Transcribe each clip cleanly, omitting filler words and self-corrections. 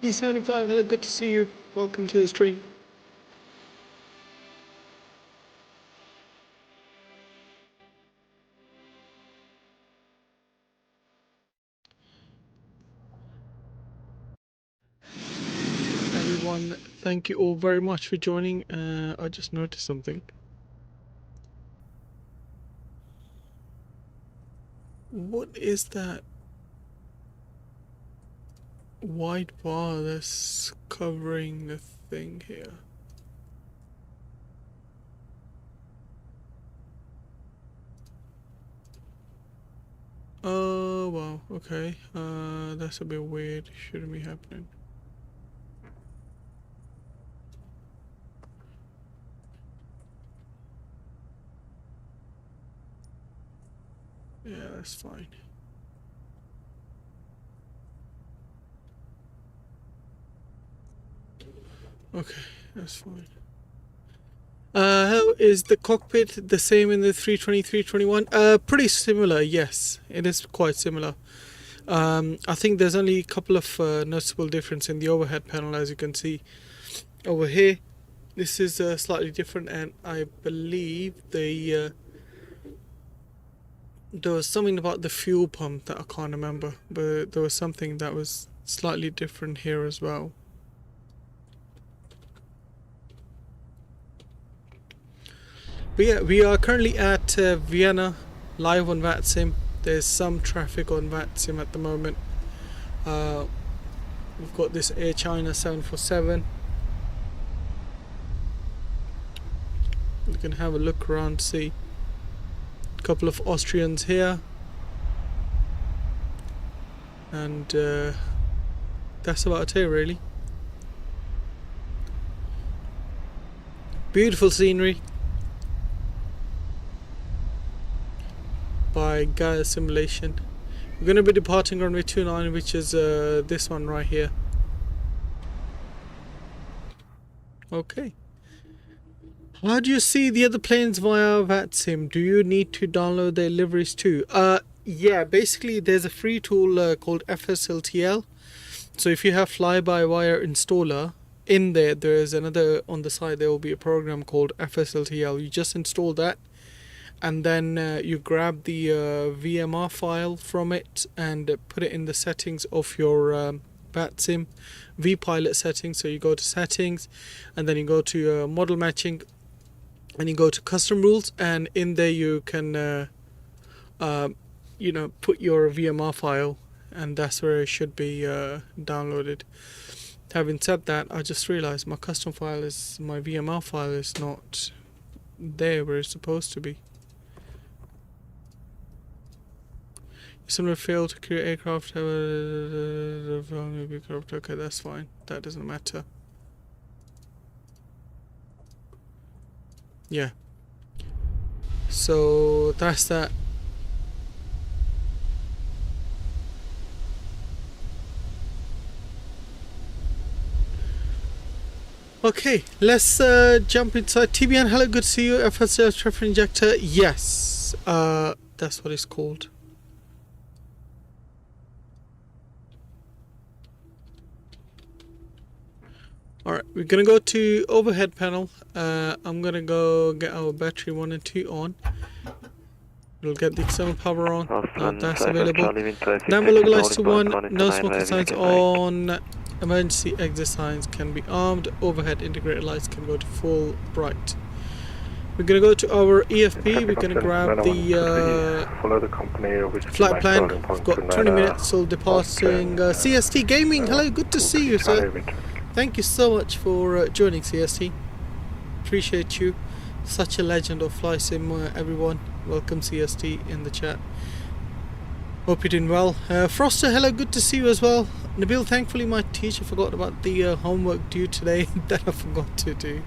E75, hello, good to see you. Welcome to the stream. Everyone, thank you all very much for joining. I just noticed something. What is that white bar that's covering the thing here? Oh, wow, okay. That's a bit weird. Shouldn't be happening. Yeah, that's fine. Okay, that's fine. How is the cockpit the same in the 320, 321? Pretty similar, yes. It is quite similar. I think there's only a couple of noticeable difference in the overhead panel, as you can see over here. This is slightly different, and I believe there was something about the fuel pump that I can't remember, but there was something that was slightly different here as well. But yeah, we are currently at Vienna, live on VATSIM. There's some traffic on VATSIM at the moment. We've got this Air China 747. You can have a look around, see a couple of Austrians here, and that's about it really. Beautiful scenery by Gaia Simulation. We're going to be departing runway 29, which is this one right here. Okay. How do you see the other planes via VATSIM? Do you need to download their liveries too? Yeah, basically there's a free tool called FSLTL. So if you have fly-by-wire installer, in there's another, on the side there will be a program called FSLTL. You just install that, and then you grab the VMR file from it and put it in the settings of your VATSIM vPilot settings. So you go to settings, and then you go to model matching, and you go to custom rules, and in there you can you know, put your VMR file, and that's where it should be downloaded. Having said that, I just realized my custom file is, my VMR file is not there where it's supposed to be. Similar failed to create aircraft. Okay, that's fine. That doesn't matter. Yeah. So that's that. Okay, let's jump inside. TBN, hello, good to see you. FSL traffic injector, yes. That's what it's called. Alright, we're gonna go to overhead panel. I'm gonna go get our battery 1 and 2 on. We'll get the external power on. That's available. Number localized to 1. No smoking signs on. Emergency exit signs can be armed. Overhead integrated lights can go to full bright. We're gonna go to our EFP. We're gonna grab the flight plan. We've got 20 minutes till departing. CST Gaming, hello, good to see you, sir. Thank you so much for joining, CST. Appreciate you. Such a legend of fly sim, everyone. Welcome, CST, in the chat. Hope you're doing well. Froster, hello, good to see you as well. Nabil, thankfully my teacher forgot about the homework due today that I forgot to do.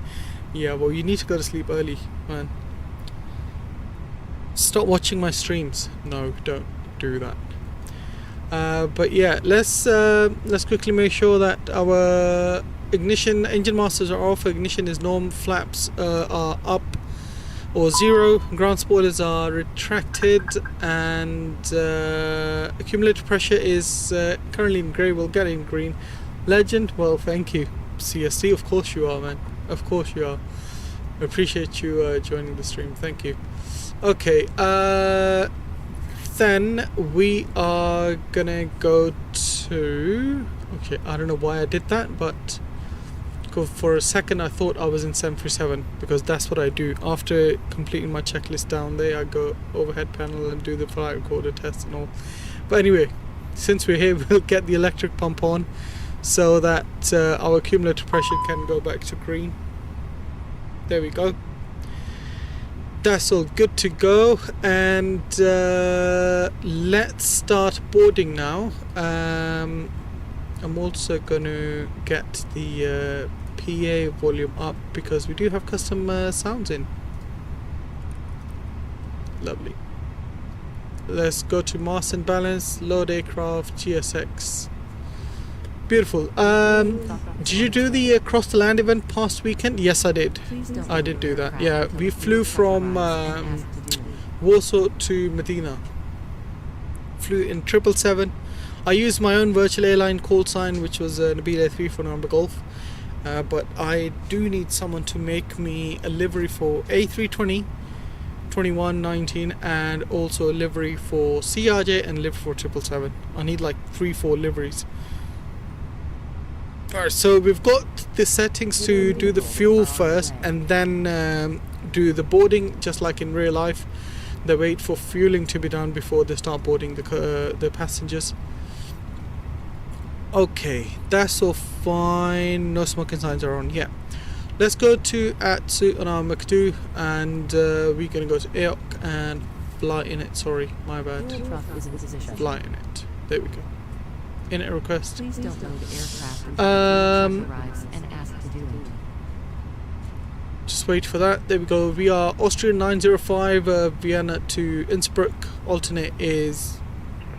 Yeah, well, you need to go to sleep early, man. Stop watching my streams. No, don't do that. But yeah, let's quickly make sure that our ignition, engine masters are off, ignition is norm, flaps are up or 0, ground spoilers are retracted, and accumulator pressure is currently in grey. We'll get it in green. Legend? Well, thank you. CST, of course you are, man. Of course you are. I appreciate you joining the stream. Thank you. Okay, then we are gonna go to... Okay, I don't know why I did that, but for a second I thought I was in 737 because that's what I do. After completing my checklist down there, I go overhead panel and do the flight recorder test and all. But anyway, since we're here, we'll get the electric pump on so that our accumulator pressure can go back to green. There we go. That's all good to go, and let's start boarding now. I'm also going to get the PA volume up because we do have custom sounds in. Lovely. Let's go to mass and balance, load aircraft, GSX. Beautiful. Did you do the across the land event past weekend? Yes, I did. I did do that. Yeah, we flew from Warsaw to Medina. Flew in 777. I used my own virtual airline call sign, which was Nabila 3 for November Golf. But I do need someone to make me a livery for A320, 21, 19, and also a livery for CRJ and livery for 777. I need like 3-4 liveries. Alright, so we've got the settings to do the fuel first and then do the boarding just like in real life. They wait for fueling to be done before they start boarding the passengers. Okay, that's all fine. No smoking signs are on. Yeah. Let's go to Atsu on our Mach-2 and we're going to go to AOC and fly in it. Sorry, my bad. Fly in it. There we go. In a request. Please don't load aircraft until arrives and ask to do it. Just wait for that. There we go. We are Austrian 905 Vienna to Innsbruck. Alternate is...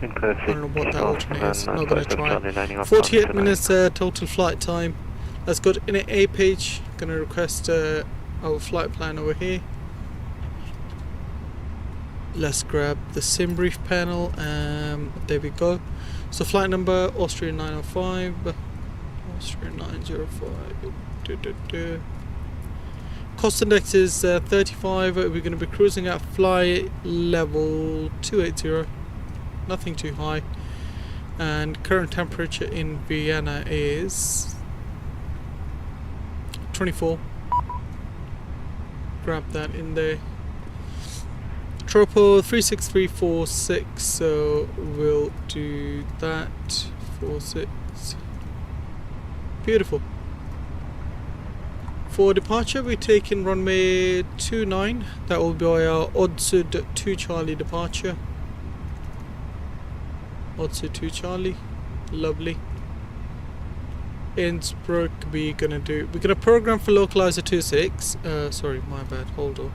I don't know what that alternate is. I'm not going to try. 48 minutes total flight time. Let's go to in A page. Going to request our flight plan over here. Let's grab the sim brief panel. There we go. So flight number Austrian 905, Austrian 905. Cost index is 35. We're going to be cruising at flight level 280. Nothing too high. And current temperature in Vienna is 24. Grab that in there. Tropo 36346, so we'll do that. 46. Beautiful. For departure, we take in runway 29. That will be our Odsud 2 Charlie departure. Odsud 2 Charlie. Lovely. Innsbruck, we're gonna program for localizer 26. Sorry, my bad. Hold on.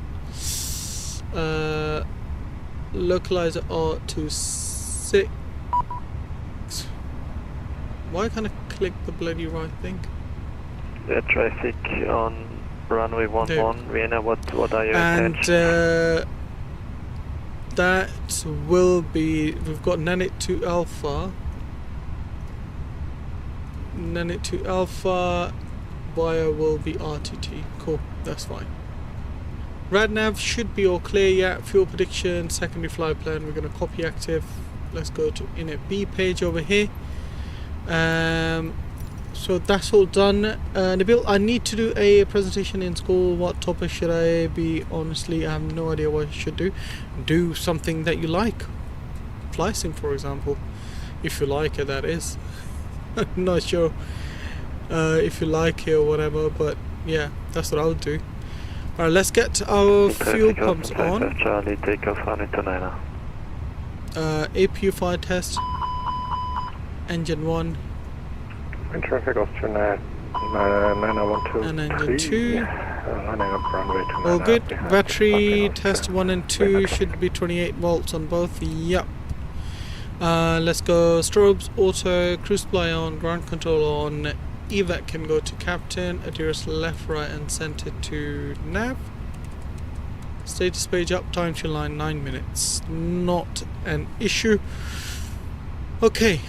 Localizer R26. Why can't I click the bloody right thing? The traffic on runway 11 Vienna, what are you and that will be, we've got Nanit to Alpha. Nanit to Alpha via will be RTT. Cool, that's fine. RadNav should be all clear. Yeah, fuel prediction, secondary flight plan, we're going to copy active. Let's go to init B page over here. So that's all done. Nabil, I need to do a presentation in school. What topic should I be? Honestly, I have no idea what I should do. Do something that you like. Fly sim, for example. If you like it, that is. I'm not sure if you like it or whatever, but yeah, that's what I would do. Alright, let's get our fuel pumps on. Charlie, take off on into Nina. APU fire test. Engine 1. In traffic Austrian 912. And engine 2. Lining up runway to All good. Battery test 1 and 2 should be 28 volts on both. Yep. Let's go strobes, auto, cruise supply on, ground control on. Evac can go to captain, Adiras left, right and center to nav. Status page up, time to line 9 minutes. Not an issue. Okay,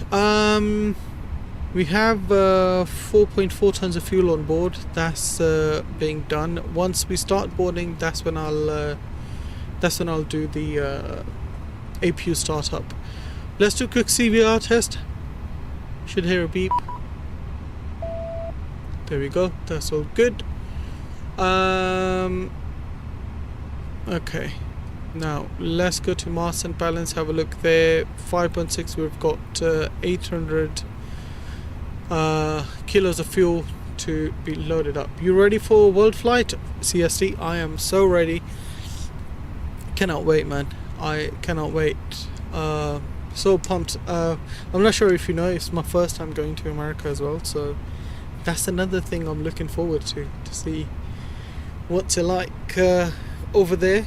We have 4.4 tons of fuel on board. That's being done. Once we start boarding, that's when I'll do the APU startup. Let's do a quick CVR test. Should hear a beep. There we go. That's all good. Okay. Now let's go to mass and balance. Have a look there. 5.6. We've got 800 kilos of fuel to be loaded up. You ready for world flight, CST? I am so ready. Cannot wait, man. I cannot wait. So pumped. I'm not sure if you know, it's my first time going to America as well, so that's another thing I'm looking forward to see what's it like over there.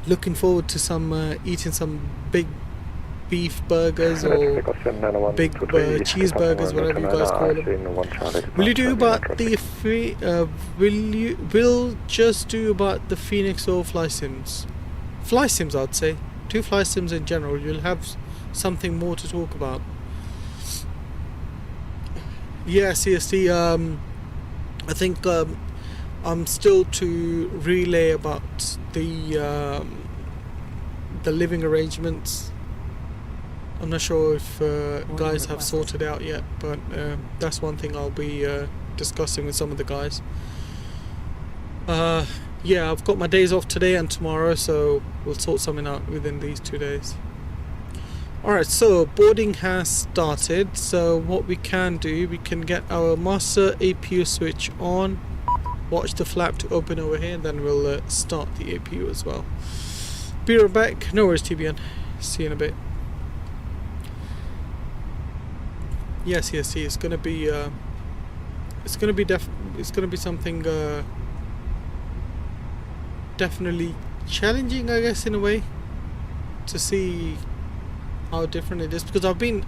Looking forward to some eating some big beef burgers or big cheeseburgers, whatever you guys call them. Will you do about the we'll just do about the Fenix or fly sims? Fly sims, I'd say. 2 fly sims in general. You'll have something more to talk about. Yeah, CST. I think I'm still to relay about the living arrangements. I'm not sure if guys have sorted out yet, but that's one thing I'll be discussing with some of the guys. Yeah, I've got my days off today and tomorrow, so we'll sort something out within these 2 days. Alright, so boarding has started. So what we can do, we can get our master APU switch on, watch the flap to open over here, and then we'll start the APU as well. Be right back. No worries, TBN. See you in a bit. Yes, it's gonna be something definitely challenging, I guess, in a way, to see how different it is, because I've been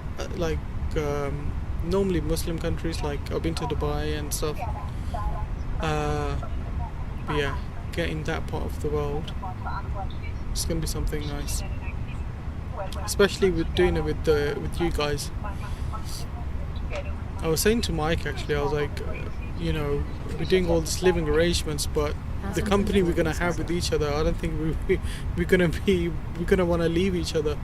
normally Muslim countries, like I've been to Dubai and stuff, but yeah, getting that part of the world, it's gonna be something nice, especially with doing it with you guys. I was saying to Mike, actually, I was like, you know, we're doing all these living arrangements, but the company we're gonna have with each other, I don't think we're gonna want to leave each other.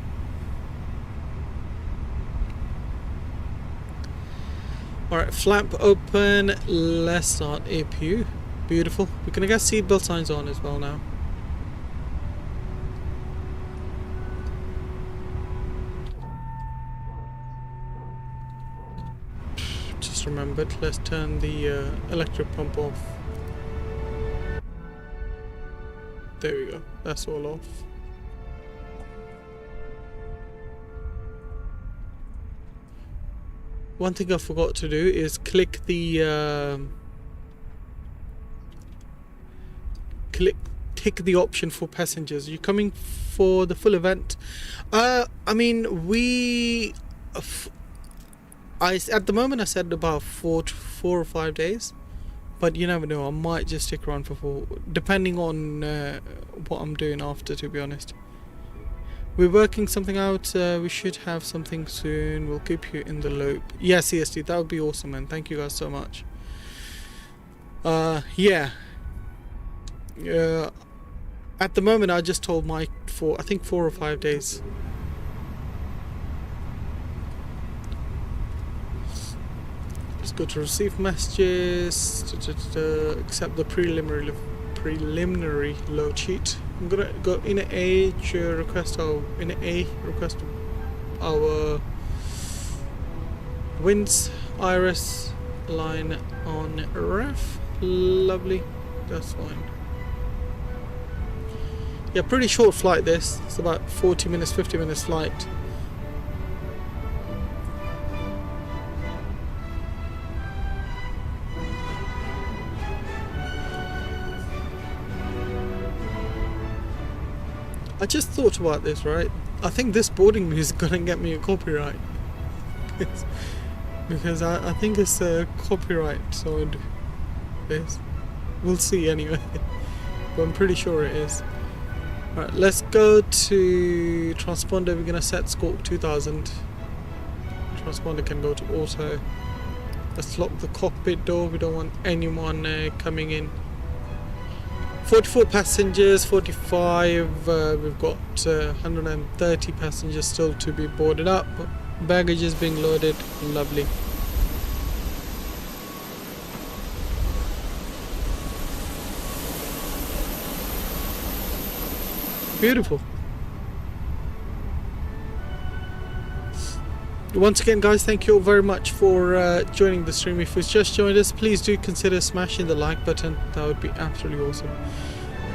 Alright, flap open. Let's start APU. Beautiful. We're gonna get seatbelt signs on as well now. Just remembered, let's turn the electric pump off. There we go, that's all off. One thing I forgot to do is click the tick the option for passengers. You're coming for the full event. I mean, at the moment I said about 4 or 5 days, but you never know, I might just stick around for 4, depending on what I'm doing after, to be honest. We're working something out. We should have something soon. We'll keep you in the loop. Yeah, CST, that would be awesome, man. Thank you guys so much. Yeah. At the moment, I just told Mike for, I think, 4 or 5 days. Let's go to receive messages. Accept the preliminary load sheet. I'm gonna go in A to request our winds, iris line on ref. Lovely, that's fine. Yeah, pretty short flight this. It's about 40 minutes, 50 minutes flight. I just thought about this, right? I think this boarding music is gonna get me a copyright. Because I think it's a copyright, so this. We'll see anyway. But I'm pretty sure it is. Alright, let's go to transponder. We're gonna set score 2000. transponder can go to auto. Let's lock the cockpit door. We don't want anyone coming in. 44 passengers, 45. We've got 130 passengers still to be boarded up. Baggage is being loaded. Lovely. Beautiful. Once again, guys, thank you all very much for joining the stream. If you've just joined us, please do consider smashing the like button. That would be absolutely awesome.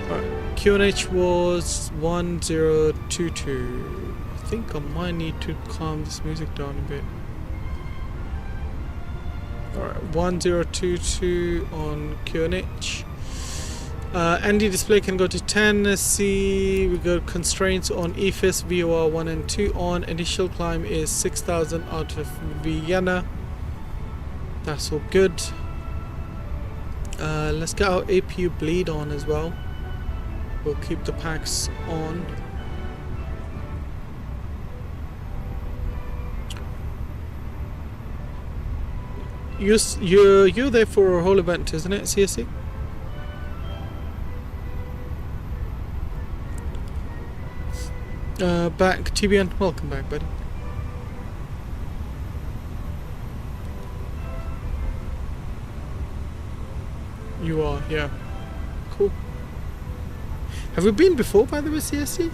Alright, QNH was 1022. I think I might need to calm this music down a bit. Alright, 1022 on QNH. ND display can go to 10. See, we got constraints on EFIS, VOR 1 and 2 on. Initial climb is 6,000 out of Vienna. That's all good. Let's get our APU bleed on as well. We'll keep the packs on. You're there for a whole event, isn't it, CSC? Back, TBN, welcome back, buddy. You are, yeah. Cool. Have we been before, by the way, CSC?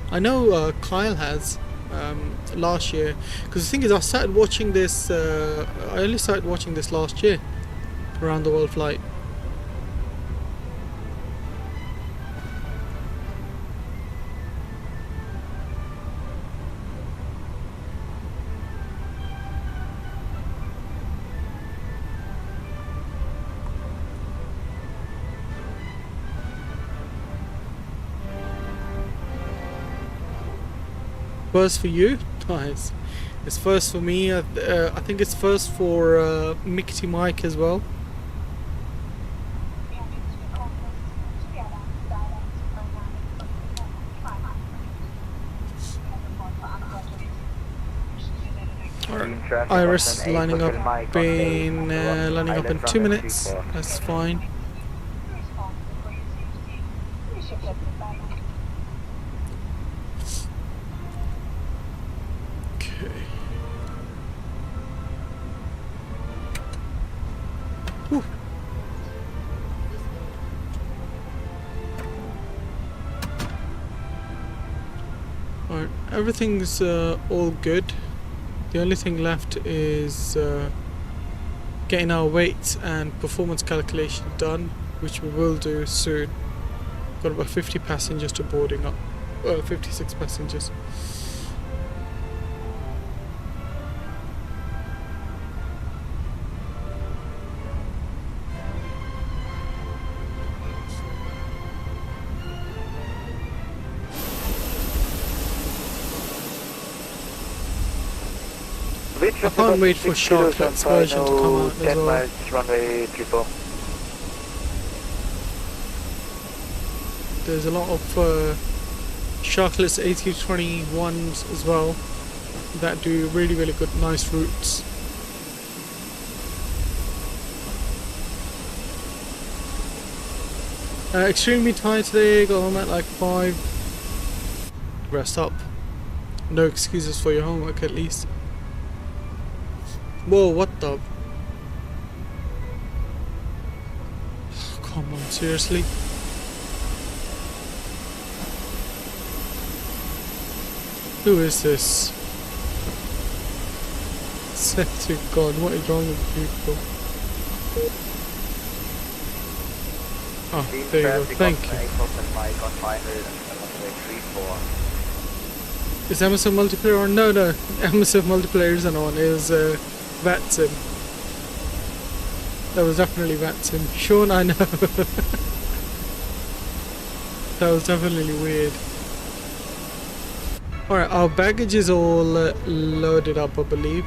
I know Kyle has last year. Because the thing is, I started watching this, I only started watching this last year. Around the world flight. First for you? Nice. It's first for me. I think it's first for Mickey Mike as well. Iris lining up in 2 minutes. That's fine. Alright, everything's all good. The only thing left is getting our weights and performance calculation done, which we will do soon. Got about 50 passengers to boarding up. 56 passengers. I can't wait for Shark Excursion to come out as well. Runway 34. There's a lot of Sharkless A321s as well that do really good, nice routes. Extremely tired today, got home at like 5. Rest up. No excuses for your homework at least. Whoa, what the? Come on, seriously? Who is this? Swear to God, what is wrong with people? Oh, there you go, thank you. Is MSF multiplayer on? No, MSF multiplayer isn't on, it was VATSIM. That was definitely VATSIM. Sean, I know. That was definitely weird. Alright, our baggage is all loaded up, I believe.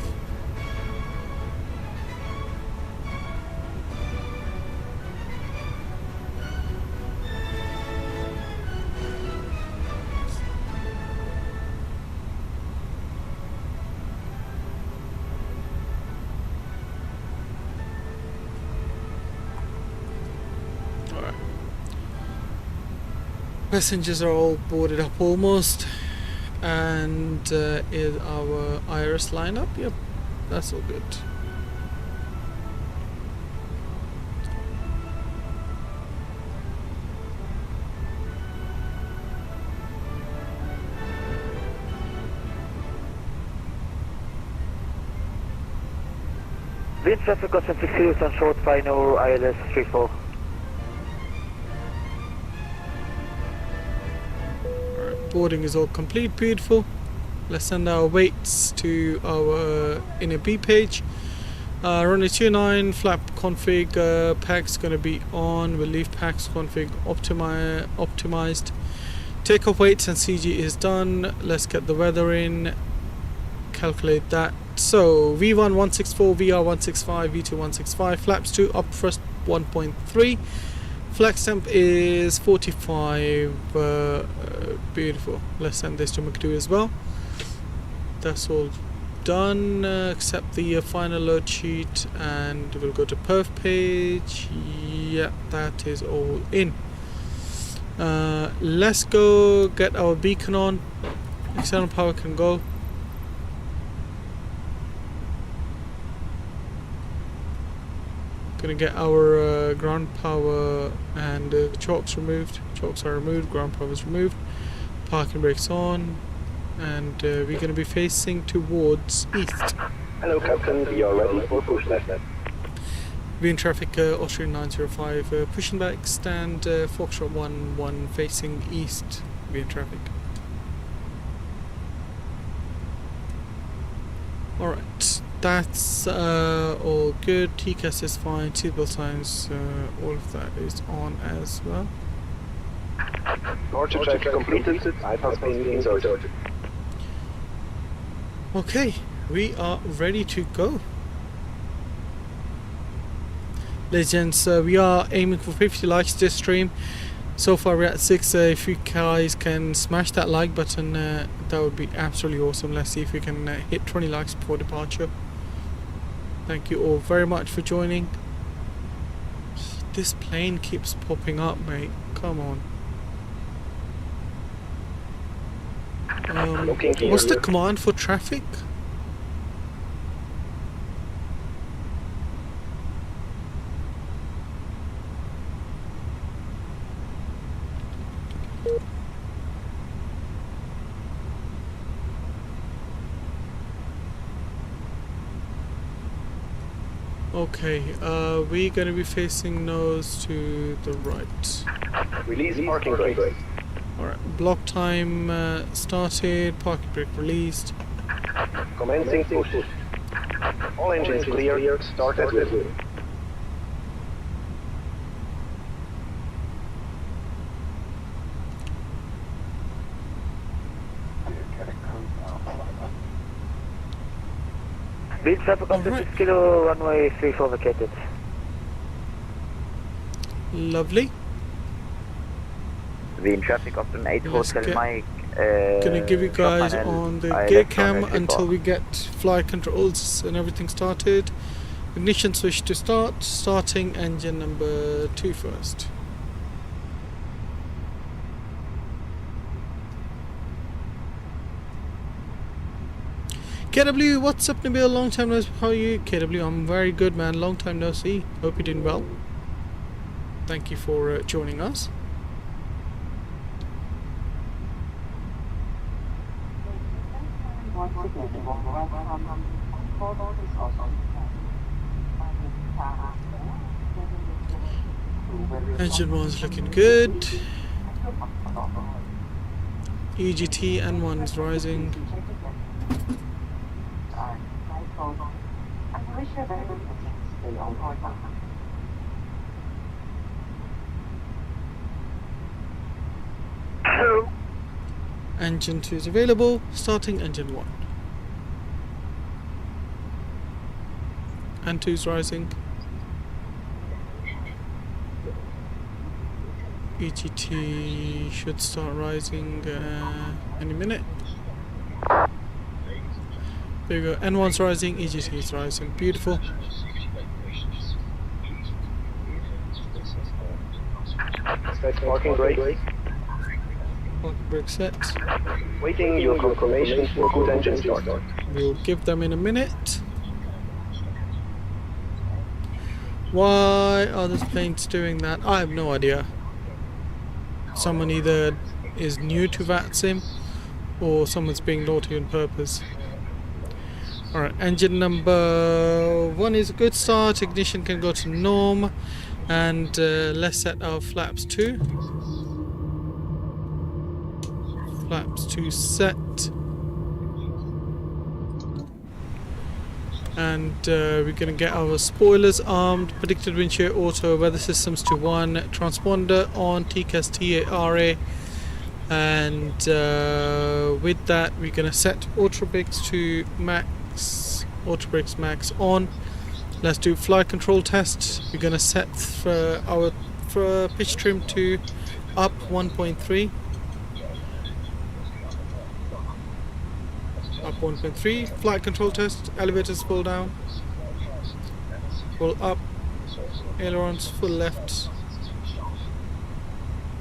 Alright. Passengers are all boarded up almost. And is our Iris lineup? Yep, that's all good. Wind traffic on 6 on short final ILS 34. Boarding is all complete, beautiful. Let's send our weights to our inner B page. Runway 29, flap config, pack's gonna be on. We'll leave pack's config optimized. Takeoff weights and CG is done. Let's get the weather in. Calculate that. So V1 164, VR 165, V2 165, flaps 2 up thrust 1.3. Flex temp is 45. Beautiful. Let's send this to McDo as well. That's all done. Accept the final load sheet, and we'll go to perf page. Yeah, that is all in. Let's go get our beacon on. External power can go. Gonna get our ground power and chokes removed. Chokes are removed, ground power is removed. Parking brakes on, and we're gonna be facing towards east. Hello Captain, we are ready for push left. We're in traffic, Austrian 905, pushing back, stand Foxtrot 11 facing east. We're in traffic. Alright. That's all good. TCAS is fine. Seatbelt signs, all of that is on as well. Departure check completed. Bypass been inserted. Okay, we are ready to go. Legends, we are aiming for 50 likes this stream. So far we're at 6. If you guys can smash that like button, that would be absolutely awesome. Let's see if we can hit 20 likes before departure. Thank you all very much for joining. This plane keeps popping up, mate. Come on. What's the command for traffic? Okay, we're gonna be facing nose to the right. Release parking brake. Alright, block time started, parking brake released. Commencing push. All engines clear, start at will. Wind traffic on 6 kilo, runway 34 vacated. Lovely. Wind traffic up to 8 Hotel Mike. Gonna give you guys on the gear cam until we get flight controls and everything started. Ignition switch to start. Starting engine number 2 first. KW, what's up, Nabil? Long time no see. How are you? KW, I'm very good, man. Long time no see. Hope you're doing well. Thank you for joining us. Engine 1's looking good. EGT N1 is rising. Engine 2 is available. Starting engine 1. And 2 is rising. EGT should start rising any minute. There you go. N1's rising, EGT is rising. Beautiful. Set parking brake. Parking brake set. Waiting your confirmation for good engine start. We'll give them in a minute. Why are these planes doing that? I have no idea. Someone either is new to VATSIM or someone's being naughty on purpose. Alright, engine number 1 is a good start. Ignition can go to norm. And let's set our flaps to. Flaps to set. And we're going to get our spoilers armed, predicted wind shear auto, weather systems to 1, transponder on, TCAS TARA, and with that we're going to set auto brakes to max, auto brakes max on. Let's do flight control test. We're going to set our pitch trim to up 1.3. Up 1.3, flight control test, elevators full down, full up, ailerons full left,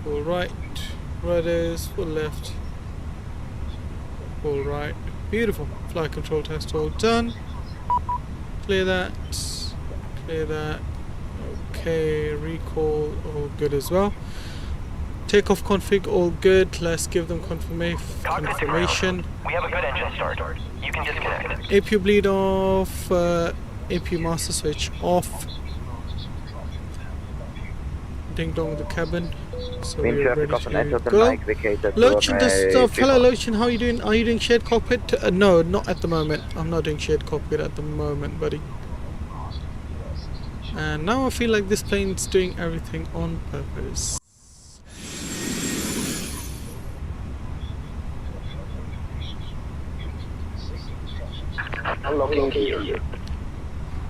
full right, rudders full left, full right. Beautiful. Flight control test all done. Clear that, clear that. Okay, recall all good as well. Takeoff config all good. Let's give them confirmation. We have a good engine start. You can disconnect. APU bleed off. APU master switch off. Ding dong the cabin. So we're ready to go. Lochin does stuff. Hello Lochin, how are you doing? Are you doing shared cockpit? No, not at the moment. I'm not doing shared cockpit at the moment, buddy. And now I feel like this plane's doing everything on purpose. Unlocking gear.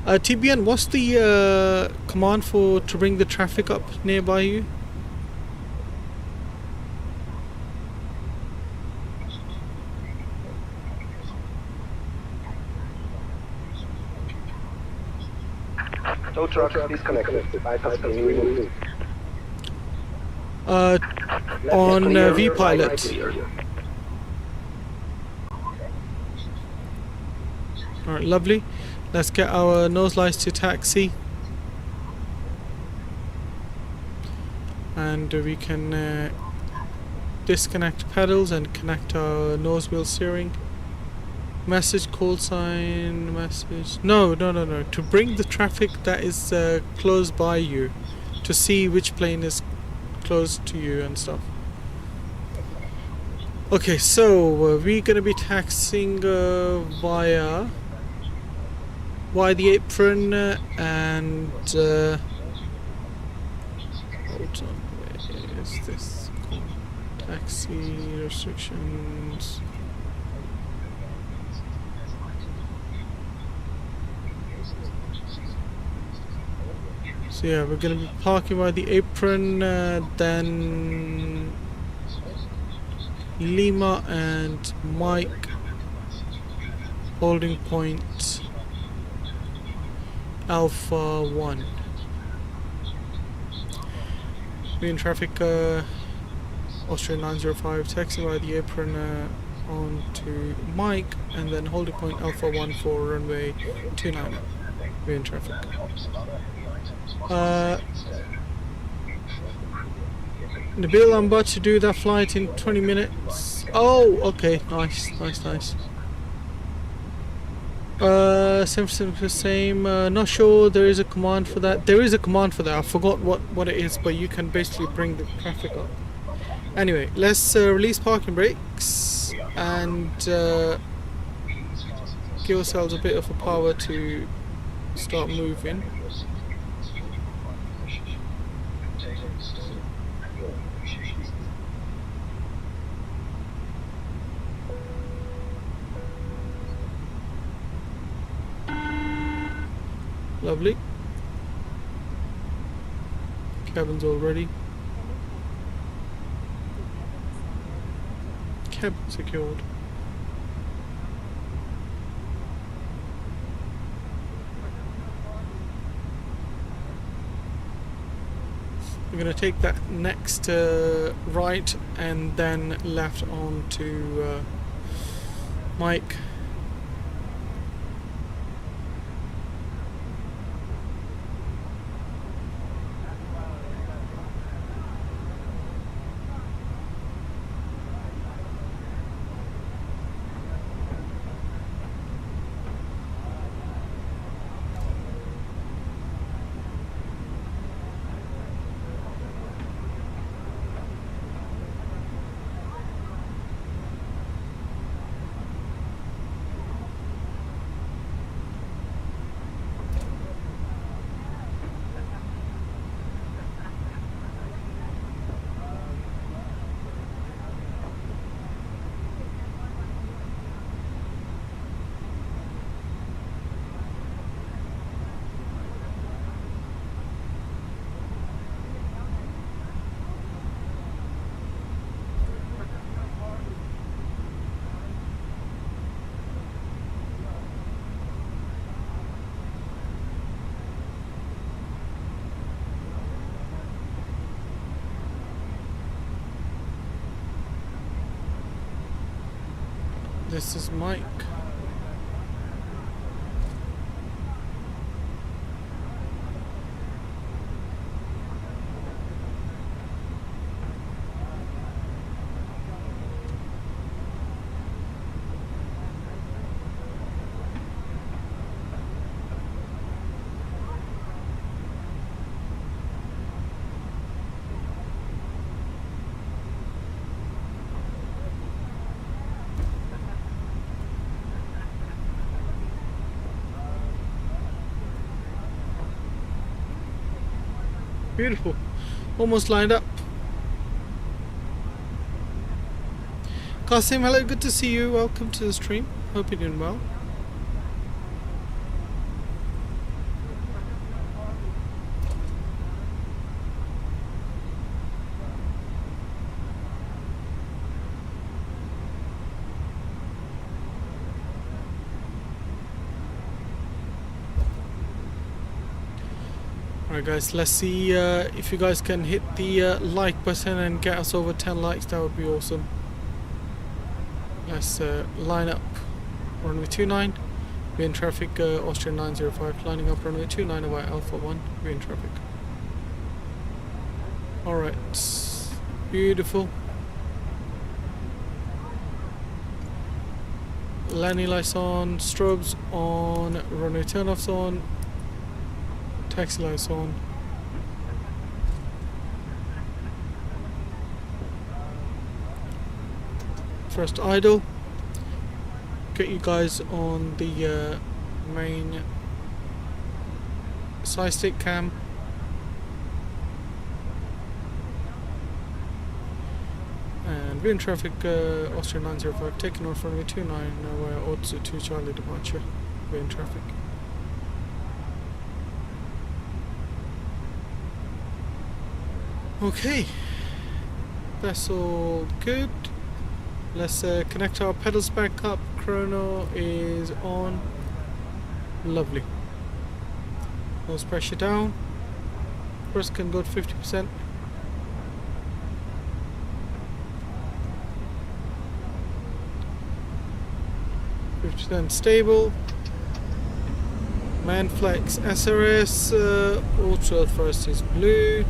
TBN, what's the command for to bring the traffic up nearby you? Tow truck disconnected. Bypass being removed. On V-Pilot. Alright, lovely. Let's get our nose lights to taxi. And we can disconnect pedals and connect our nose wheel steering. Message, call sign, message. No. To bring the traffic that is close by you. To see which plane is close to you and stuff. Okay, so we're gonna be taxiing via the apron and hold on, where is this? Taxi restrictions. So yeah, we're gonna be parking by the apron, then Lima and Mike holding point Alpha 1. We're in traffic, Austrian 905, taxi by the apron on to Mike, and then holding point Alpha 1 for runway 29. We're in traffic. Nabil, I'm about to do that flight in 20 minutes. Oh, okay, nice. Same. Not sure there is a command for that. There is a command for that. I forgot what it is, but you can basically bring the traffic up. Anyway, let's release parking brakes and give ourselves a bit of a power to start moving. Lovely. Cabin's all ready. Cabin secured. We're going to take that next right and then left on to Mike. This is Mike. Beautiful. Almost lined up. Qasim, hello, good to see you. Welcome to the stream. Hope you're doing well. Alright guys, let's see if you guys can hit the like button and get us over 10 likes. That would be awesome. Let's line up runway 29, we're in traffic. Austrian 905 lining up runway 29 about Alpha 1, we're in traffic. Alright, beautiful. Landing lights on, strobes on, runway turnoffs on, taxi lights on. First idle. Get you guys on the main side stick cam. And we're in traffic. Austrian 905 taking off runway 29 where Otsu 2 Charlie departure. We're in traffic. Okay, that's all good. Let's connect our pedals back up. Chrono is on. Lovely. Nose pressure down. First can go to 50%. Then stable. Manflex SRS. Ultra first is blue.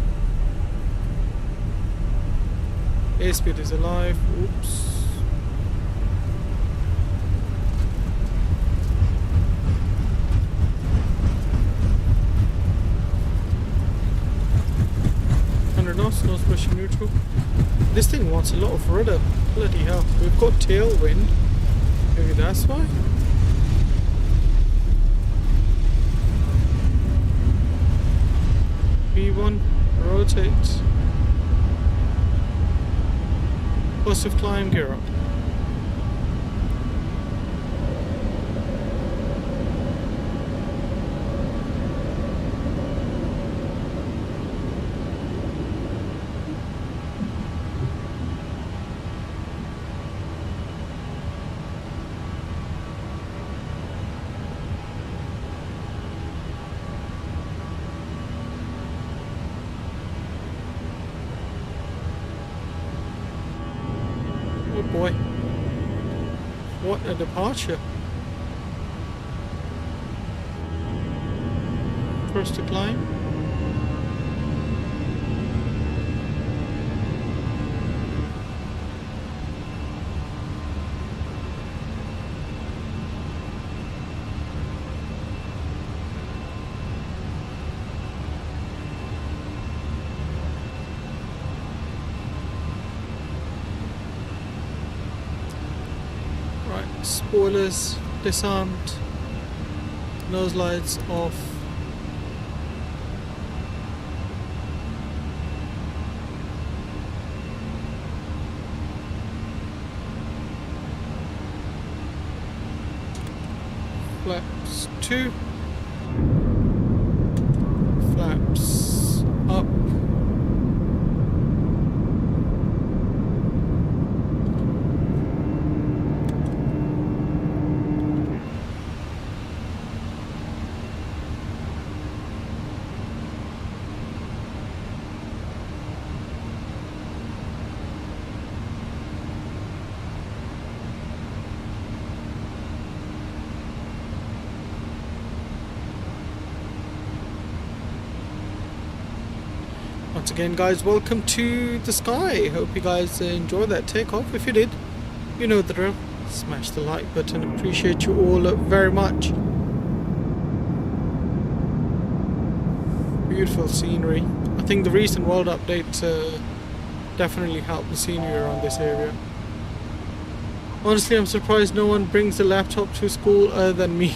Airspeed is alive. Oops. Nose pressure neutral. This thing wants a lot of rudder. Bloody hell. We've got tailwind. Maybe that's why. V1 rotate. Positive climb, gear up. boy. What a departure. First to climb. Spoilers disarmed, nose lights off. Flaps 2, flaps up. Once again, guys, welcome to the sky. Hope you guys enjoyed that takeoff. If you did, you know the drill. Smash the like button. Appreciate you all very much. Beautiful scenery. I think the recent world update definitely helped the scenery around this area. Honestly, I'm surprised no one brings a laptop to school other than me.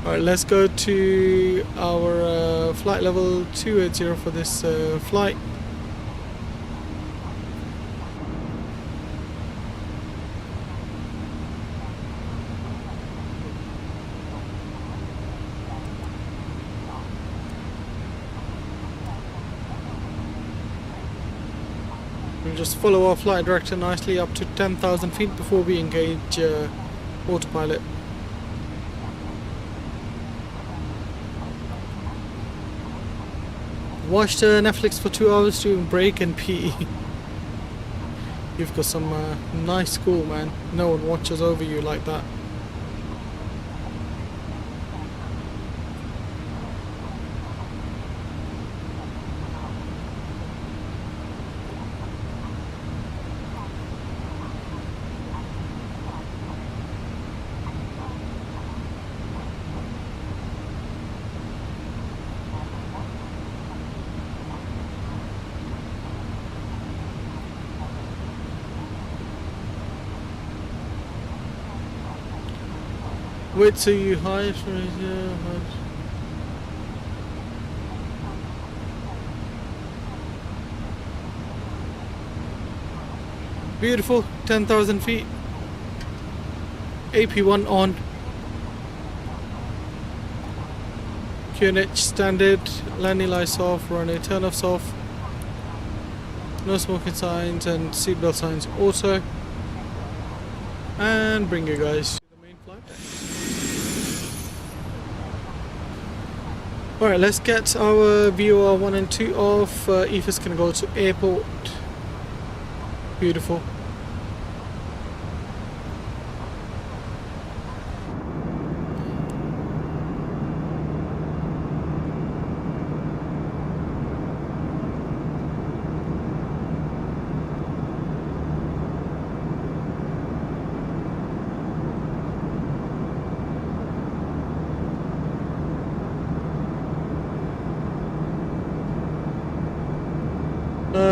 Alright, let's go to our flight level 280 for this flight. We'll just follow our flight director nicely up to 10,000 feet before we engage autopilot. Watched Netflix for 2 hours doing break and PE. You've got some nice school, man. No one watches over you like that. Wait till you hide for beautiful, 10,000 feet. AP1 on. QNH standard, landing lights off, runway turn-offs off. No smoking signs and seatbelt signs also. And bring you guys to the main flight. Alright, let's get our VOR 1 and 2 off. Aoife's gonna go to airport. Beautiful.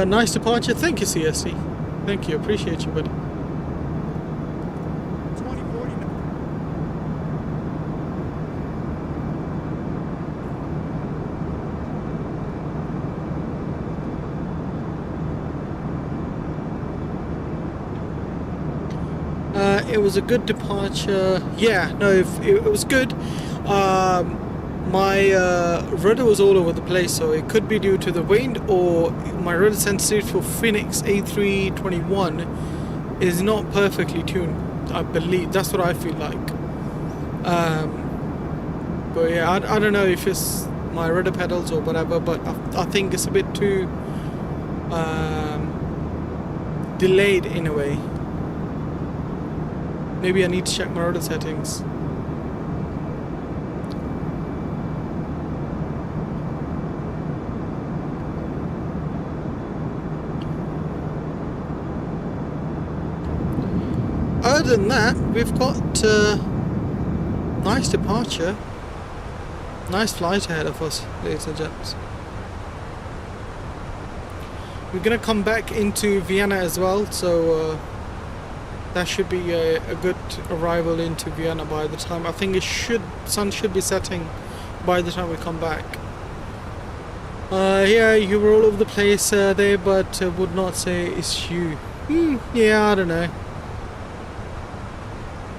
Nice departure. Thank you, CSC. Thank you. Appreciate you, buddy. It was a good departure. Yeah, no, it was good. My rudder was all over the place, so it could be due to the wind, or my rudder sensitivity for Fenix A321 is not perfectly tuned. I believe that's what I feel like. But yeah, I don't know if it's my rudder pedals or whatever, but I think it's a bit too delayed in a way. Maybe I need to check my rotor settings. Other than that, we've got nice departure. Nice flight ahead of us, ladies and gents. We're gonna come back into Vienna as well, so that should be a good arrival into Vienna by the time. I think sun should be setting by the time we come back. Yeah, you were all over the place there, but would not say it's you. Yeah, I don't know.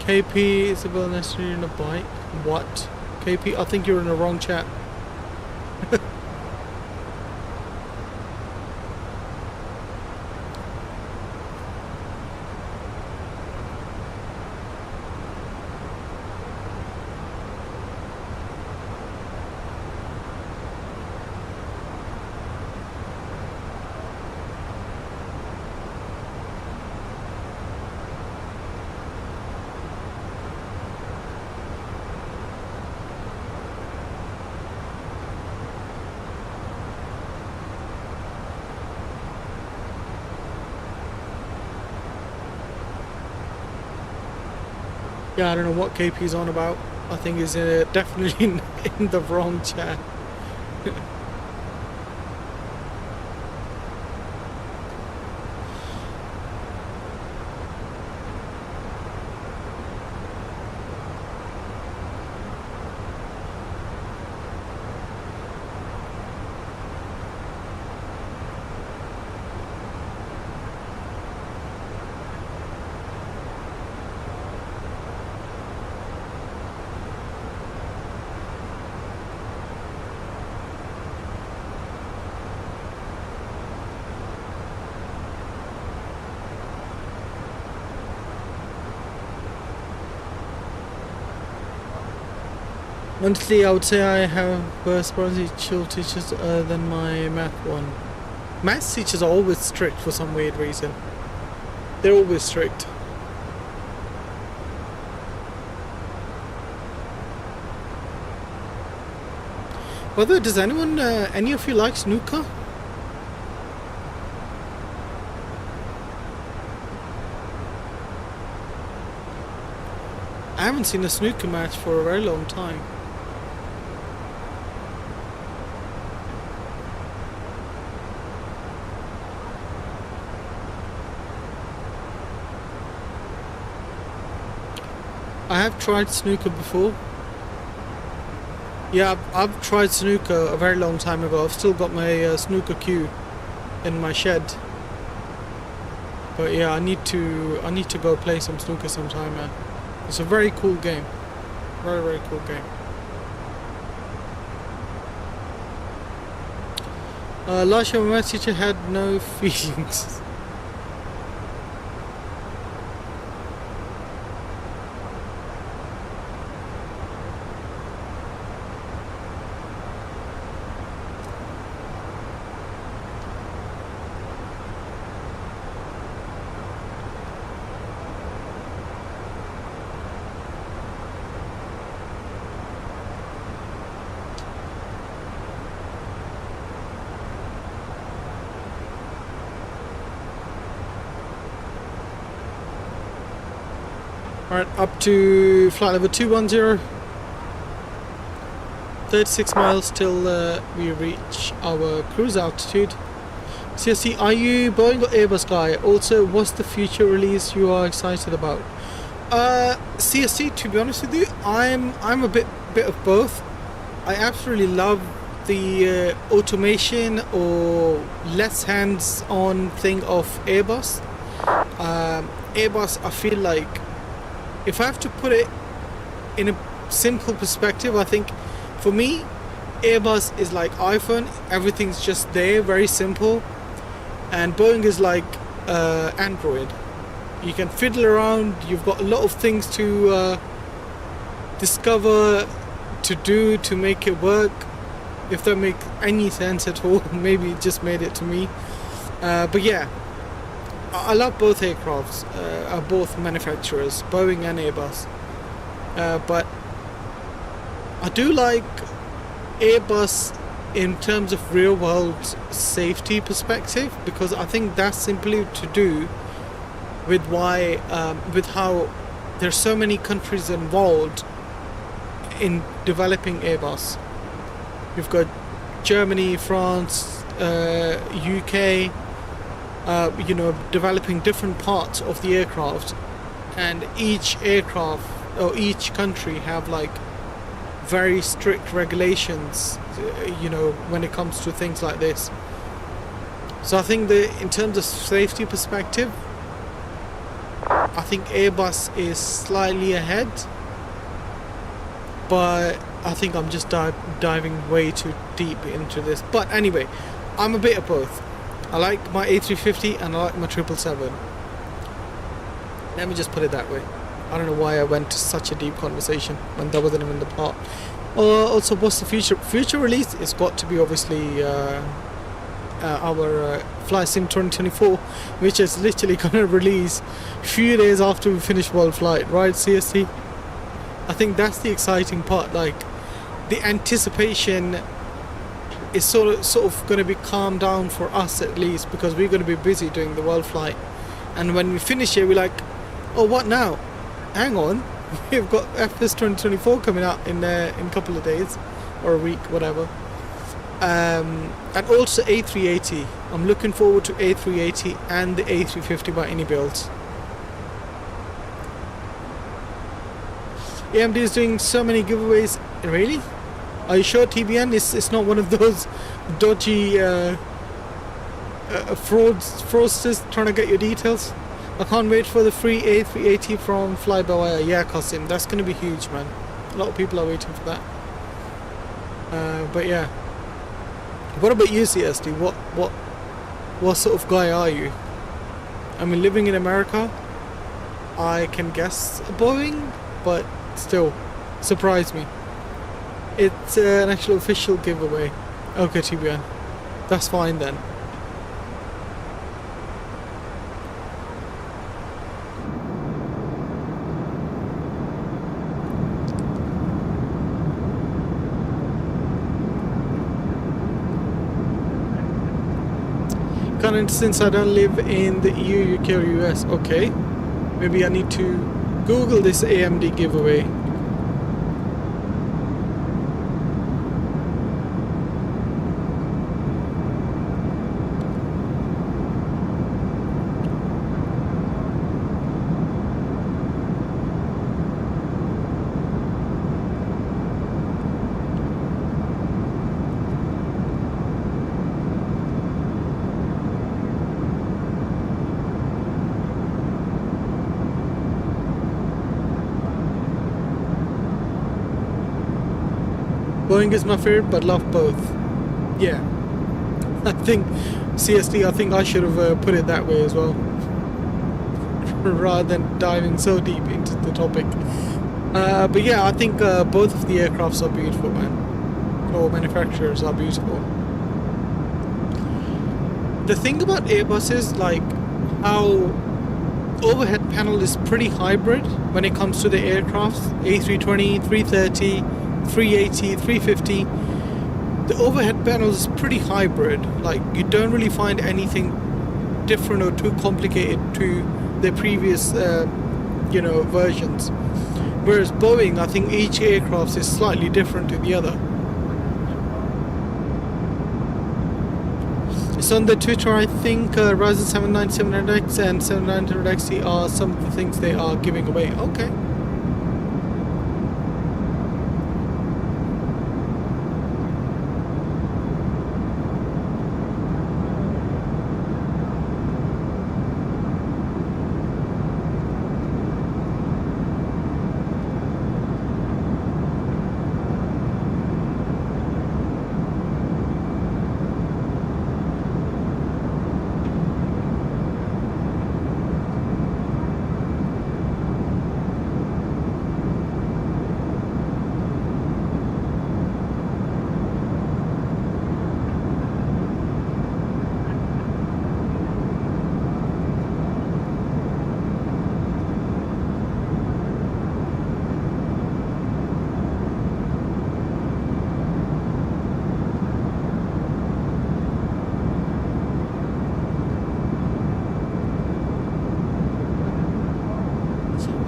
KP Isabel necessarily in a bike. What? KP, I think you're in the wrong chat. Yeah, I don't know what KP's on about. I think he's definitely in the wrong chat. Monthly, I would say I have spiritual teachers than my math one. Maths teachers are always strict for some weird reason. They're always strict. By the way, does anyone, any of you like snooker? I haven't seen a snooker match for a very long time. I have tried snooker before. Yeah, I've tried snooker a very long time ago. I've still got my snooker cue in my shed. But yeah, I need to go play some snooker sometime, man. It's a very cool game. Very, very cool game. Last year my math teacher had no feelings. Alright, up to flight level 210. 36 miles till we reach our cruise altitude. CSC, are you Boeing or Airbus guy? Also, what's the future release you are excited about? CSC, to be honest with you, I'm a bit of both. I absolutely love the automation or less hands-on thing of Airbus. Airbus, I feel like, if I have to put it in a simple perspective, I think for me, Airbus is like iPhone. Everything's just there, very simple. And Boeing is like Android. You can fiddle around. You've got a lot of things to discover, to do, to make it work. If that makes any sense at all. Maybe it just made it to me. But yeah, I love both aircrafts, both manufacturers, Boeing and Airbus. But I do like Airbus in terms of real world safety perspective, because I think that's simply to do with with how there's so many countries involved in developing Airbus. You've got Germany, France, UK, developing different parts of the aircraft, and each aircraft or each country have like very strict regulations, when it comes to things like this. So I think that in terms of safety perspective, I think Airbus is slightly ahead, but I think I'm just diving way too deep into this. But anyway, I'm a bit of both. I like my A350 and I like my 777. Let me just put it that way. I don't know why I went to such a deep conversation when that wasn't even the part. Also, what's the future release? It's got to be obviously our Fly Sim 2024, which is literally gonna release a few days after we finish World Flight, right, CST? I think that's the exciting part. Like, the anticipation is sort of going to be calmed down for us, at least, because we're going to be busy doing the World Flight, and when we finish it, we're like, oh, what now? Hang on, we've got FS 2024 coming out in a couple of days or a week, whatever. And also A380. I'm looking forward to A380 and the A350 by any builds. AMD is doing so many giveaways. Really? Are you sure TBN is not one of those dodgy fraudsters trying to get your details? I can't wait for the free A380 from Fly-by-Wire. Yeah, Qasim, that's going to be huge, man. A lot of people are waiting for that. But yeah. What about you, CSD? What sort of guy are you? I mean, living in America, I can guess a Boeing, but still, surprise me. It's an actual official giveaway. Okay, TBN. That's fine then. Currently, since I don't live in the EU, UK or US, okay. Maybe I need to Google this AMD giveaway. Boeing is my favorite, but love both. Yeah. I think, CSD, I think I should have put it that way as well. Rather than diving so deep into the topic. But yeah, I think both of the aircrafts are beautiful, man. Or manufacturers are beautiful. The thing about Airbus is, like, how overhead panel is pretty hybrid when it comes to the aircrafts. A320, 330, 380, 350. The overhead panel is pretty hybrid. Like, you don't really find anything different or too complicated to the previous versions. Whereas Boeing, I think each aircraft is slightly different to the other. It's on the Twitter, I think Ryzen 7 9700X and 7900XT are some of the things they are giving away. Okay.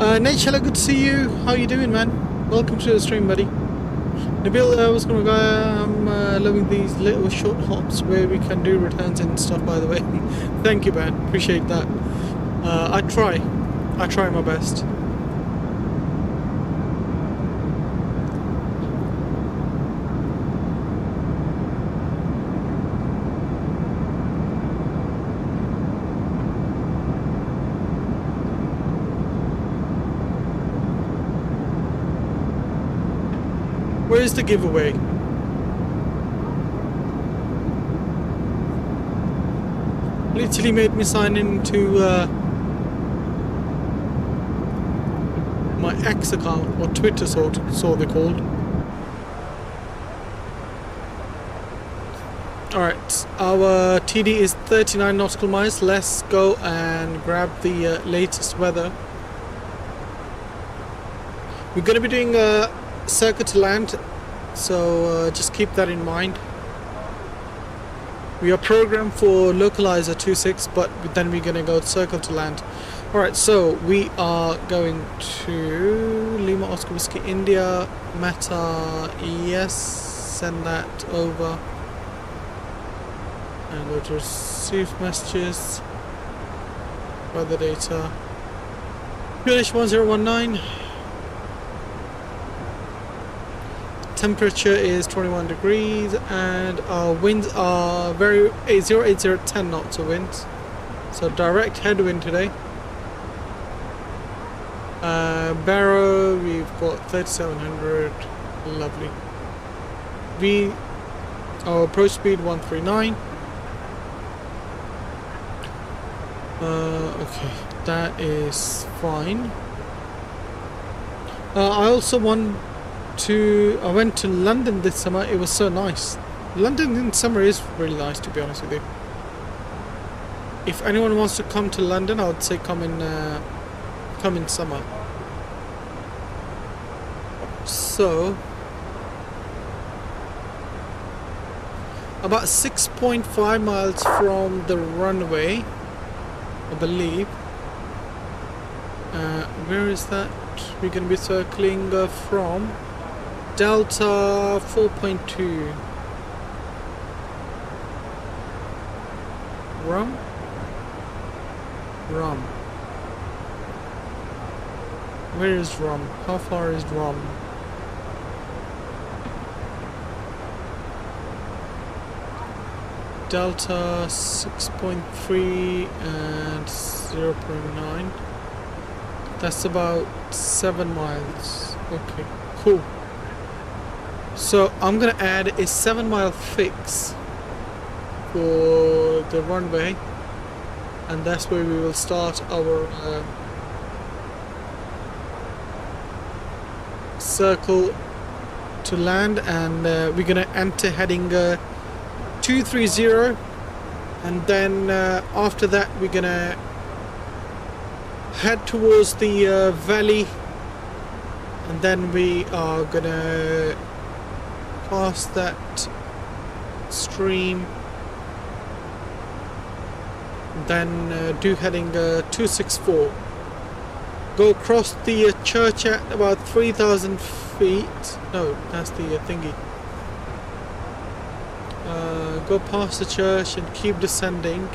Nate, hello, good to see you. How you doing, man? Welcome to the stream, buddy. Nabil, I was gonna go. I'm loving these little short hops where we can do returns and stuff. By the way, thank you, man. Appreciate that. I try my best. Where is the giveaway? Literally made me sign into my X account, or Twitter, so they're called. Alright, our TD is 39 nautical miles. Let's go and grab the latest weather. We're going to be doing a circuit to land, so just keep that in mind. We are programmed for localizer 26, but then we're going to go circle to land. Alright, so we are going to Lima Oscar Whiskey India, Meta, yes, send that over. And go to receive messages, weather data, QH 1019. Temperature is 21 degrees and our winds are 08010 knots of winds, so direct headwind today. Barrow, we've got 3700, lovely. Our approach speed 139. Okay, that is fine. I also went to London this summer. It was so nice. London in summer is really nice, to be honest with you. If anyone wants to come to London, I would say come in summer. So about 6.5 miles from the runway, I believe. Where is that? We're going to be circling from Delta 4.2. Rum. Where is Rum? How far is Rum? Delta 6.3 and 0.9. That's about 7 miles. Okay, cool. So I'm gonna add a 7-mile fix for the runway, and that's where we will start our circle to land, and we're gonna enter heading 230, and then after that we're gonna head towards the valley, and then we are gonna pass that stream, then do heading 264, go across the church at about 3,000 feet. No, that's the thingy. Go past the church and keep descending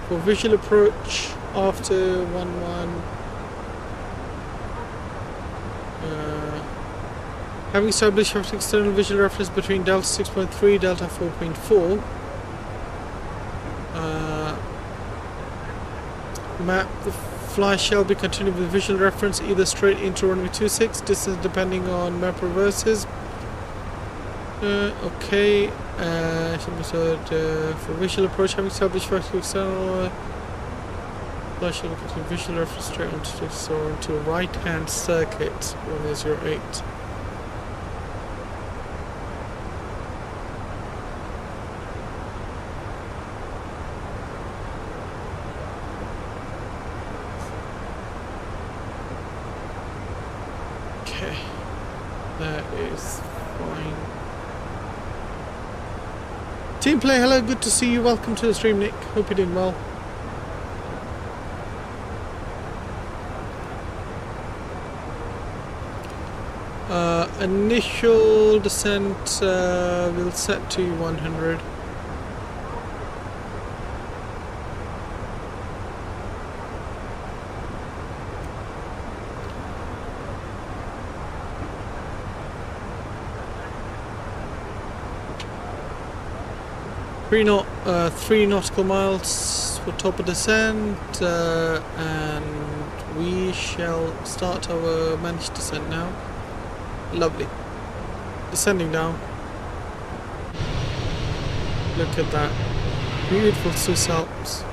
for visual approach after 11. Having established external visual reference between Delta 6.3 Delta 4.4, map the fly shall be continued with visual reference either straight into runway 26, distance depending on map reverses. Okay, for visual approach, having established external fly shall be continued visual reference straight onto soaring to right hand circuit runway 08. That is fine. Team play, hello, good to see you. Welcome to the stream, Nick. Hope you're doing well. Initial descent we'll set to 100. Three nautical miles for top of descent, and we shall start our managed descent now. Lovely. Descending down. Look at that. Beautiful Swiss Alps.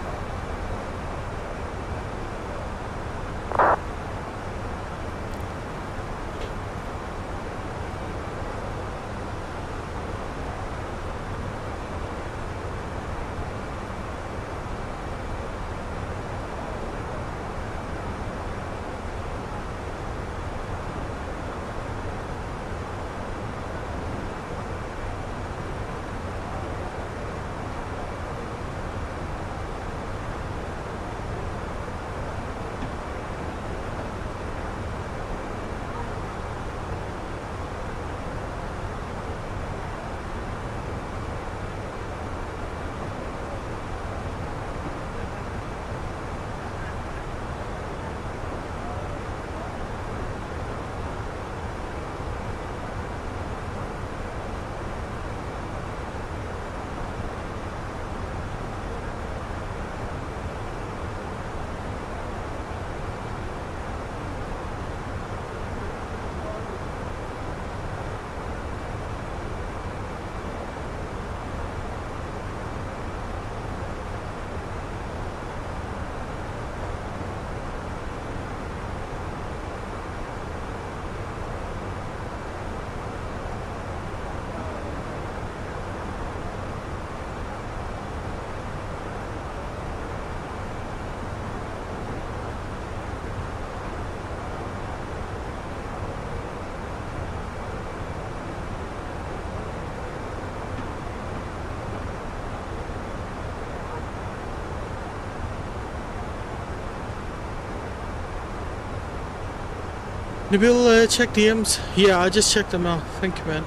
Nabil, check DMs. Yeah, I just checked them now. Thank you, man.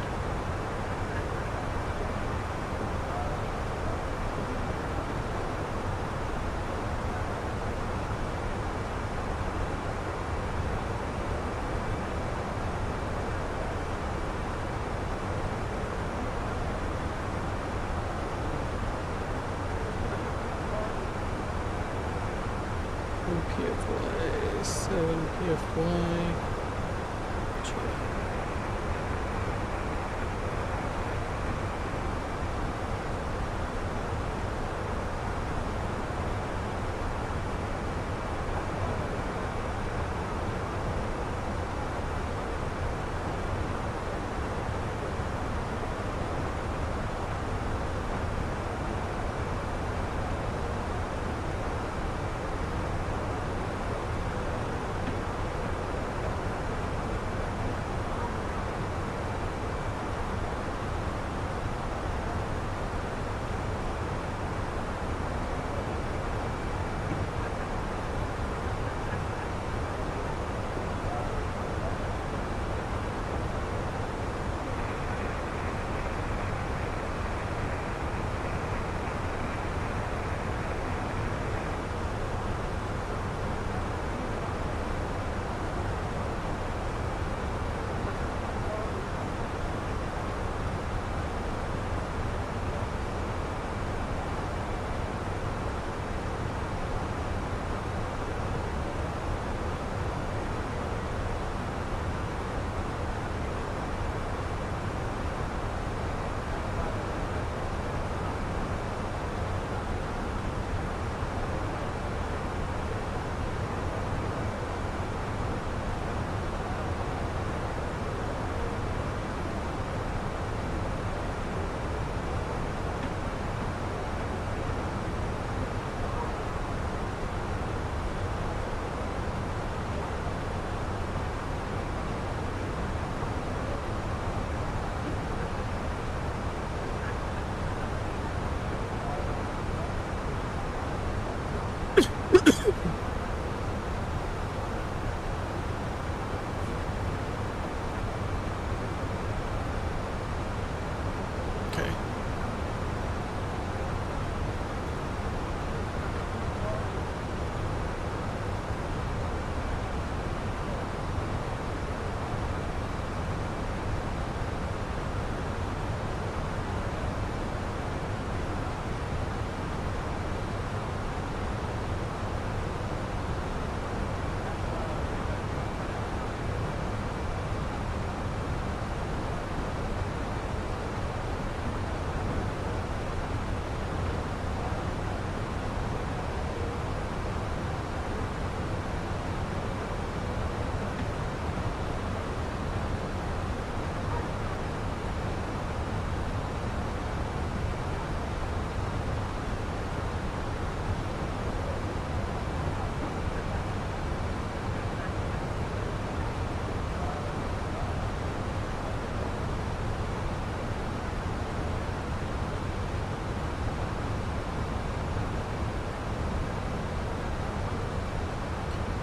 PFY, 7 PFY.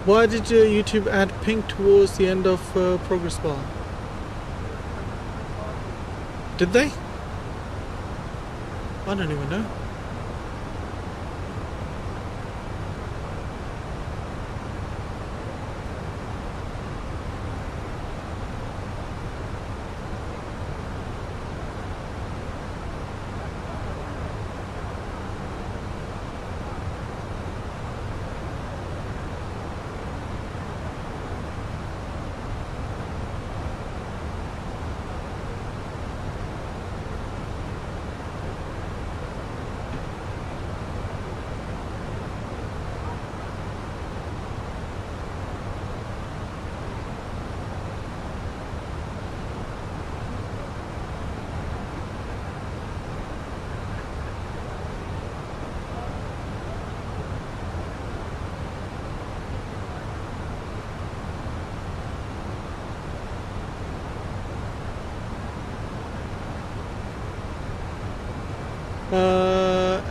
Why did YouTube add pink towards the end of progress bar? Did they? I don't even know.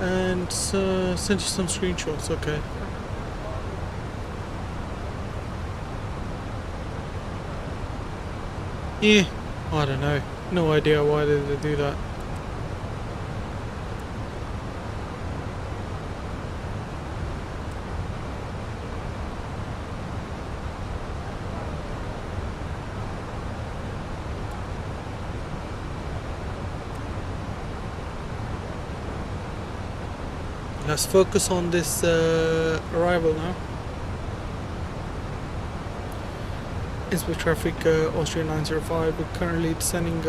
And send you some screenshots, okay. Yeah, I don't know. No idea why did they do that. Let's focus on this arrival now. Innsbruck traffic, Austrian 905. We're currently descending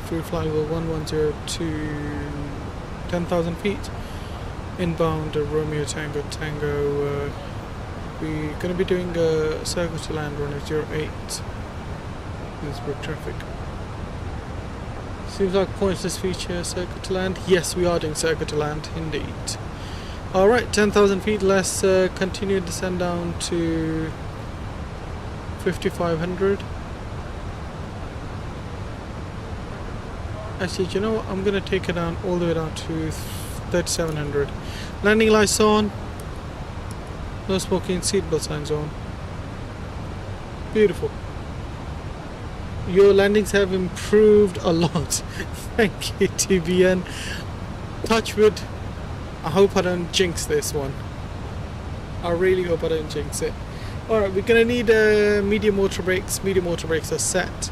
free flight level 110 to 10,000 feet. Inbound Romeo Tango Tango. We're going to be doing a circle to land runway 08. Innsbruck traffic. Seems like pointless feature, circle to land. Yes, we are doing circle to land, indeed. Alright, 10,000 feet, let's continue to descend down to 5,500. Actually, you know what? I'm going to take it down all the way down to 3,700. Landing lights on. No smoking, seatbelt signs on. Beautiful. Your landings have improved a lot. Thank you, TBN. Touch wood. I hope I don't jinx this one. I really hope I don't jinx it. Alright, we're gonna need medium water brakes. Medium water brakes are set.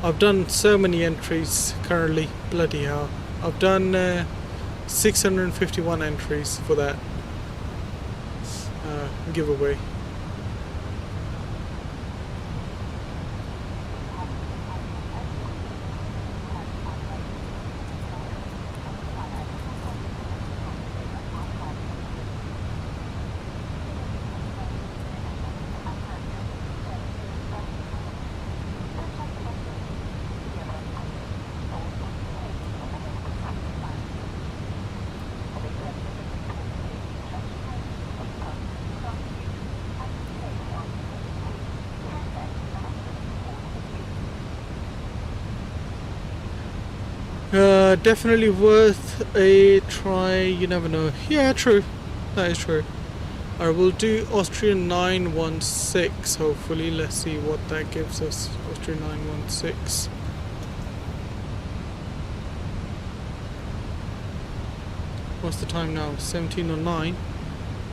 I've done so many entries currently. Bloody hell. I've done 651 entries for that giveaway. Definitely worth a try, you never know. Yeah, true. That is true. I will do Austrian 916, hopefully. Let's see what that gives us. Austrian 916. What's the time now? 17:09.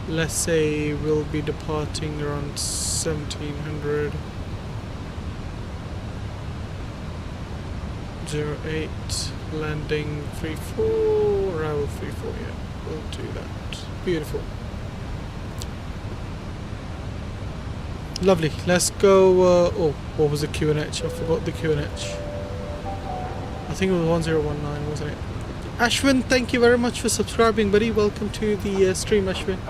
Let's say we'll be departing around 1700. 08, landing 34, arrival 34, yeah, we'll do that. Beautiful. Lovely, let's go, oh, what was the QNH? I forgot the QNH. I think it was 1019, wasn't it? Ashwin, thank you very much for subscribing, buddy. Welcome to the stream, Ashwin.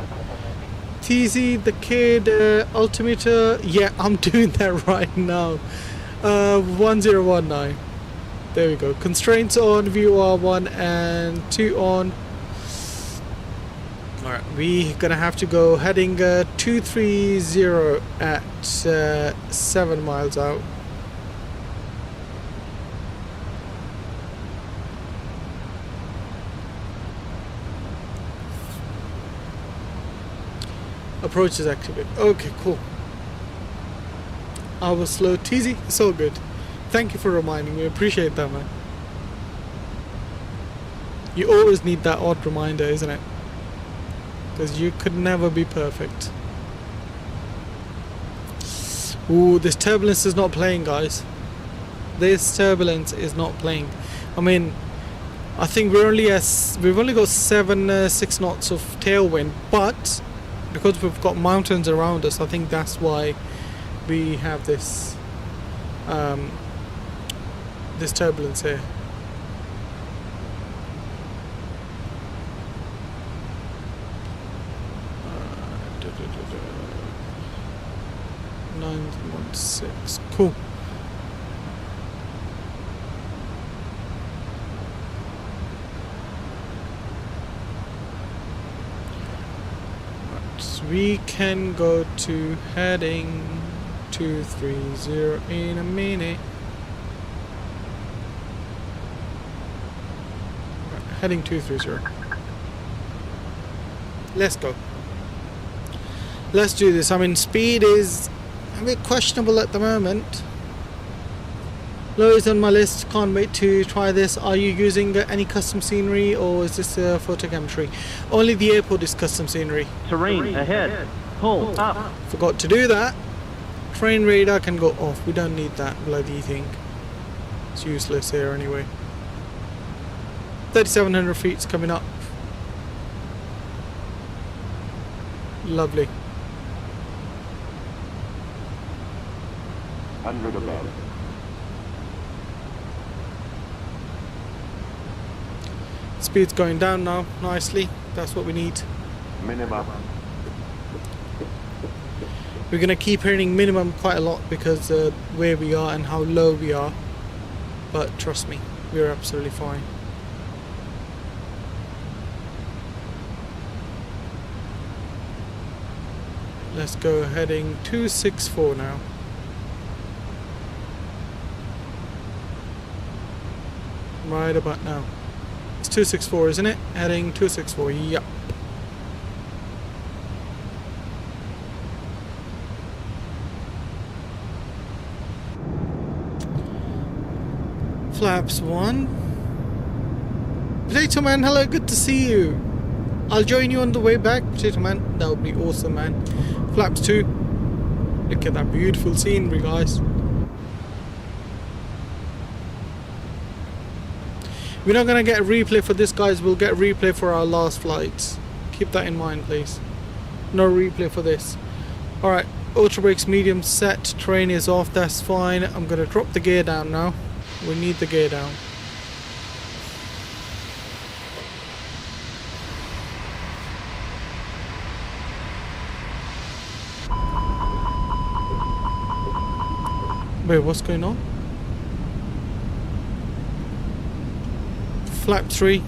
TZ, the kid, altimeter, yeah, I'm doing that right now. 1019. There we go. Constraints on, view R1 and 2 on. Alright, we're gonna have to go heading 230 at 7 miles out. Approach is activated. Okay, cool. I was slow. TZ, it's all good. Thank you for reminding me. I appreciate that, man. You always need that odd reminder, isn't it? Because you could never be perfect. Ooh, this turbulence is not playing, guys. This turbulence is not playing. I mean, I think we've only got 6 knots of tailwind, but because we've got mountains around us, I think that's why we have this this turbulence here. Uh, 916. Cool. We can go to heading 230 in a minute. Right, heading 230. Let's go. Let's do this. I mean, speed is a bit questionable at the moment. Low is on my list. Can't wait to try this. Are you using any custom scenery, or is this photogrammetry? Only the airport is custom scenery. Terrain ahead. Pull up. Forgot to do that. Train radar can go off. We don't need that bloody thing. It's useless here anyway. 3,700 feet's coming up. Lovely. 100 above. Speed's going down now, nicely. That's what we need. Minimum. We're going to keep hitting minimum quite a lot because where we are and how low we are. But trust me, we're absolutely fine. Let's go heading 264 now. Right about now. It's 264, isn't it? Heading 264, yep. Flaps 1. Potato Man, hello, good to see you. I'll join you on the way back, Potato Man. That would be awesome, man. Flaps 2. Look at that beautiful scenery, guys. We're not going to get a replay for this, guys. We'll get a replay for our last flights. Keep that in mind, please. No replay for this. Alright, auto brakes medium set. Train is off, that's fine. I'm going to drop the gear down now. We need the gear down. Wait, what's going on? Flap 3.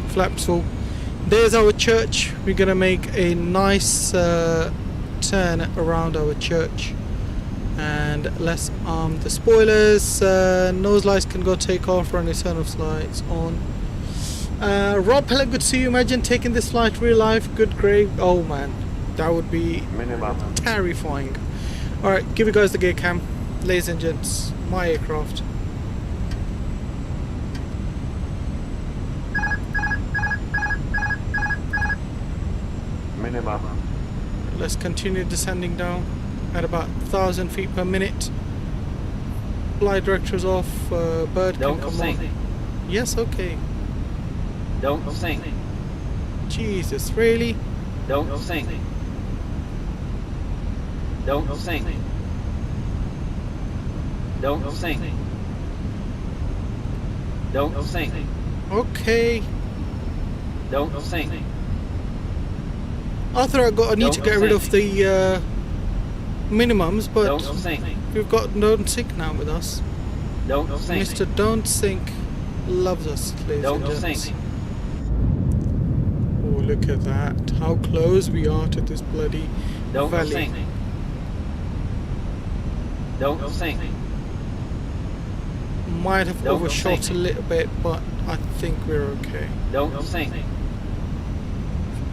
Flaps full. There's our church. We're gonna make a nice turn around our church. And let's arm the spoilers. Nose lights can go take off. Run external lights on. Rob, hello, good to see you. Imagine taking this flight real life. Good grade. Oh man, that would be Minimum. terrifying. Alright, give you guys the gear cam. Ladies and gents, my aircraft. Minimum. Let's continue descending down at about 1,000 feet per minute. Flight director's off. Bird can come sink. on. Yes, okay. Don't sink. Jesus, really? Don't sink. Don't sink. Don't sink. Don't sink. Okay. Don't sink. Arthur, I need to get rid of the minimums, but Don't sink. we've got Don't Sink now with us. Don't sink. Mr. Don't Sink loves us, ladies and Don't gents. sink. Oh, look at that. How close we are to this bloody Don't valley. sink. Don't sink. Might have Don't overshot sink. a little bit, but I think we're okay. Don't sink.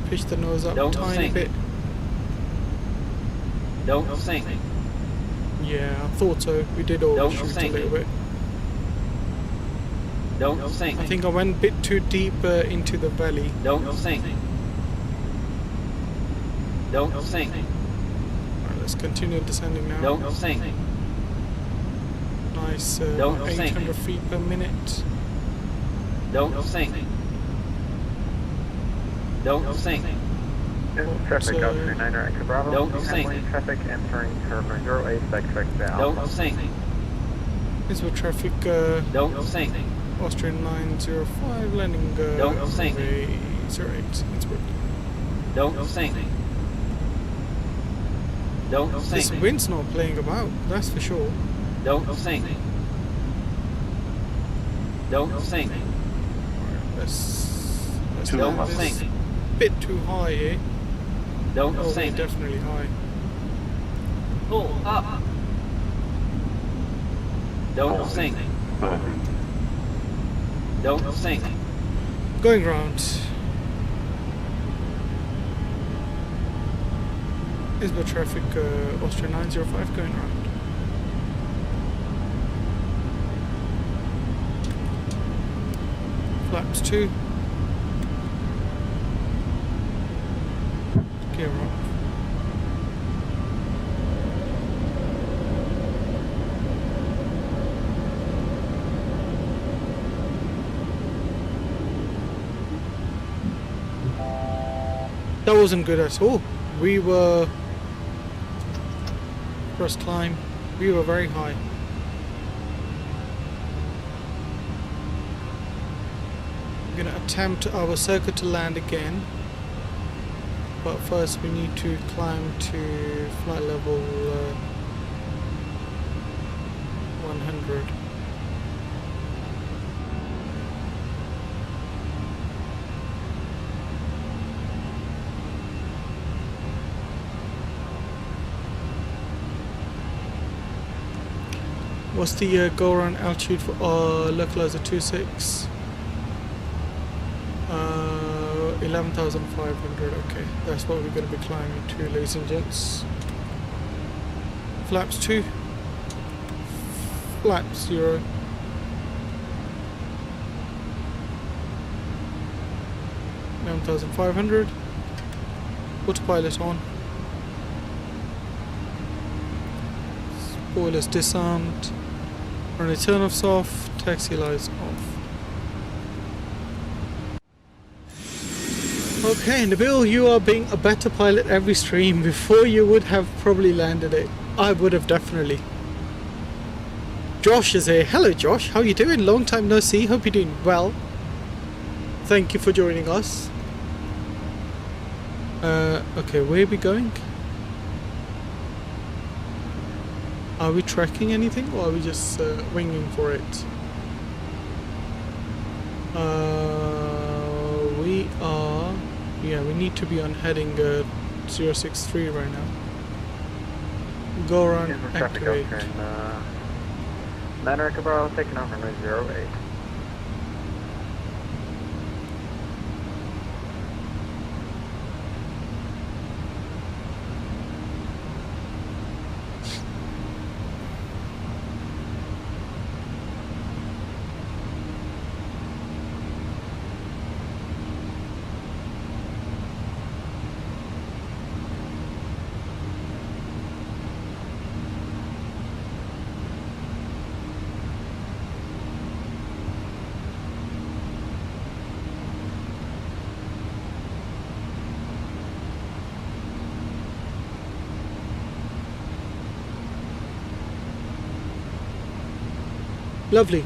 pitch the nose up a Don't tiny sink. bit. Don't sink. Yeah, I thought so. We did Don't overshoot a sink. little bit. Don't sink. I think I went a bit too deep into the valley. Don't sink. Don't sink. Alright, let's continue descending now. Don't sink. Nice, Don't sink. 800 feet per minute. Don't sink. Don't sink. Traffic So- Austrian 9 Echo Bravo. Don't sink. Handling traffic entering terminal 08, backtrack to Alpha. Don't sink. Innsbruck traffic, Don't sink. Austrian 905, landing Don't sink. runway 08, Innsbruck. Don't sink. Don't This sink. wind's not playing about, that's for sure. Don't sink. Don't sink. Alright, let's Don't land this. sink. Bit too high here. Don't Oh, wait, sink. definitely high. Pull up. Don't sink. Don't sink. Going round. Innsbruck traffic, Austrian 905 going round. Flaps 2. Gear off. That wasn't good at all. We were first climb. We were very high. We're gonna attempt our circuit to land again, but first we need to climb to flight level 100. What's the go-around altitude for localizer 26? 11,500. Okay, that's what we're going to be climbing to, ladies and gents. Flaps 2. Flaps 0. $11,500. Autopilot on. Spoilers disarmed. Runway turn-offs off. Taxi lights off. Okay, Nabil, you are being a better pilot every stream. Before you would have probably landed it. I would have definitely. Josh is here. Hello Josh, how you doing? Long time no see. Hope you're doing well. Thank you for joining us. Okay, where are we going? Are we tracking anything or are we just winging for it? We are... Yeah, we need to be on heading 063 right now. Go around, Traffic activate. Austrian 9 Echo Bravo, taking off runway 08. Lovely.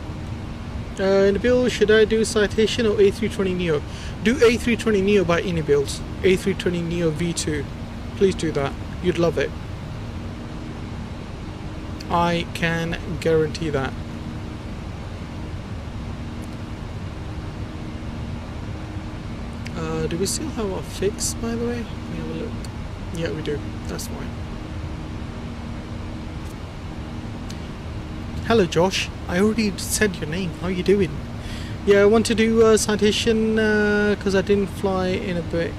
Nabil, should I do Citation or A320neo? Do A320neo by Inabuild. A320neo V2. Please do that. You'd love it. I can guarantee that. Do we still have our fix, by the way? Let me have a look. Yeah, we do. That's fine. Hello Josh, I already said your name, how you doing? Yeah, I want to do Citation because I didn't fly in a bit.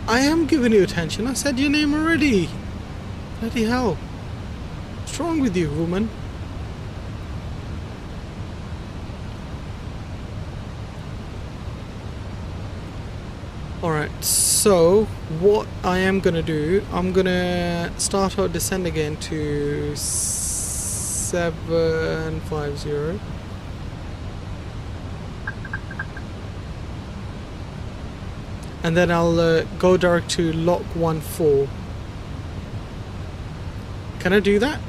I am giving you attention. I said your name already. Bloody hell. What's wrong with you, woman? Alright, so what I am gonna do, I'm gonna start our descent again to 750. And then I'll go direct to lock 14. Can I do that,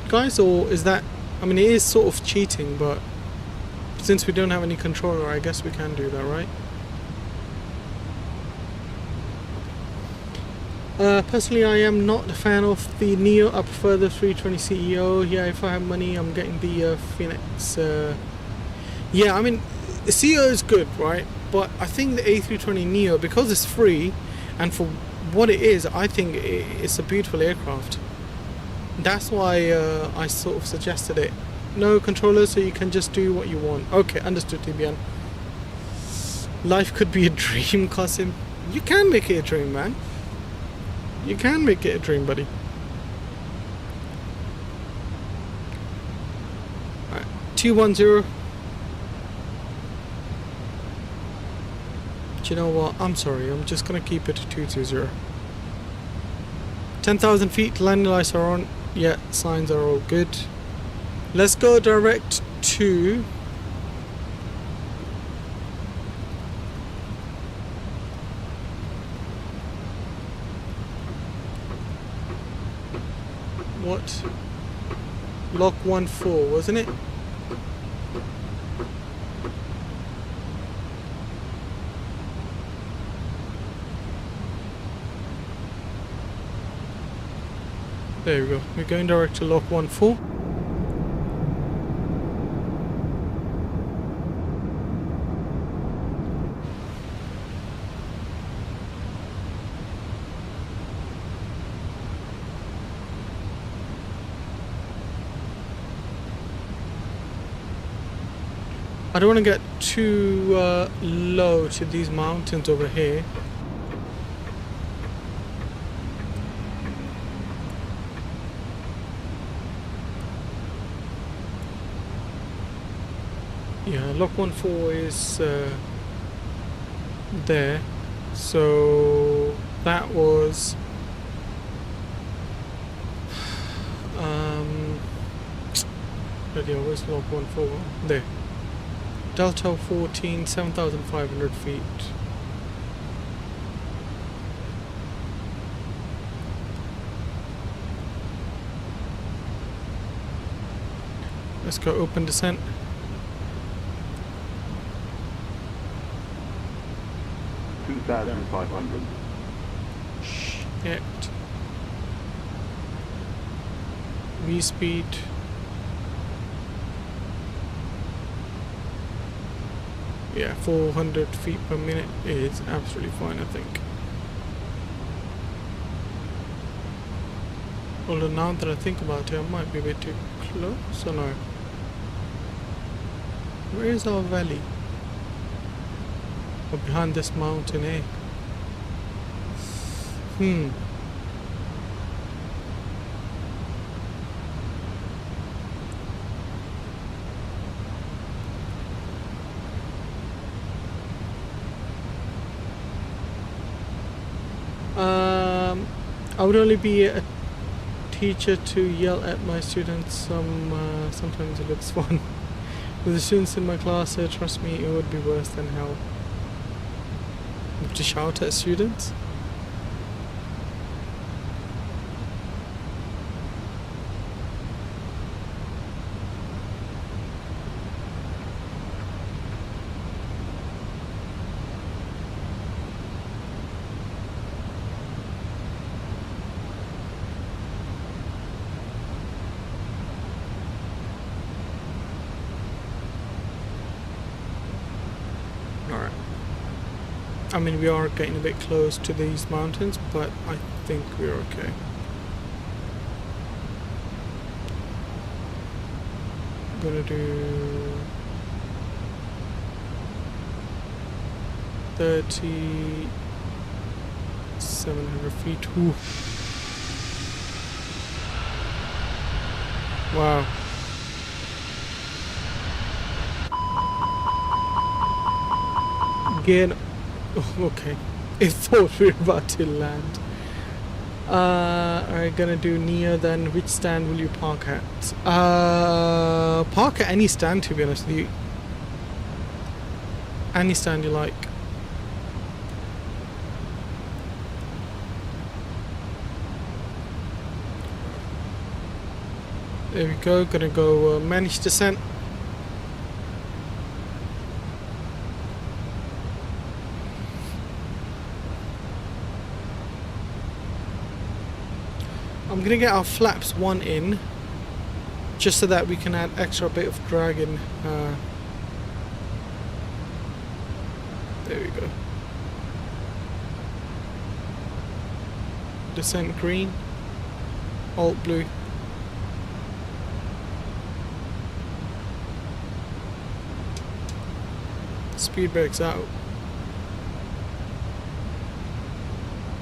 guys, or is that... I mean, it is sort of cheating, but since we don't have any controller, I guess we can do that, right? Personally, I am not a fan of the Neo. I prefer the 320 CEO. Yeah, if I have money, I'm getting the Fenix. Yeah, I mean, the CEO is good, right? But I think the A320 Neo, because it's free, and for what it is, I think it's a beautiful aircraft. That's why I sort of suggested it. No controller, so you can just do what you want. Okay, understood, TBN. Life could be a dream, Qasim. You can make it a dream, man. You can make it a dream, buddy. Alright, 210. Do you know what? I'm sorry, I'm just gonna keep it at 220. 10,000 feet, landing lights are on. Yeah, signs are all good. Let's go direct to... what? Lock 14, wasn't it? There we go. We're going direct to lock 14. I don't want to get too low to these mountains over here. Yeah, lock 14 is there. So that was where's lock 14? There. Delta 14, 7,500 feet. Let's go open descent. $2,500. Shit. V speed. Yeah, 400 feet per minute is absolutely fine, I think. Although now that I think about it, I might be a bit too close, or no? Where is our valley? Or behind this mountain, eh? I would only be a teacher to yell at my students. Sometimes it looks fun. With the students in my class, trust me, it would be worse than hell. To shout at students? Alright. I mean, we are getting a bit close to these mountains, but I think we're okay. I'm gonna do 30. 700 feet. Ooh. Wow. Again. Oh, okay. I thought we were about to land. Alright, gonna do near then. Which stand will you park at? Park at any stand, to be honest with you. Any stand you like. There we go, gonna go manage descent. I'm gonna get our flaps 1 in, just so that we can add extra bit of drag in. There we go. Descent green, alt blue. Speed brakes out.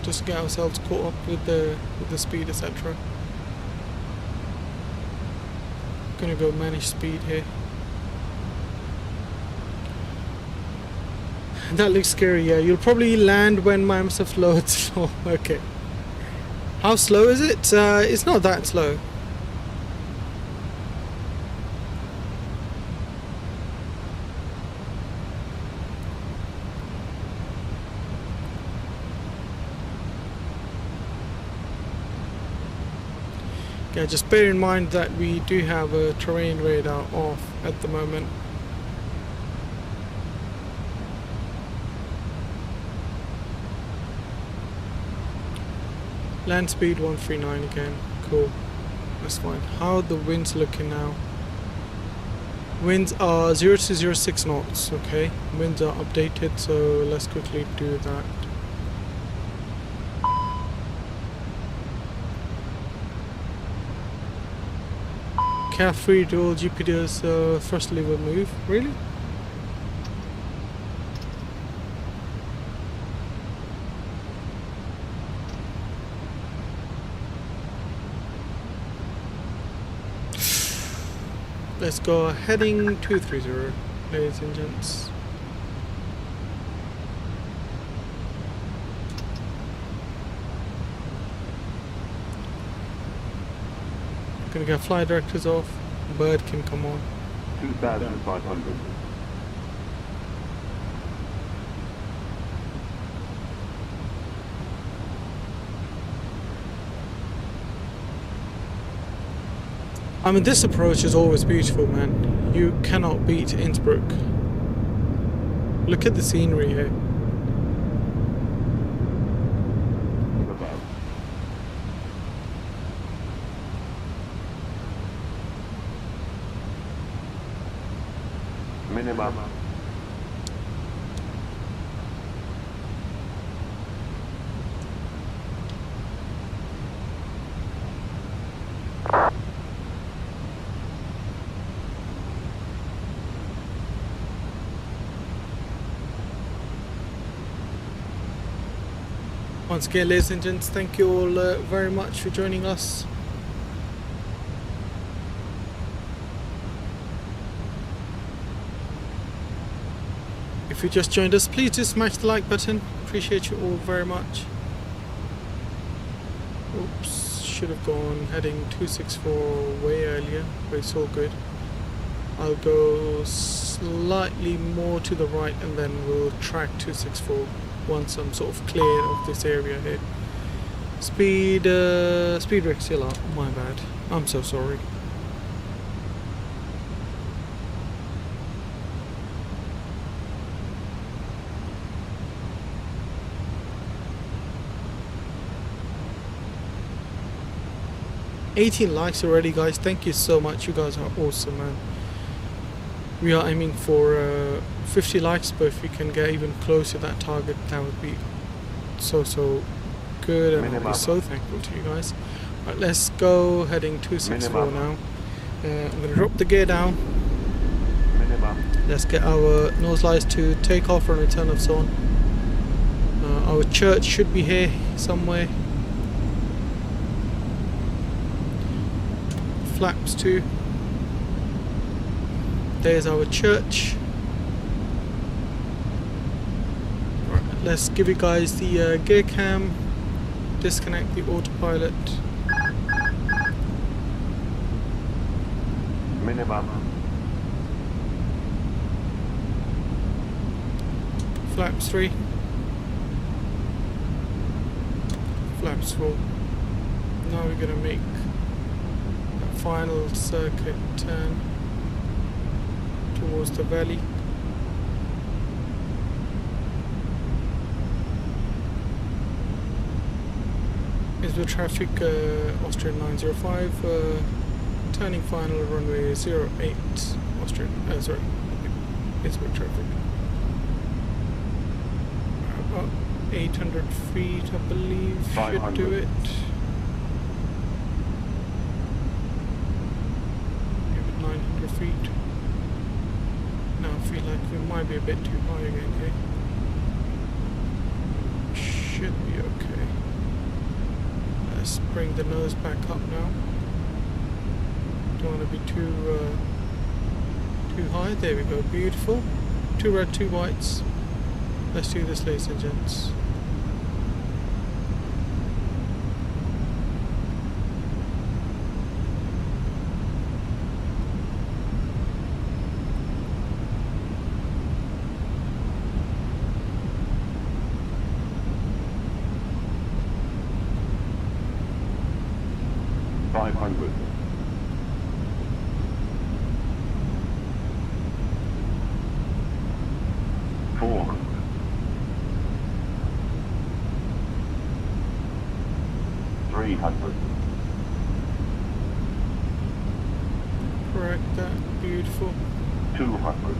Just get ourselves caught up with the speed, etc. Gonna go manage speed here. That looks scary. Yeah, you'll probably land when my MSF loads. Oh, okay. How slow is it? It's not that slow. Yeah, just bear in mind that we do have a terrain radar off at the moment. Land speed 139 again. Cool. That's fine. How are the winds looking now? Winds are 0 to 06 knots. Okay. Winds are updated, so let's quickly do that. Carefree dual GPD's thrust lever move. Really? Let's go heading 230, ladies and gents. Gonna get fly directors off. Bird can come on. 2,500. I mean, this approach is always beautiful, man. You cannot beat Innsbruck. Look at the scenery here. Minimum. Once again, ladies and gents, thank you all very much for joining us. If you just joined us, please just smash the like button. Appreciate you all very much. Oops, should have gone heading 264 way earlier, but it's all good. I'll go slightly more to the right and then we'll track 264 once I'm sort of clear of this area here. Speed brakes still up, my bad. I'm so sorry. $18 likes already, guys. Thank you so much. You guys are awesome, man. We are aiming for 50 likes, but if we can get even close to that target, that would be so good, and I'll be so thankful to you guys. Right, let's go heading 264 now. I'm going to drop the gear down. Let's get our nose lights to take off and return of zone. Our church should be here somewhere. Flaps 2. There's our church. Right, let's give you guys the gear cam. Disconnect the autopilot. Minimum. Flaps 3. Flaps 4. Now we're gonna make that final circuit turn towards the valley. Innsbruck traffic, Austrian 905, turning final runway 08, Austrian, sorry, Innsbruck traffic. About 800 feet, I believe, should do it. Maybe 900 feet. Now I feel like we might be a bit too high again here. Should be okay. Let's bring the nose back up now. Don't want to be too high. There we go. Beautiful. 2 red, 2 whites. Let's do this, ladies and gents. Correct that. Beautiful. 200.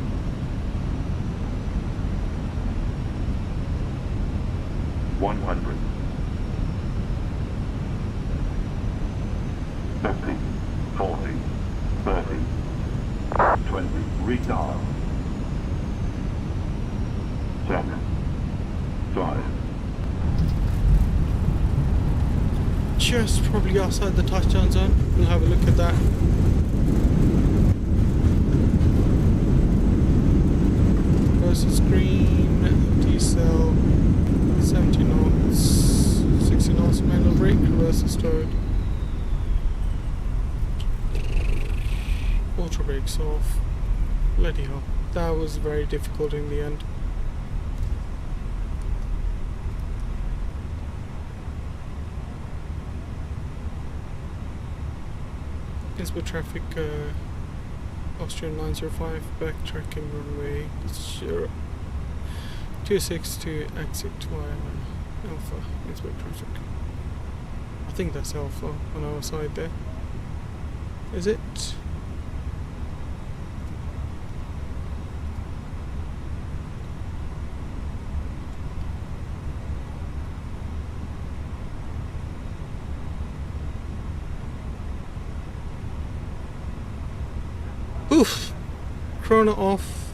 100. 50. 40. 30. 20. Retard. 10. 5. Just probably outside the touchdown zone. We'll have a look at that. Versus green, D-cell, 70 knots, 60 knots, manual brake, reverse stowed. Auto brakes off. Bloody hell. That was very difficult in the end. Innsbruck traffic, Austrian 905, backtracking runway 26 to exit via Alpha, Innsbruck traffic. I think that's Alpha on our side there. Is it? Oof! Chrono off.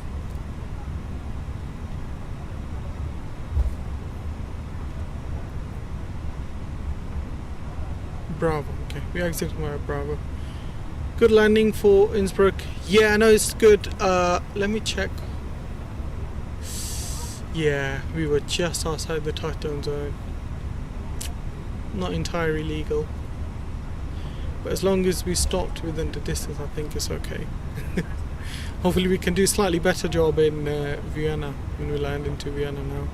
Bravo. Okay, we exited via Bravo. Good landing for Innsbruck. Yeah, I know it's good. Let me check. Yeah, we were just outside the touchdown zone. Not entirely legal. But as long as we stopped within the distance, I think it's okay. Hopefully we can do a slightly better job in Vienna when we land into Vienna now.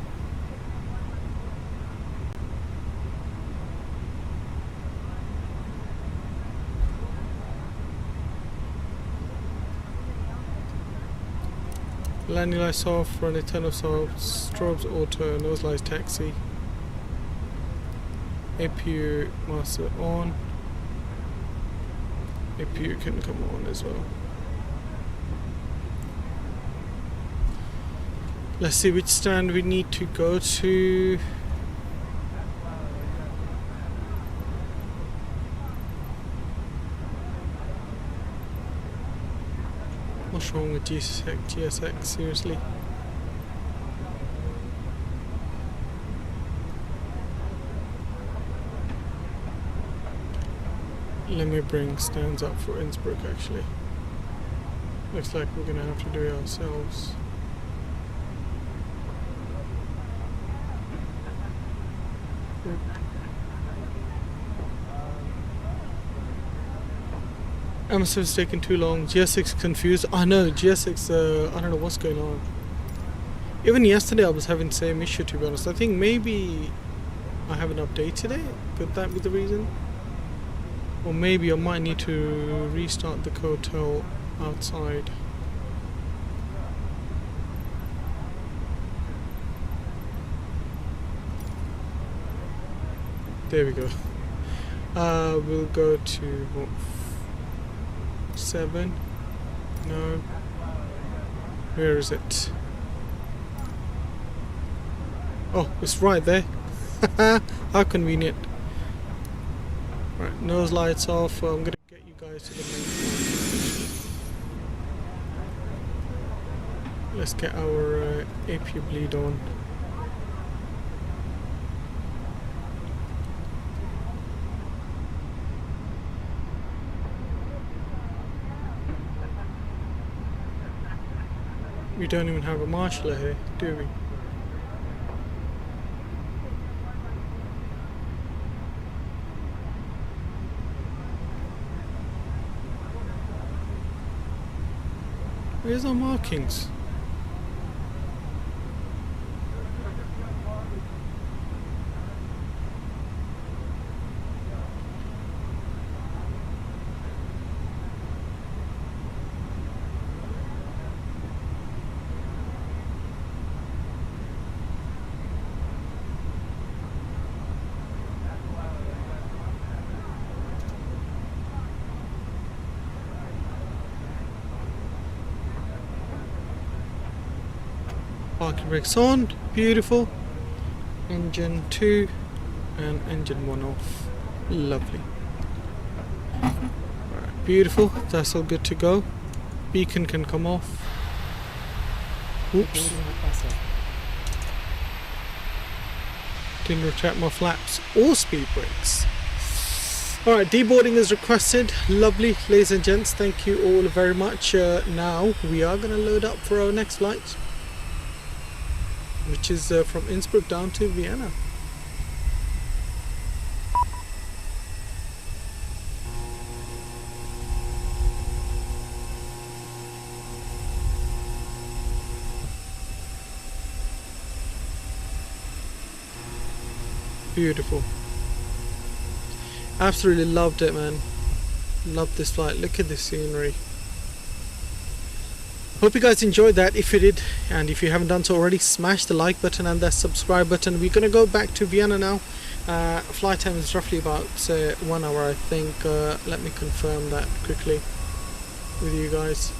Landing lights off, running 10 of stops, strobes auto, nose lights taxi. APU master on. APU can come on as well. Let's see which stand we need to go to. What's wrong with GSX? Seriously? let me bring stands up for Innsbruck actually. Looks like we're gonna have to do it ourselves. MSFS is taking too long. GS6 confused. I know, GS6, I don't know what's going on. Even yesterday I was having the same issue, to be honest. I think maybe I haven't updated it. Could that be the reason? Or maybe I might need to restart the hotel outside. There we go. We'll go to what, 7? No. Where is it? Oh, it's right there. How convenient. Right, nose lights off. I'm gonna get you guys to the main flight. Let's get our AP bleed on. We don't even have a marshaller here, do we? Where's our markings? Parking brakes on, beautiful. Engine 2 and engine 1 off. Lovely. Alright, beautiful, that's all good to go. Beacon can come off. Oops. Didn't retract my flaps or speed brakes. Alright, deboarding is requested. Lovely, ladies and gents, thank you all very much. Now we are going to load up for our next flight, which is from Innsbruck down to Vienna. Beautiful. Absolutely loved it, man. Loved this flight. Look at the scenery. Hope you guys enjoyed that. If you did, and if you haven't done so already, smash the like button and that subscribe button. We're gonna go back to Vienna now. Flight time is roughly about 1 hour, I think. Let me confirm that quickly with you guys.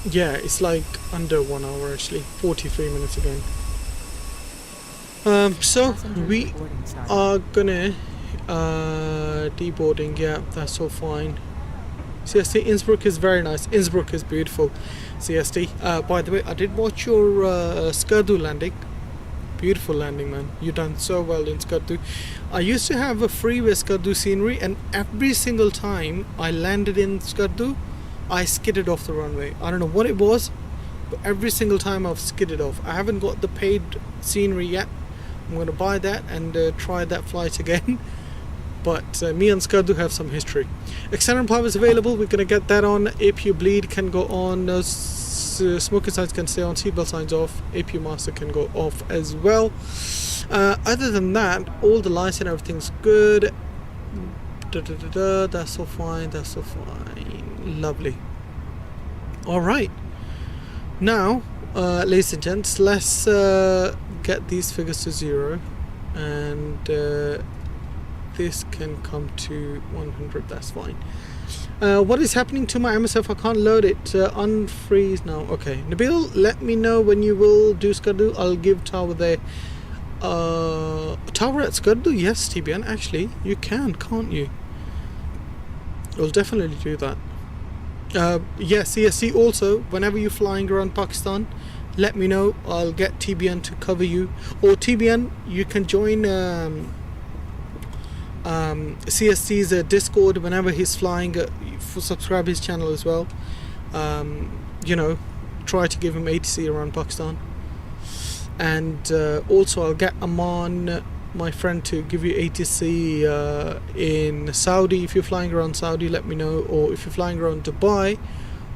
Yeah, it's like under 1 hour actually, 43 minutes again. So we are gonna deboarding. Yeah, that's all fine. CST, Innsbruck is very nice. Innsbruck is beautiful. CST. By the way, I did watch your Skardu landing. Beautiful landing, man. You done so well in Skardu. I used to have a freeway Skardu scenery, and every single time I landed in Skardu, I skidded off the runway. I don't know what it was, but every single time I've skidded off. I haven't got the paid scenery yet. I'm going to buy that and try that flight again. But me and Skardu have some history. External power is available. We're going to get that on. APU bleed can go on. Smoking signs can stay on. Seatbelt signs off. APU master can go off as well. Other than that, all the lights and everything's good. That's all fine. That's all fine. Lovely. Alright. Now, ladies and gents, let's get these figures to 0. And this can come to 100. That's fine. What is happening to my MSF? I can't load it. Unfreeze now. Okay, Nabil, let me know when you will do Skardu. I'll give Tower there. Tower at Skardu? Yes, TBN. Actually, you can, can't you? I'll definitely do that. Yes, CSC also. Whenever you're flying around Pakistan, let me know. I'll get TBN to cover you. Or TBN, you can join CST's Discord. Whenever he's flying, subscribe his channel as well. You know, try to give him ATC around Pakistan. And also I'll get Aman, my friend, to give you ATC in Saudi. If you're flying around Saudi, let me know. Or if you're flying around Dubai,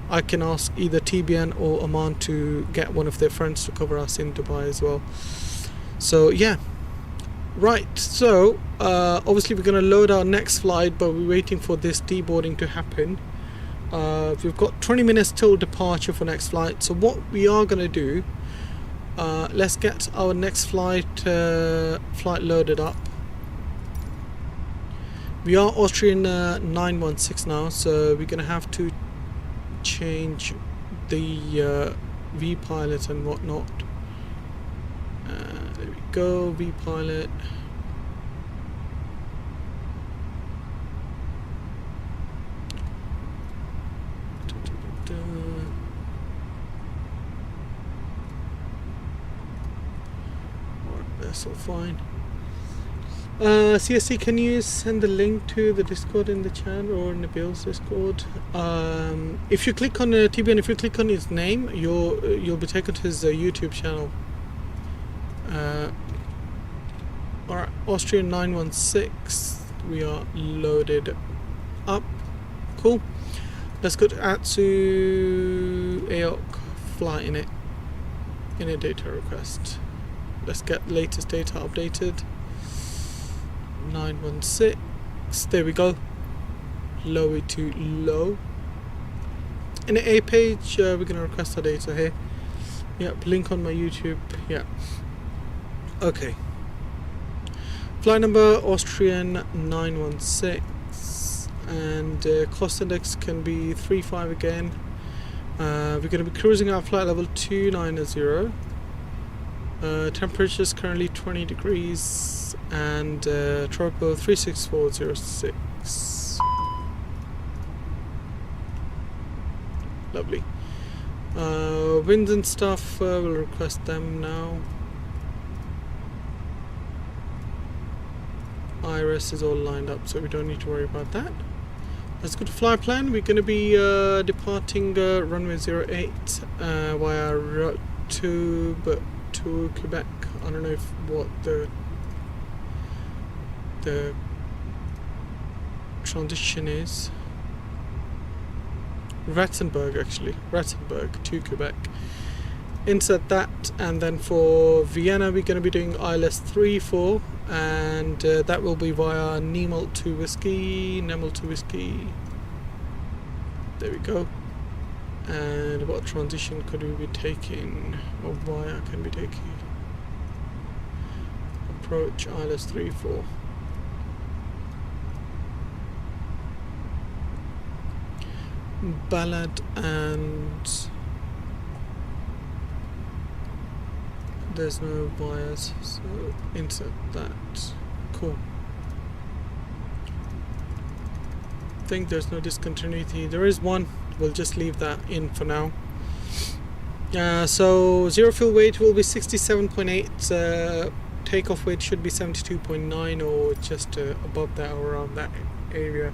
I can ask either TBN or Aman to get one of their friends to cover us in Dubai as well. So yeah, right, so obviously we're going to load our next flight, but we're waiting for this deboarding to happen. We've got 20 minutes till departure for next flight. So what we are going to do, let's get our next flight loaded up. We are Austrian 916 now, so we're going to have to change the V-pilot and whatnot. There we go, V-pilot. That's all fine. CSC, can you send the link to the Discord in the chat or in the Bill's Discord? If you click on TBN, if you click on his name, you'll be taken to his YouTube channel. Alright, Austrian 916, we are loaded up. Cool. Let's go to Atsu AOC fly in a data request. Let's get latest data updated. 916, there we go. LOWI to low. In the A page, we're going to request our data here. Yep, link on my YouTube. Yeah. Okay. Flight number Austrian 916, and cost index can be 35 again. We're going to be cruising at flight level 290. Temperature is currently 20 degrees, and tropo 36406. Lovely. Winds and stuff, we'll request them now. IRS is all lined up, so we don't need to worry about that. Let's go to flight plan. We're going to be departing runway 08 via route to Quebec. I don't know what the transition is. Ratzenberg, actually. Ratzenberg to Quebec. Insert that, and then for Vienna we're going to be doing ILS 34, and that will be via Nemel to Whiskey. There we go. And what transition could we be taking, or via can we take? Approach ILS 34. Ballad, and there's no wires, so insert that. Cool. I think there's no discontinuity. There is one. We'll just leave that in for now. So zero fuel weight will be 67.8. Takeoff weight should be 72.9, or just above that or around that area.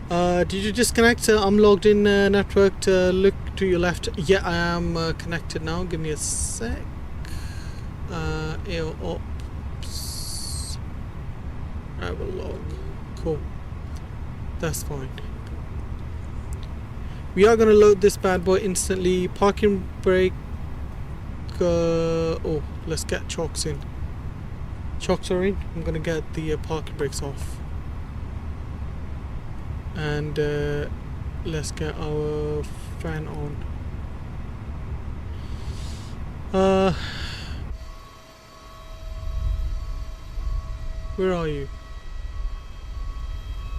Did you disconnect? I'm logged in network. Look to your left. Yeah, I am connected now. Give me a sec. AO ops. I will log. Cool. That's fine. We are going to load this bad boy instantly. Parking brake. Oh, let's get chocks in. Chocks are in. I'm going to get the parking brakes off. And let's get our fan on. Where are you?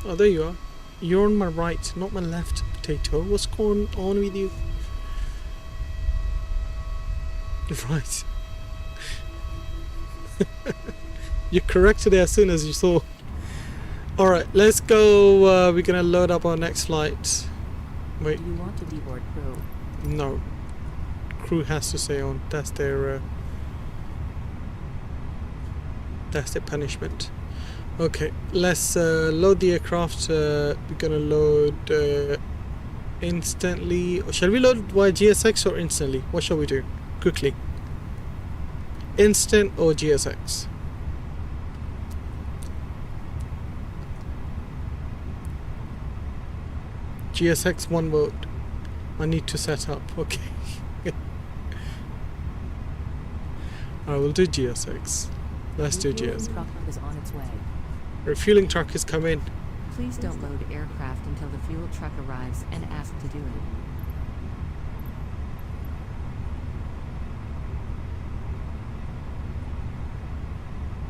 Oh, there you are. You're on my right, not my left, potato. What's going on with you? Right. You corrected it as soon as you saw. Alright, let's go. We're gonna load up our next flight. Wait. You want to deboard crew? No. Crew has to stay on. That's their That's the punishment. Okay, let's load the aircraft. We're gonna load instantly. Shall we load via GSX or instantly? What shall we do? Quickly. Instant or GSX? GSX, one vote. I need to set up. Okay. I will do GSX. Let's do Refueling GSX. truck is on its way. Refueling truck is coming. Please don't load aircraft until the fuel truck arrives and ask to do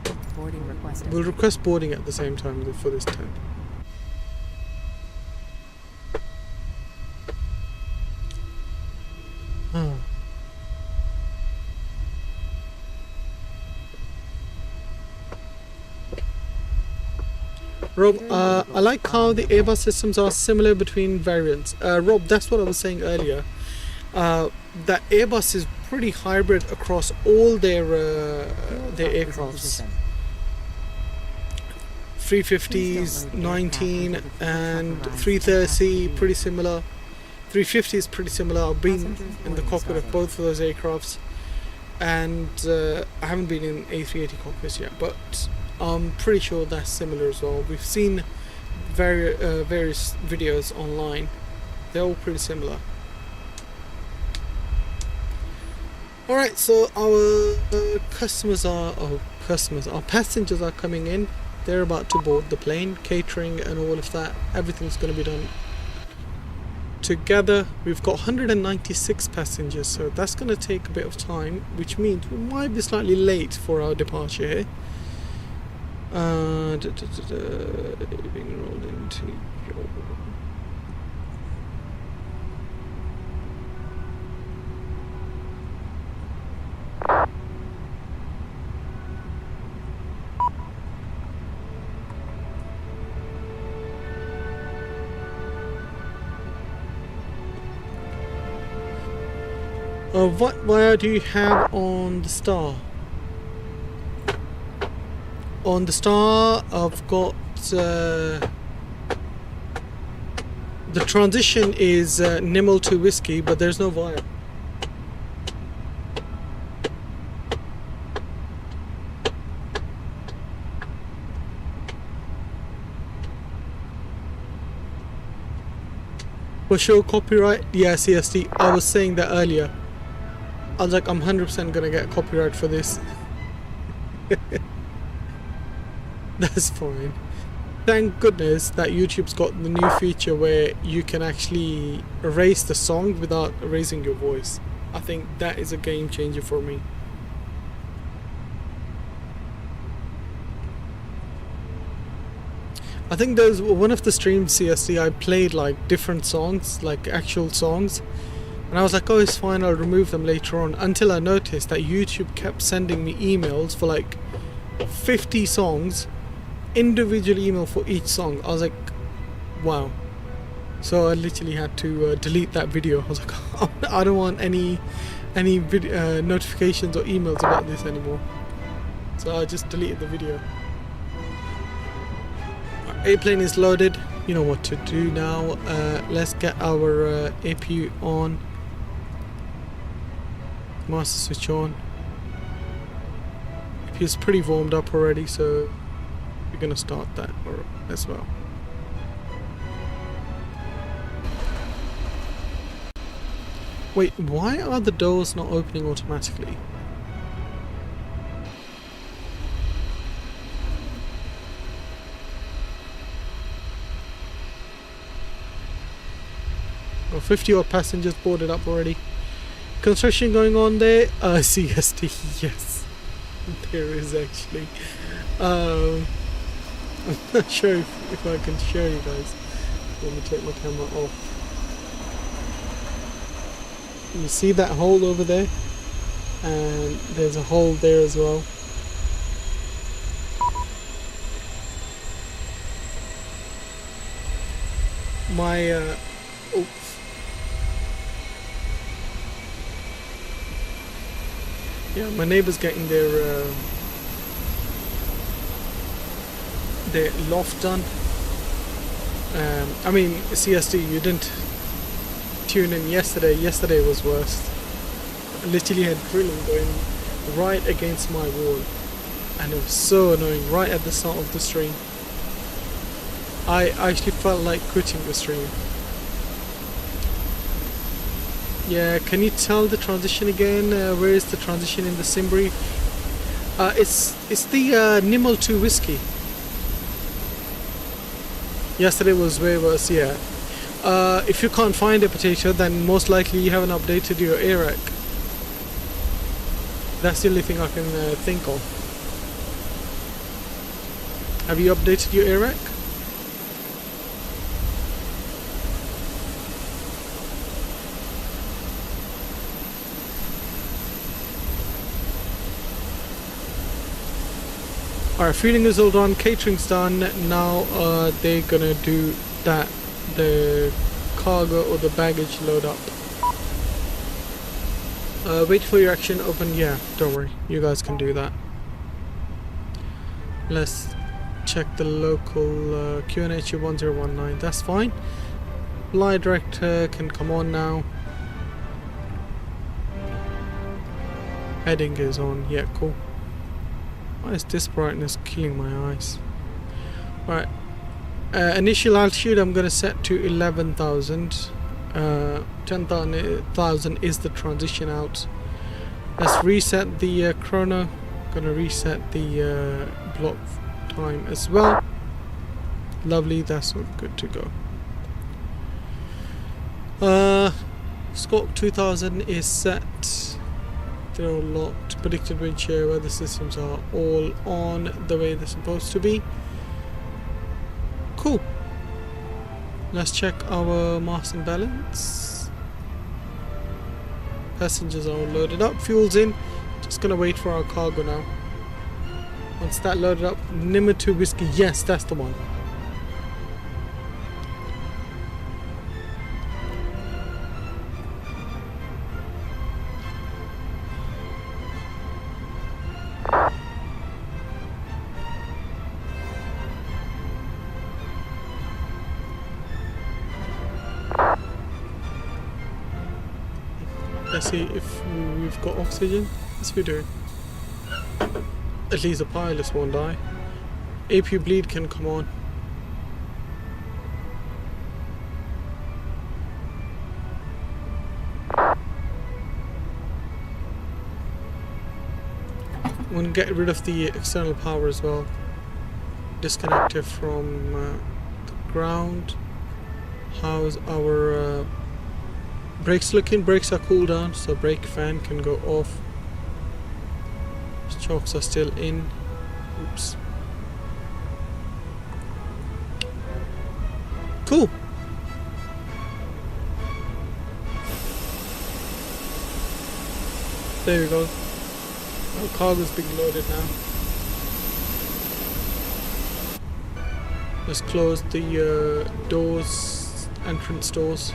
it. Boarding requested. We'll request boarding at the same time for this time. Ah. Rob, I like how the Airbus systems are similar between variants. Rob, that's what I was saying earlier. That Airbus is pretty hybrid across all their aircrafts. 350s, 19 and 330, pretty similar. 350 is pretty similar. I've been in the cockpit of both of those aircrafts, and I haven't been in A380 cockpits yet, but I'm pretty sure that's similar as well. We've seen various videos online. They're all pretty similar. Alright, so our our passengers are coming in. They're about to board the plane. Catering and all of that, everything's going to be done together. We've got 196 passengers, so that's going to take a bit of time, which means we might be slightly late for our departure here. Being rolled into what wire do you have on the Star? On the Star, I've got the transition is Nimble to Whiskey, but there's no wire. For sure, copyright. Yeah, CST. I was saying that earlier. I was like, I'm 100% gonna get copyright for this. That's fine. Thank goodness that YouTube's got the new feature where you can actually erase the song without erasing your voice. I think that is a game changer for me. I think there's one of the streams, CSD, I played like different songs, like actual songs, and I was like, oh, it's fine, I'll remove them later on, until I noticed that YouTube kept sending me emails for like 50 songs, individual email for each song. I was like, wow. So I literally had to delete that video. I was like, oh, I don't want any notifications or emails about this anymore. So I just deleted the video. Airplane is loaded. You know what to do now. Let's get our APU on. Master switch on. APU is pretty warmed up already, so we're gonna start that as well. Wait, why are the doors not opening automatically? Got 50 odd passengers boarded up already. Construction going on there. CST, yes. There is actually. I'm not sure if I can show you guys. Let me take my camera off. You see that hole over there? And there's a hole there as well. My oops. Yeah, my neighbor's getting their the loft done. I mean, CSD, you didn't tune in yesterday. Yesterday was worse. I literally had drilling going right against my wall, and it was so annoying right at the start of the stream. I actually felt like quitting the stream. Yeah, can you tell the transition again? Where is the transition in the sim brief? It's the Nimble 2 whiskey. Yesterday was way worse, yeah. If you can't find a potato, then most likely you haven't updated your ARAC. That's the only thing I can think of. Have you updated your ARAC? Alright, fueling is all done, catering's done. Now they're gonna do that, the cargo or the baggage load up. Wait for your action, open, yeah, don't worry, you guys can do that. Let's check the local QNH 1019, that's fine. Flight director can come on now. Heading is on, yeah, cool. Why is this brightness killing my eyes? Right, initial altitude I'm gonna set to 11,000. 10,000 is the transition out. Let's reset the chrono. Gonna reset the block time as well. Lovely, that's all good to go. Scope 2000 is set. They're all locked. Predicted wind shear, weather systems are all on the way they're supposed to be. Cool. Let's check our mass and balance. Passengers are all loaded up. Fuel's in. Just gonna wait for our cargo now. Once that loaded up, Nimble 2 whiskey. Yes, that's the one. Let's see if we've got oxygen. Yes, we do. At least the pilots won't die. AP bleed can come on. We're gonna get rid of the external power as well. Disconnect it from the ground. How's our brakes looking? Brakes are cooled down, so brake fan can go off. Chokes are still in. Oops. Cool. There we go. Our cargo's being loaded now. Let's close the doors, entrance doors.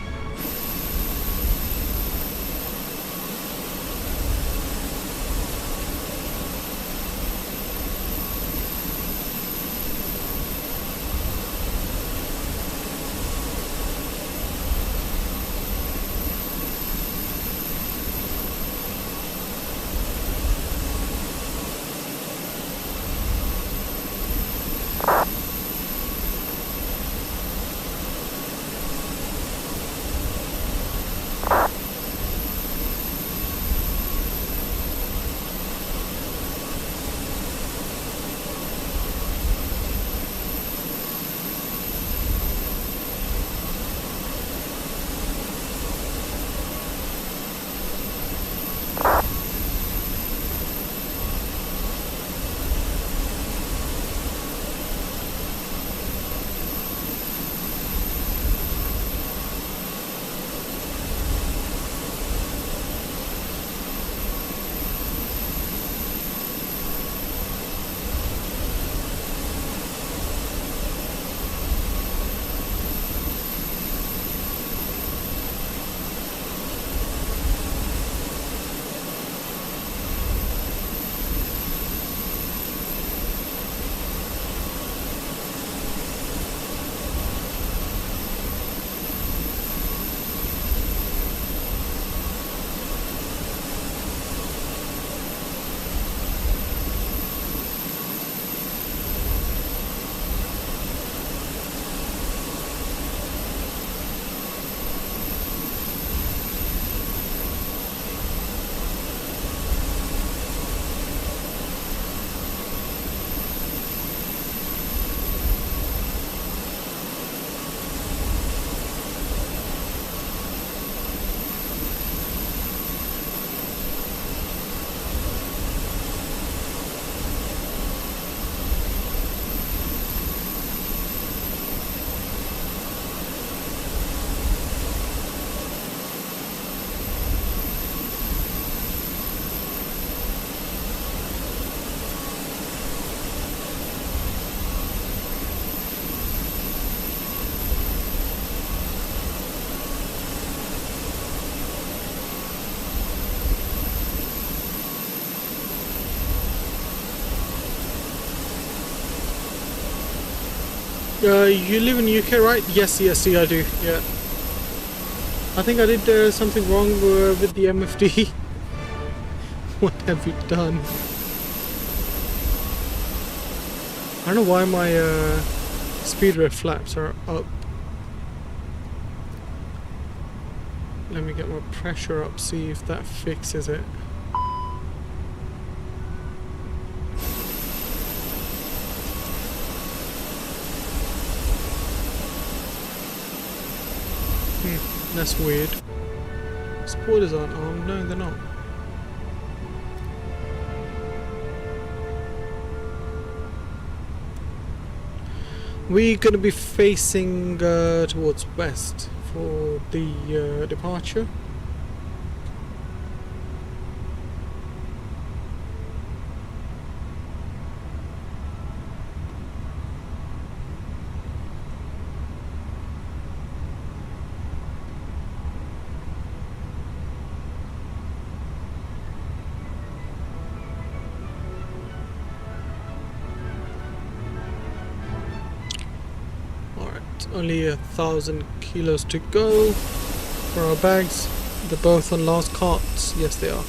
You live in UK, right? Yes, I do. Yeah. I think I did something wrong with the MFD. What have you done? I don't know why my speed rate flaps are up. Let me get my pressure up, see if that fixes it. That's weird. Spoilers aren't on. No, they're not. We're going to be facing towards west for the departure. Only 1,000 kilos to go for our bags. They're both on last carts. Yes, they are.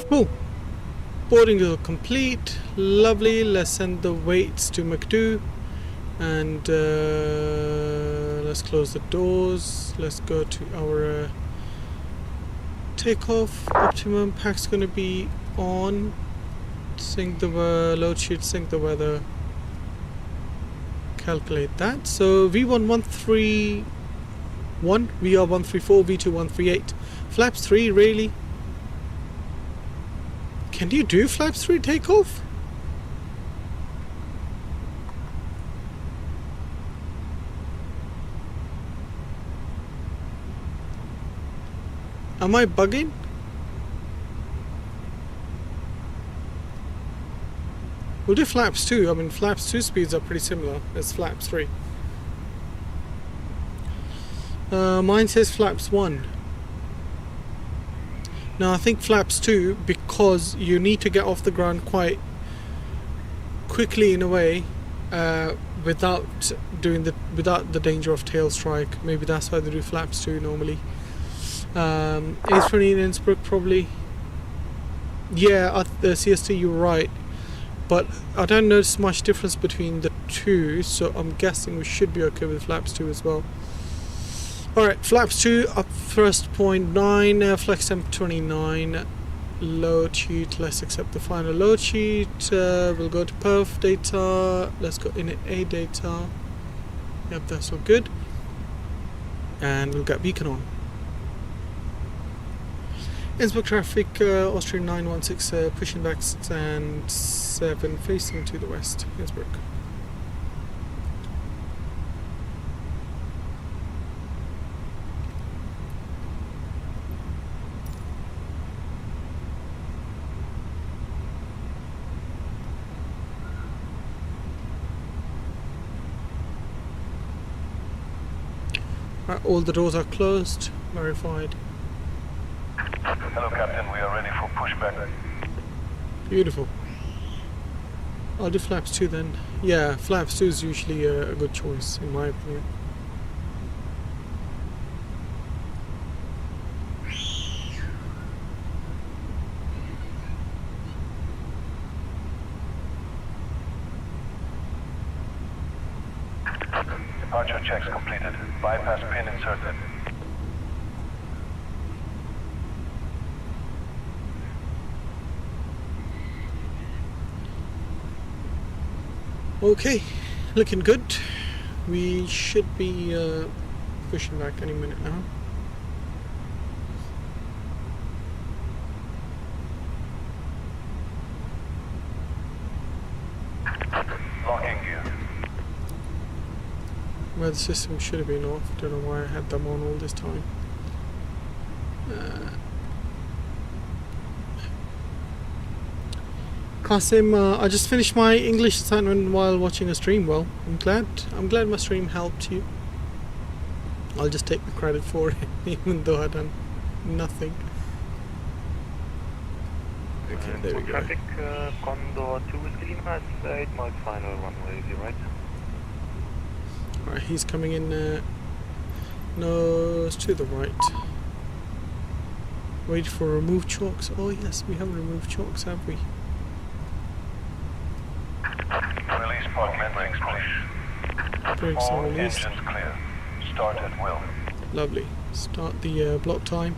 Cool. Boarding is complete. Lovely. Let's send the weights to McDo. And let's close the doors. Let's go to our takeoff. Optimum pack's going to be on. Sync the load sheet, sync the weather. Calculate that. So V1 131, VR 134, V2 138. Flaps 3, really? Can you do flaps 3 takeoff? Am I bugging? We'll do flaps 2. I mean, flaps 2 speeds are pretty similar as flaps 3. Mine says flaps 1. Now I think flaps 2 because you need to get off the ground quite quickly in a way, without the danger of tail strike. Maybe that's why they do flaps 2 normally. A320 in Innsbruck probably. Yeah, at the CST you're right, but I don't notice much difference between the two, so I'm guessing we should be okay with flaps 2 as well. Alright, flaps 2 up first 0.9, flex temp 29, load sheet, let's accept the final load sheet. We'll go to perf data, let's go in A data. Yep, that's all good. And we'll get beacon on. Innsbruck traffic, Austrian 916 pushing back stand 7 facing to the west, Innsbruck. Right, all the doors are closed, verified. Hello, Captain. We are ready for pushback. Beautiful. I'll do flaps 2 then. Yeah, flaps 2 is usually a good choice, in my opinion. Departure checks completed. Bypass pin inserted. Okay, looking good. We should be pushing back any minute now. Locking gear. Weather system should have been off. Don't know why I had them on all this time. Qasim, I just finished my English assignment while watching a stream. Well, I'm glad my stream helped you. I'll just take the credit for it, even though I done nothing. Okay, there we go. Traffic, Condor 2 Whiskey Lima, it's 8 miles final runway, is he right? Alright, he's coming in, nose to the right. Wait for remove chokes. Oh yes, we haven't removed chokes, have we? Release parking brakes, please. Brakes All are released. engines clear. Start at will. Lovely. Start the block time.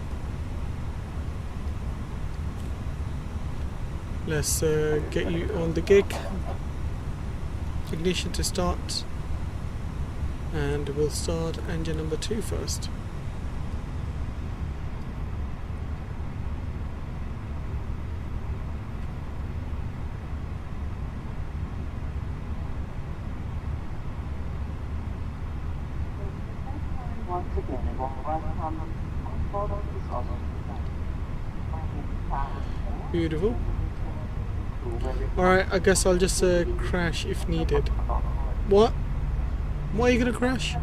Let's get you on the gig. Ignition to start. And we'll start engine number 2 first. Beautiful. Alright, I guess I'll just crash if needed. What? Why are you gonna crash?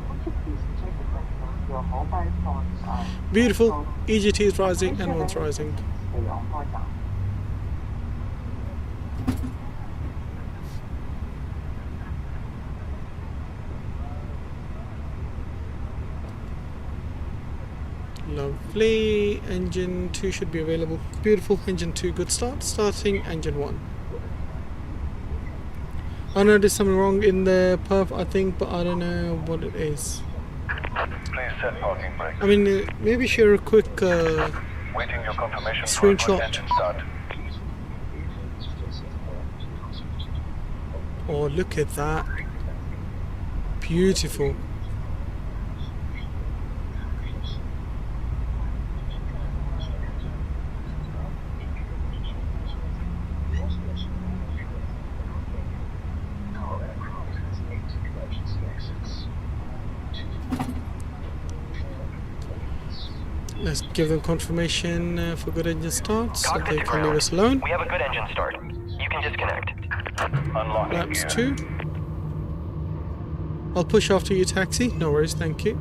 Beautiful. EGT is rising and one's rising. Lovely. Engine 2 should be available. Beautiful. Engine 2, good start. Starting engine 1. I know there's something wrong in the perf, I think, but I don't know what it is. Please set parking brakes. I mean, maybe share a quick Waiting your confirmation for screenshot. engine start. Oh, look at that. Beautiful. Let's give them confirmation for good engine start so they can leave us alone. We have a good engine start. You can disconnect. Unlocking Laps gear. 2. I'll push after you, taxi. No worries, thank you.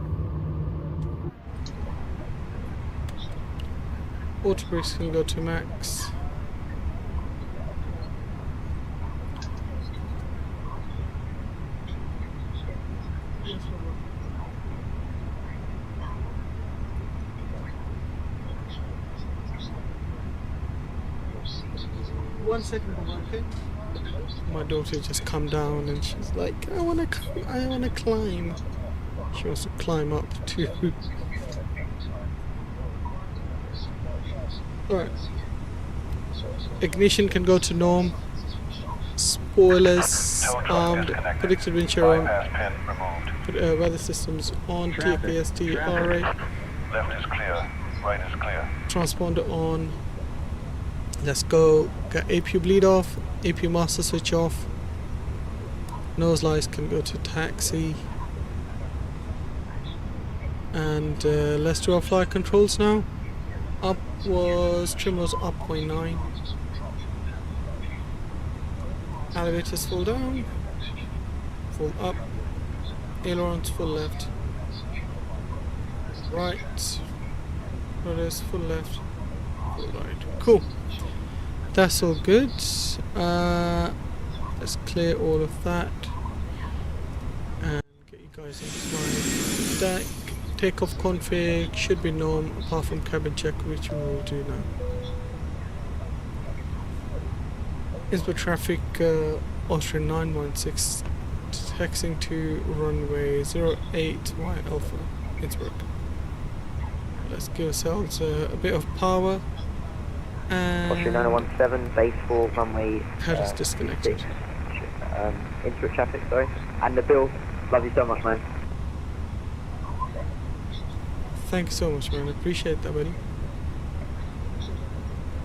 Auto brakes can go to max. One second, okay? My daughter just come down and she's like, I wanna climb. She wants to climb up too. Alright. Ignition can go to norm. Spoilers armed. Predicted wind shear on. Bypass pin removed. Weather systems on. TFAST RA. Left is clear. Right is clear. Transponder on. Let's go. Get APU bleed off. APU master switch off. Nose lights can go to taxi. And let's do our flight controls now. Trim was up 0.9. Elevators full down. Full up. Ailerons full left. Right. Rudder's full left. Full right. Cool. That's all good. Let's clear all of that and get you guys into flight deck. Takeoff config should be norm apart from cabin check, which we will do now. Innsbruck traffic, Austrian 916 taxiing to runway 08Y Alpha, Innsbruck. Let's give ourselves a bit of power. Austrian And 917, base 4, runway head is disconnected. 6. Innsbruck traffic, sorry. And the bill, love you so much, man. Thank you so much, man. I appreciate that, buddy.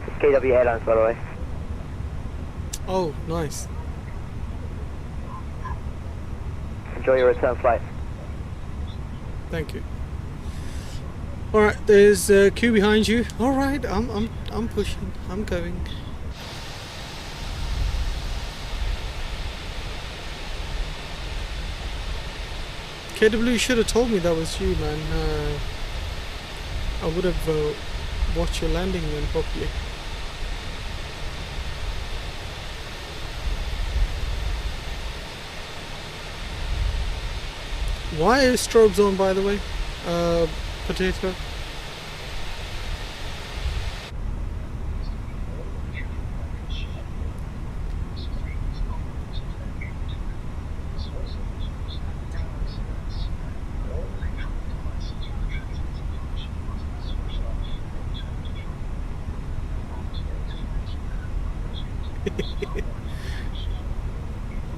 It's KW Airlines, by the way. Oh, nice. Enjoy your return flight. Thank you. All right, there's a queue behind you. All right, I'm pushing. I'm going. KW should have told me that was you, man. I would have watched your landing then properly. Why is strobes on, by the way? Potato.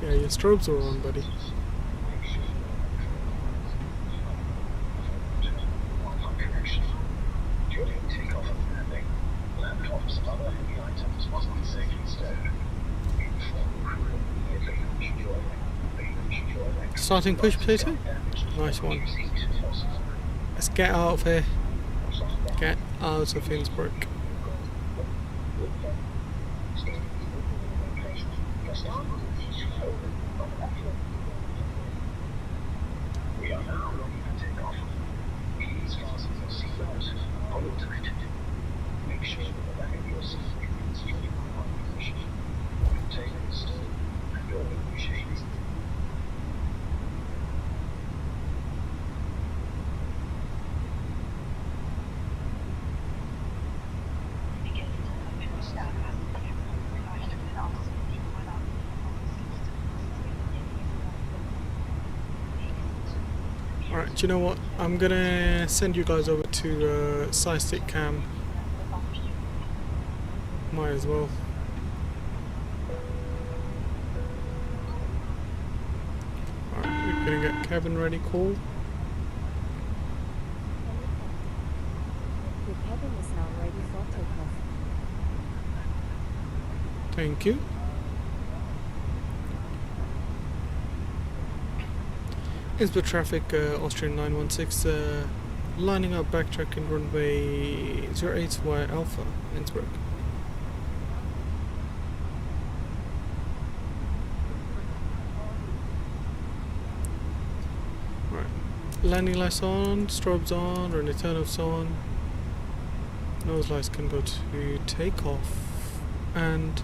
Yeah, your strobes are on, buddy. Starting push, potato. Nice one. Let's get out of here. Get out of Innsbruck. Alright, do you know what? I'm gonna send you guys over to side stick cam. Might as well. Alright, we're gonna get cabin ready call. Your cabin is now ready for takeoff. Thank you. Innsbruck traffic, Austrian 916, lining up backtracking runway 08Y Alpha, Innsbruck. Right, landing lights on, strobes on, runway turn-offs on, nose lights can go to takeoff, and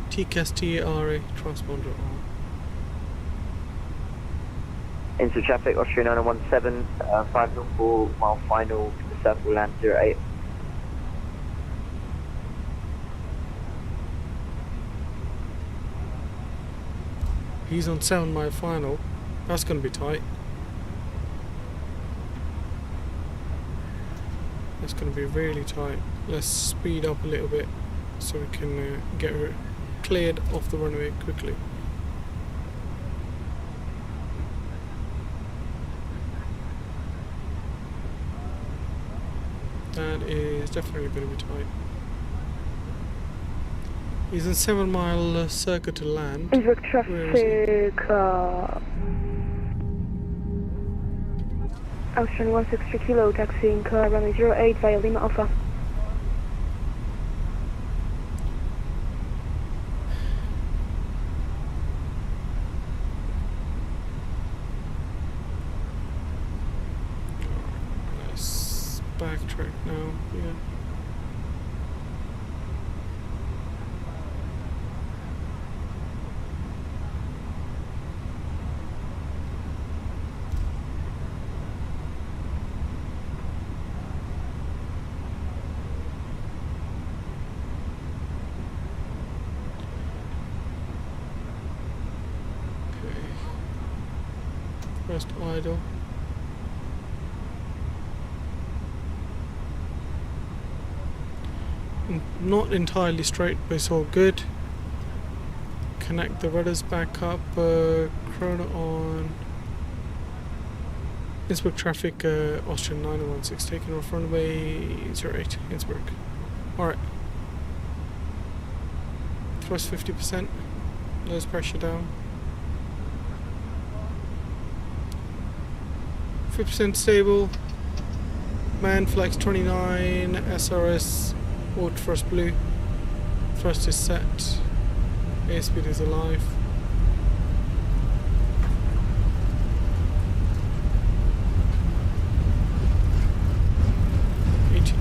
TCAS TRA transponder on. Into traffic, Austrian 917, 504 mile final, to the circle land 08. He's on 7 mile final. That's going to be tight. That's going to be really tight. Let's speed up a little bit so we can get her cleared off the runway quickly. That is definitely going to be tight. He's in 7 mile circle to land. Innsbruck traffic, Austrian 163 kilo, taxiing runway 08 via Lima Alpha. Let's backtrack now, yeah. Rest idle. Not entirely straight, but it's all good. Connect the rudders back up. Chrono on. Innsbruck traffic, Austrian 916 taking off runway 08, Innsbruck. Alright. Thrust 50%. Nose pressure down. 50% stable. Man flex 29, SRS, auto thrust blue. Thrust is set. Airspeed is alive.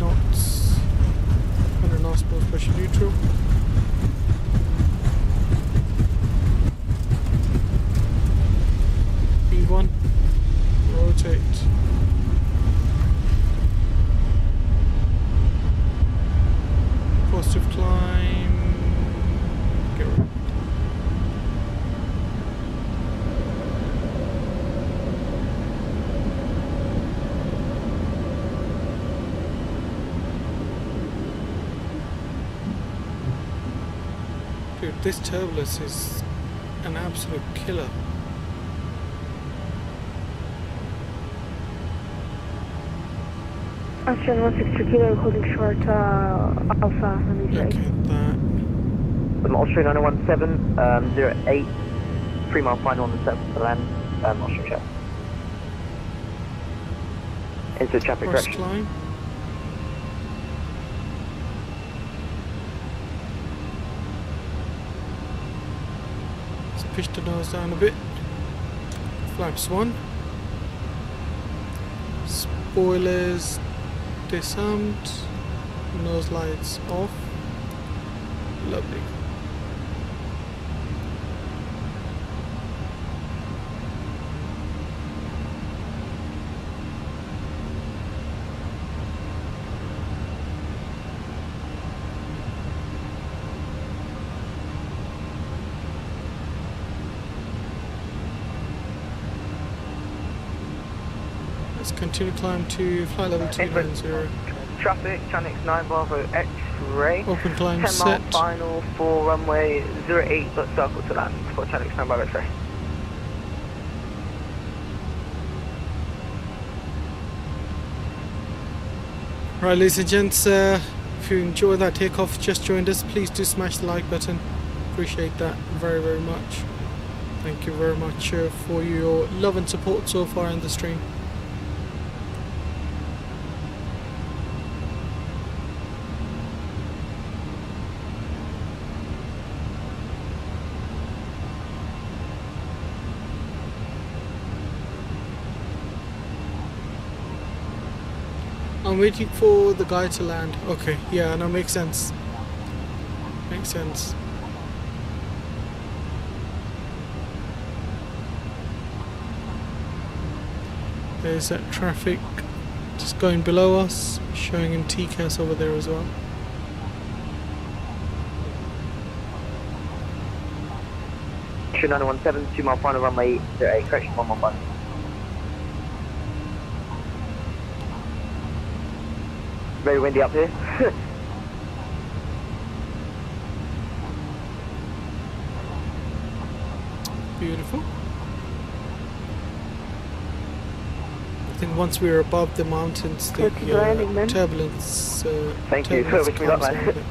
Knots, 100 knots, both pressure neutral. B1, rotate. Positive climb, get rid. Dude, this turbulence is an absolute killer. Austrian 163 kilo holding short Alpha. Look at that. Austrian 917, 08, 3 mile final on the set for land, Austrian check. Into traffic Cross correction. climb. Let's push the nose down a bit. Flaps 1. Spoilers disarmed. Nose lights off. Lovely. Let's continue climb to flight level 290. Traffic, Chanix 9 Bravo X-ray. Open climb 10 mile set. final for runway 08, but circle to land for Chanix 9 Bravo X-ray. Right, ladies and gents, if you enjoyed that takeoff, just joined us, please do smash the like button. Appreciate that very, very much. Thank you very much for your love and support so far in the stream. I'm waiting for the guy to land. Okay, yeah, no, makes sense. Makes sense. There's that traffic just going below us, showing in TCAS over there as well. Austrian 917, 2 mile final runway 08, correction 111. Very windy up here. Beautiful. I think once we're above the mountains, the turbulence. Thank you. turbulence Wish me luck, calms man. down a bit.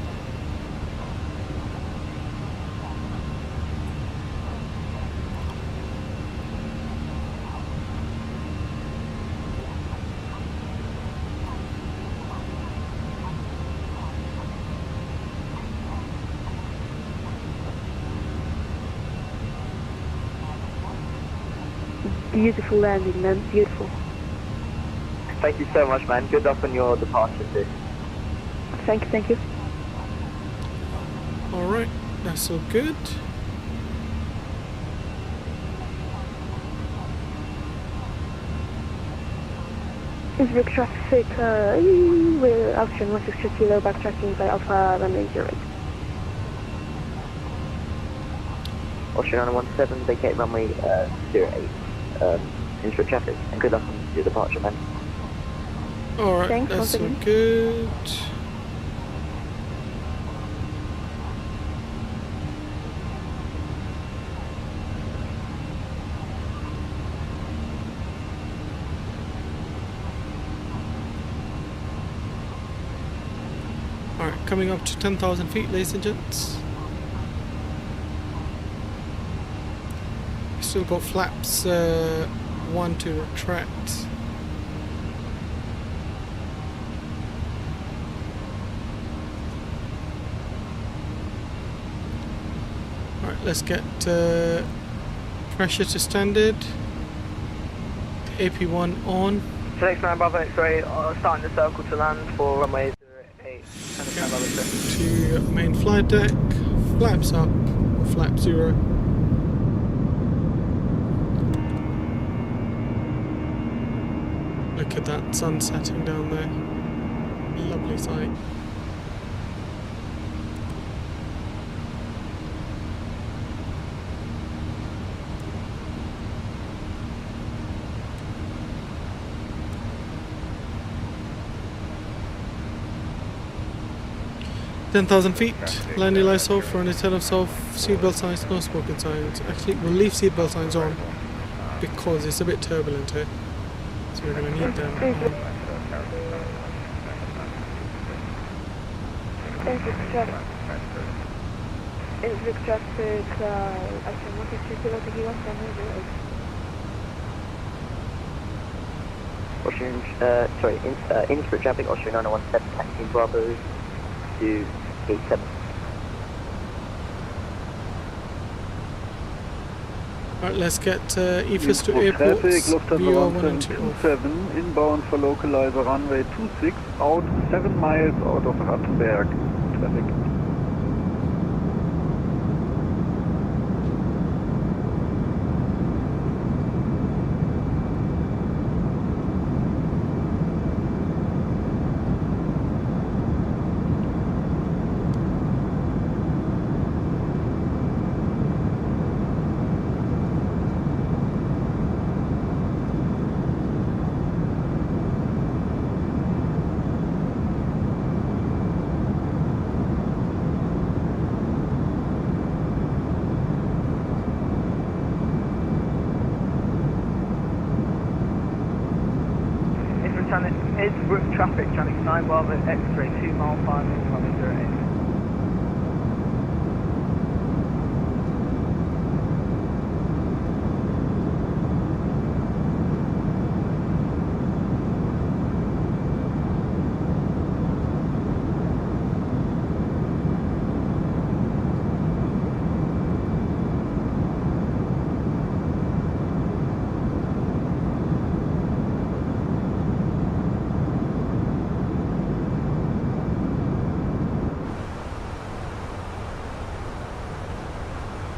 Beautiful landing, man. Beautiful. Thank you so much, man. Good luck on your departure too. Thank you, thank you. Alright, that's all good. Innsbruck traffic, we're Austrian 163 kilo backtracking by Alpha runway 08. Austrian 917, vacate runway 08. Innsbruck traffic, and good luck on your departure, man. Alright, Thanks, that's once all again. good. Alright, coming up to 10,000 feet, ladies and gents. Still got flaps 1 to retract. Alright, let's get pressure to standard. AP1 on. Fenix 9 Bravo X-ray, starting the circle to land for runway 08. To main flight deck, flaps up, flap 0. Look at that sun setting down there. Lovely sight. "10,000 feet, landing lights off, running tail-offs off, seatbelt signs, no smoking signs." Actually, we'll leave seatbelt signs on because it's a bit turbulent here. So we're going to need them on. Innsbruck traffic, Austrian 163 Kilo Tequila, San Austrian, Innsbruck traffic, Austrian 917, taxi Bravo to gate 7. Alright, let's get EFIS to airports, VR 1 and 2 off. 7, inbound for localizer runway 26, out 7 miles out of Rattenberg. Traffic. Innsbruck traffic, channel 9 Bravo X-ray, 2 mile final, runway 08.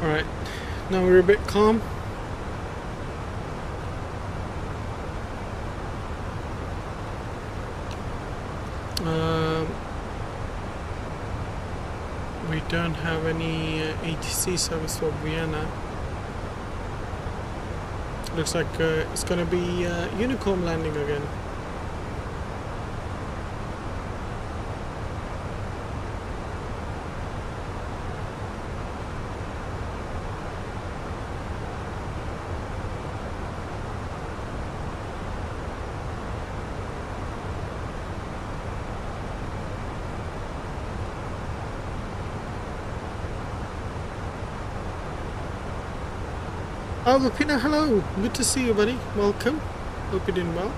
Alright, now we're a bit calm. We don't have any ATC service for Vienna. Looks like it's gonna be Unicorn landing again. Oh, Lupina, hello. Good to see you, buddy. Welcome. Hope you're doing well.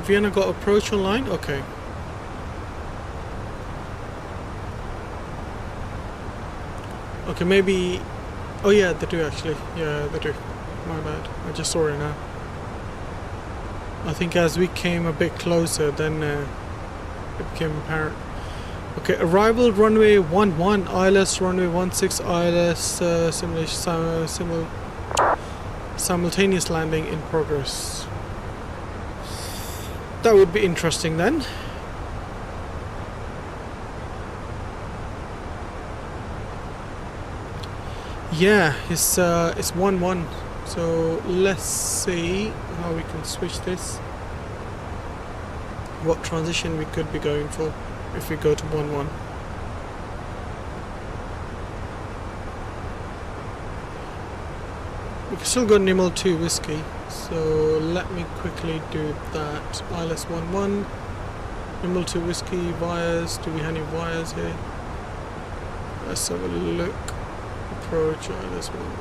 Vienna got approach online? Okay. Okay, maybe... Oh yeah, they do actually. Yeah, they do. My bad. I just saw it now. I think as we came a bit closer, then it became apparent. Okay, arrival runway 11, ILS runway 16, ILS simultaneous landing in progress. That would be interesting then. Yeah, it's 1-1. So let's see how we can switch this. What transition we could be going for if we go to 1-1. We've still got Nimble 2 whiskey, so let me quickly do that. ILS 11, Nimble 2 whiskey, wires. Do we have any wires here? Let's have a look. Approach ILS 11.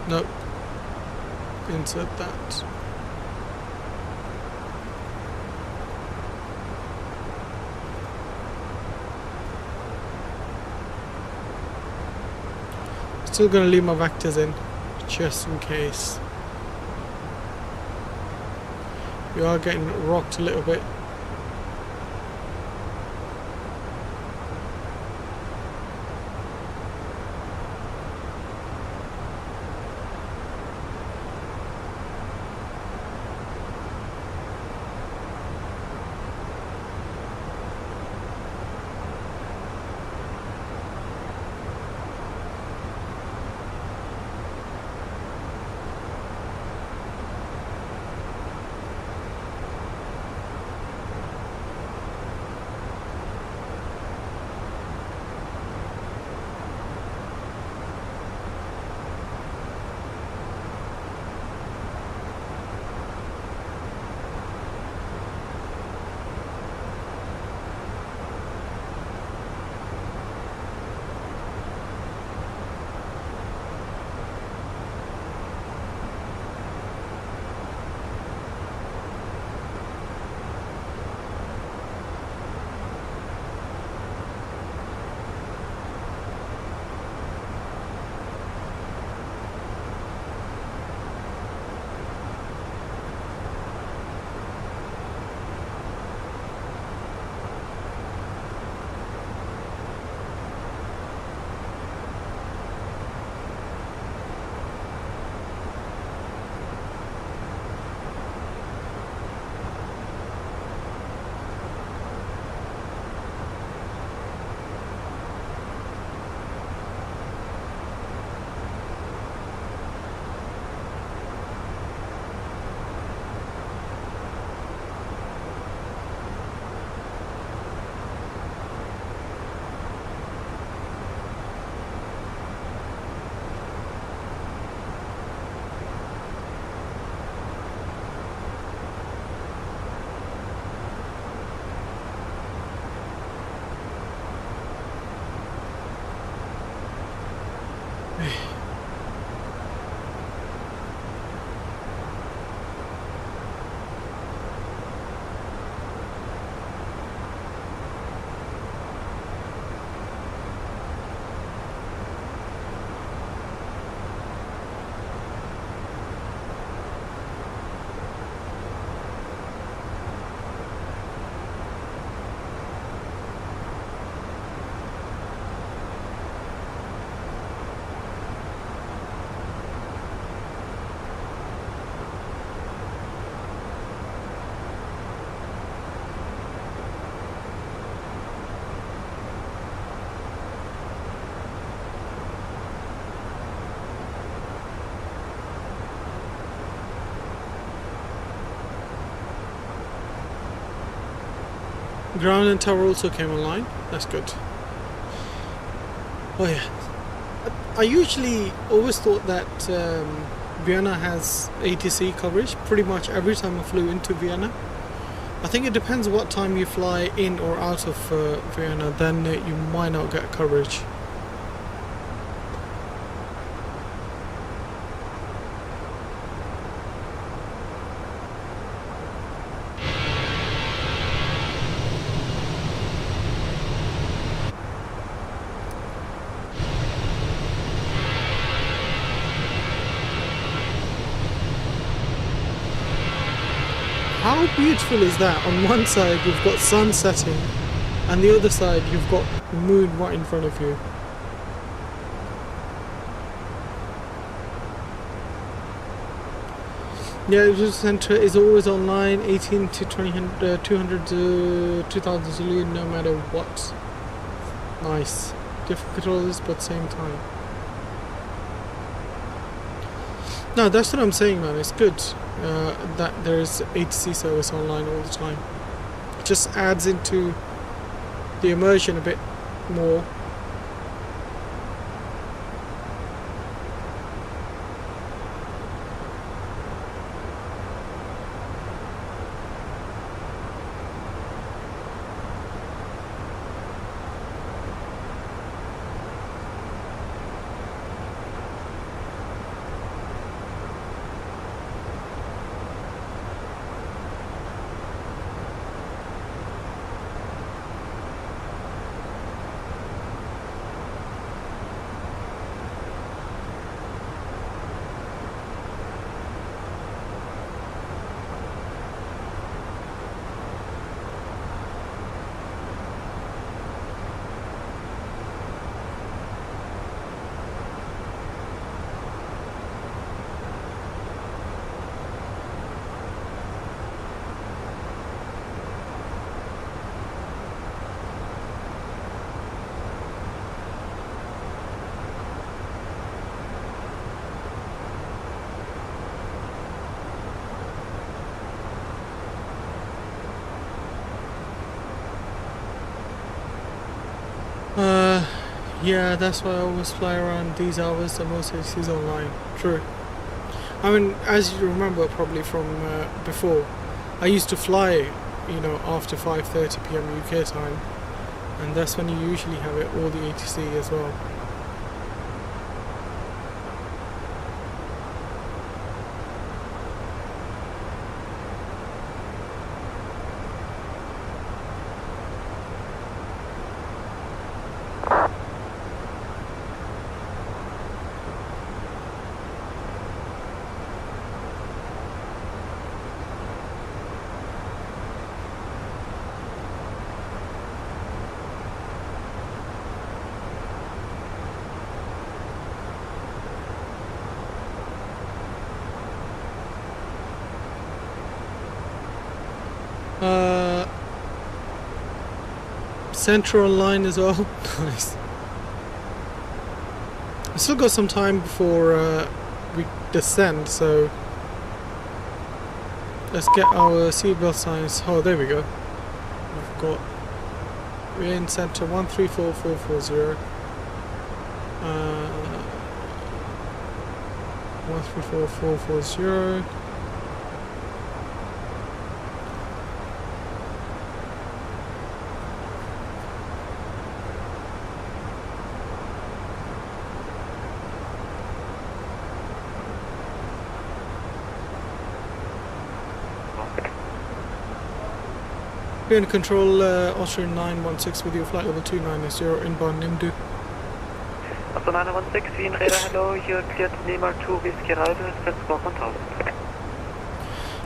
Nope. Insert that. Still gonna leave my vectors in, just in case. We are getting rocked a little bit. Ground and tower also came online. That's good. Oh yeah. I usually always thought that Vienna has ATC coverage pretty much every time I flew into Vienna. I think it depends what time you fly in or out of Vienna, then you might not get coverage. how beautiful is that? On one side you've got sun setting, and the other side you've got moon right in front of you. Yeah, Aviation Center is always online, 18 to 200 to 2000 Zulu, no matter what. Nice. Different controllers, but same time. No, that's what I'm saying, man. It's good that there's ATC service online all the time. It just adds into the immersion a bit more. Yeah, that's why I always fly around these hours, and most ATCs online. True. I mean, as you remember probably from before, I used to fly, you know, after 5:30 PM UK time, and that's when you usually have it, all the ATC as well. Central line as well. Nice. I still got some time before we descend, so let's get our seatbelt signs. Oh, there we go. We're in center 134440. 134440. We're in control, Austrian 916 with your flight level 290 inbound Nimdu. Austrian 916, Wien Radar, hello, you're cleared Lima 2 Whiskey Rider, set squawk 1000.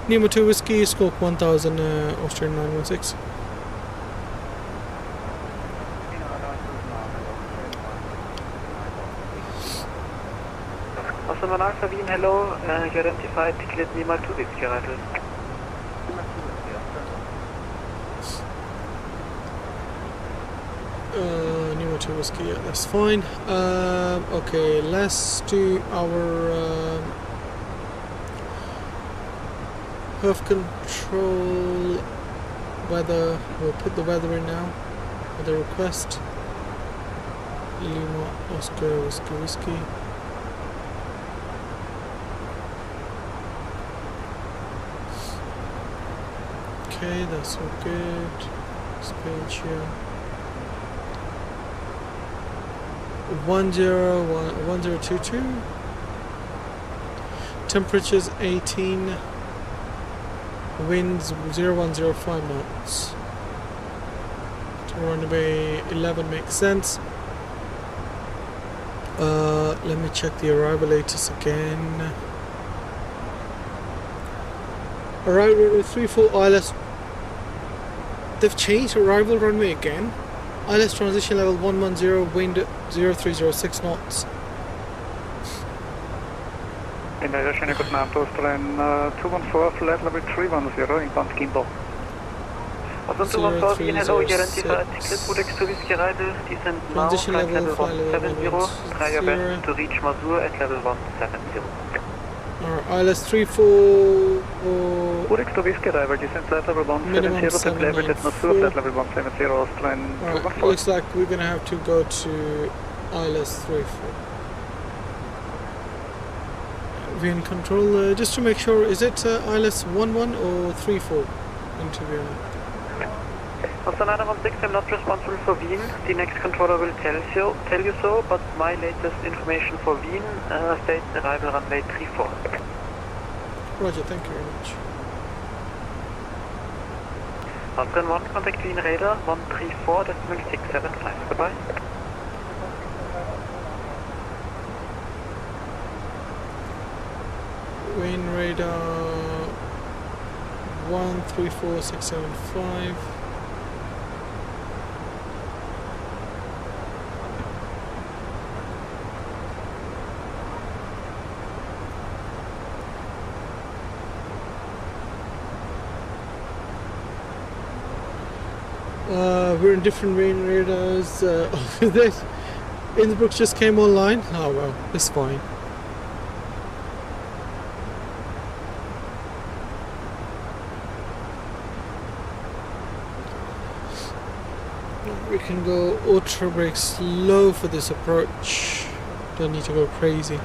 Lima 2 Whiskey, squawk 1000, Austrian 916. Austrian Alpha, Wien, hello, you identified cleared Lima 2 Whiskey Rider. Lima 2 Whiskey, yeah, that's fine. Okay, let's do our HERF control weather. We'll put the weather in now. Weather request. Lima Oscar Whiskey Whiskey. Okay, that's all good. Space here. 1022. Temperatures 18. Winds 0105 knots. Runway 11 makes sense. Let me check the arrival latest again. Arrival runway 34 ILS. They've changed arrival runway again. ILS transition level 110, wind 0306 knots. In Aviation, good night, Austrian 214, flight level 310, inbound gimbal. Also 214, hello, identify ticket Budex to Whiskey Arrival, descend now, Transition flight level level 170, try your best to reach Mazur at level 170. ILS 34 Budex to Whiskey Arrival, descend flight level 170, set level at Mazur, flight level 170, Austrian 214. Looks like we're going to have to go to ILS 34. We're in control, just to make sure, is it ILS 11 or 34 interview? Also 916, I'm not responsible for Wien. The next controller will tell you so, but my latest information for Wien states arrival runway 34. Roger, thank you very much. Austrian 1, contact Wien radar 134.675, goodbye. Wien radar 134675. We're in different rain radars. This Innsbruck just came online. Oh well, it's fine. We can go ultra brake slow for this approach. Don't need to go crazy.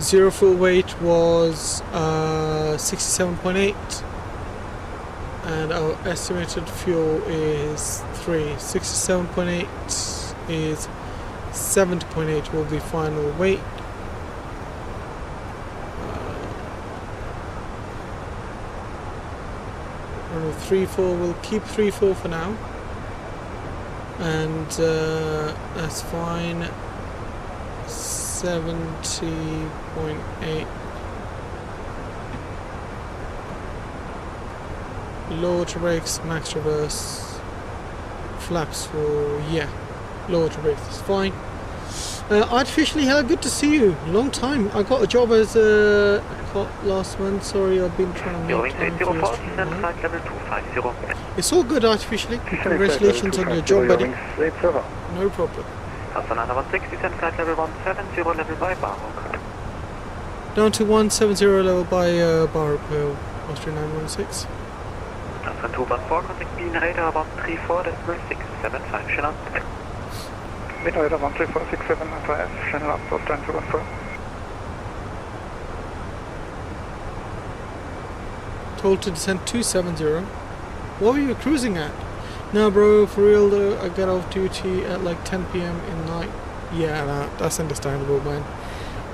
Zero full weight was 67.8. And our estimated fuel is 3. 67.8 is 70.8 will be final weight. Runway 34, we'll keep 34 for now. And that's fine. 70.8. Lower to brakes, max reverse, flaps for, yeah, lower to brakes is fine. Artificially, hello, good to see you. Long time. I got a job as a cop last month. Sorry, I've been trying to make time for this. It's all good, artificially. Congratulations on your job, buddy. No problem. Down to 170 level by Barrow, Austrian 916. Austrian 214, contact Wien radar 134.675, channel. Wien radar 134.675, channel up, Austrian 214. Told to descend 270. What were you cruising at? No, bro, for real though, I got off duty at like 10 p.m. in night. Yeah, nah, that's understandable, man.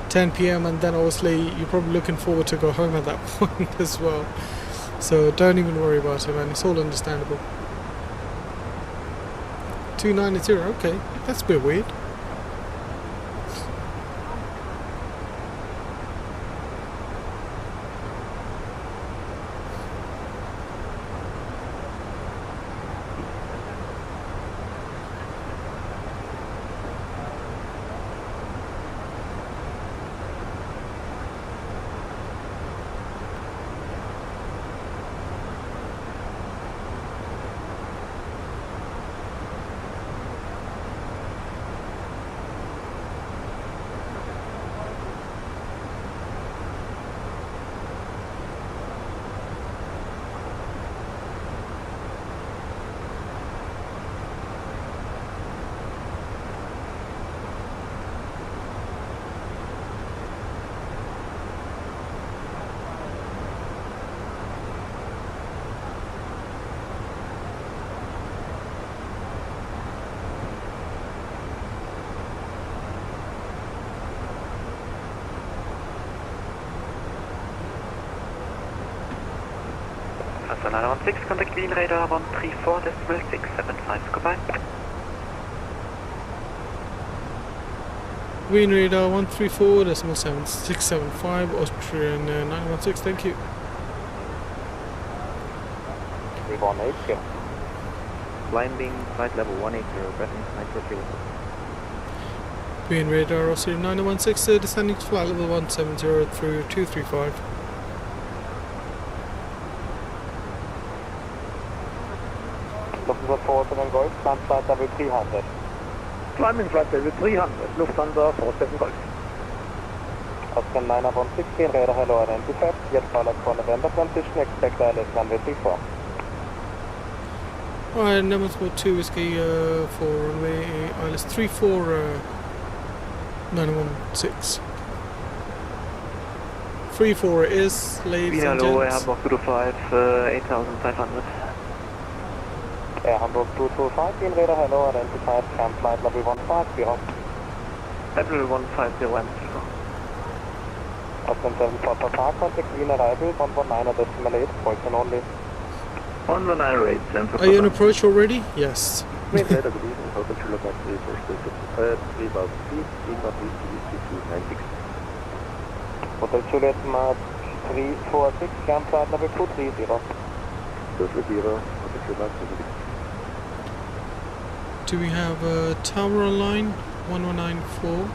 10 p.m. and then obviously you're probably looking forward to go home at that point as well. So don't even worry about it, man. It's all understandable. 290, okay. That's a bit weird. Austrian 916, contact Wien radar 134.675, goodbye. Wien radar 134.7675, Austrian 916, thank you. 180. Climbing flight level 180, breathing 940. Wien radar Austrian 916, descending to flight level 170 through 235. Lufthansa 47 Golf, climb flight level 300. Climbing flight level 300, Lufthansa 47 Golf. Austrian 916, radar hello identified, yet pilot for November transition, expect ILS runway 34. Alright, number 2 whiskey for runway ILS 34 916. 34 is, ladies Vienna and LOWI, gents. Hamburg 225, 8500. Air Hamburg 225, Wien radar hello identified, climb flight level 150. Level 150, Amsterdam. Austrian 74 Papa, contact Wien arrival 119.8, Poison only. 119 Are you on approach already? Yes. Wien radar good evening, Hotel Kilometer 346, 3000 feet, Innsbruck 296. Hotel Juliet Mark 346, climb flight level 230. 230, Hotel Juliet. Do we have a tower on line? 1194.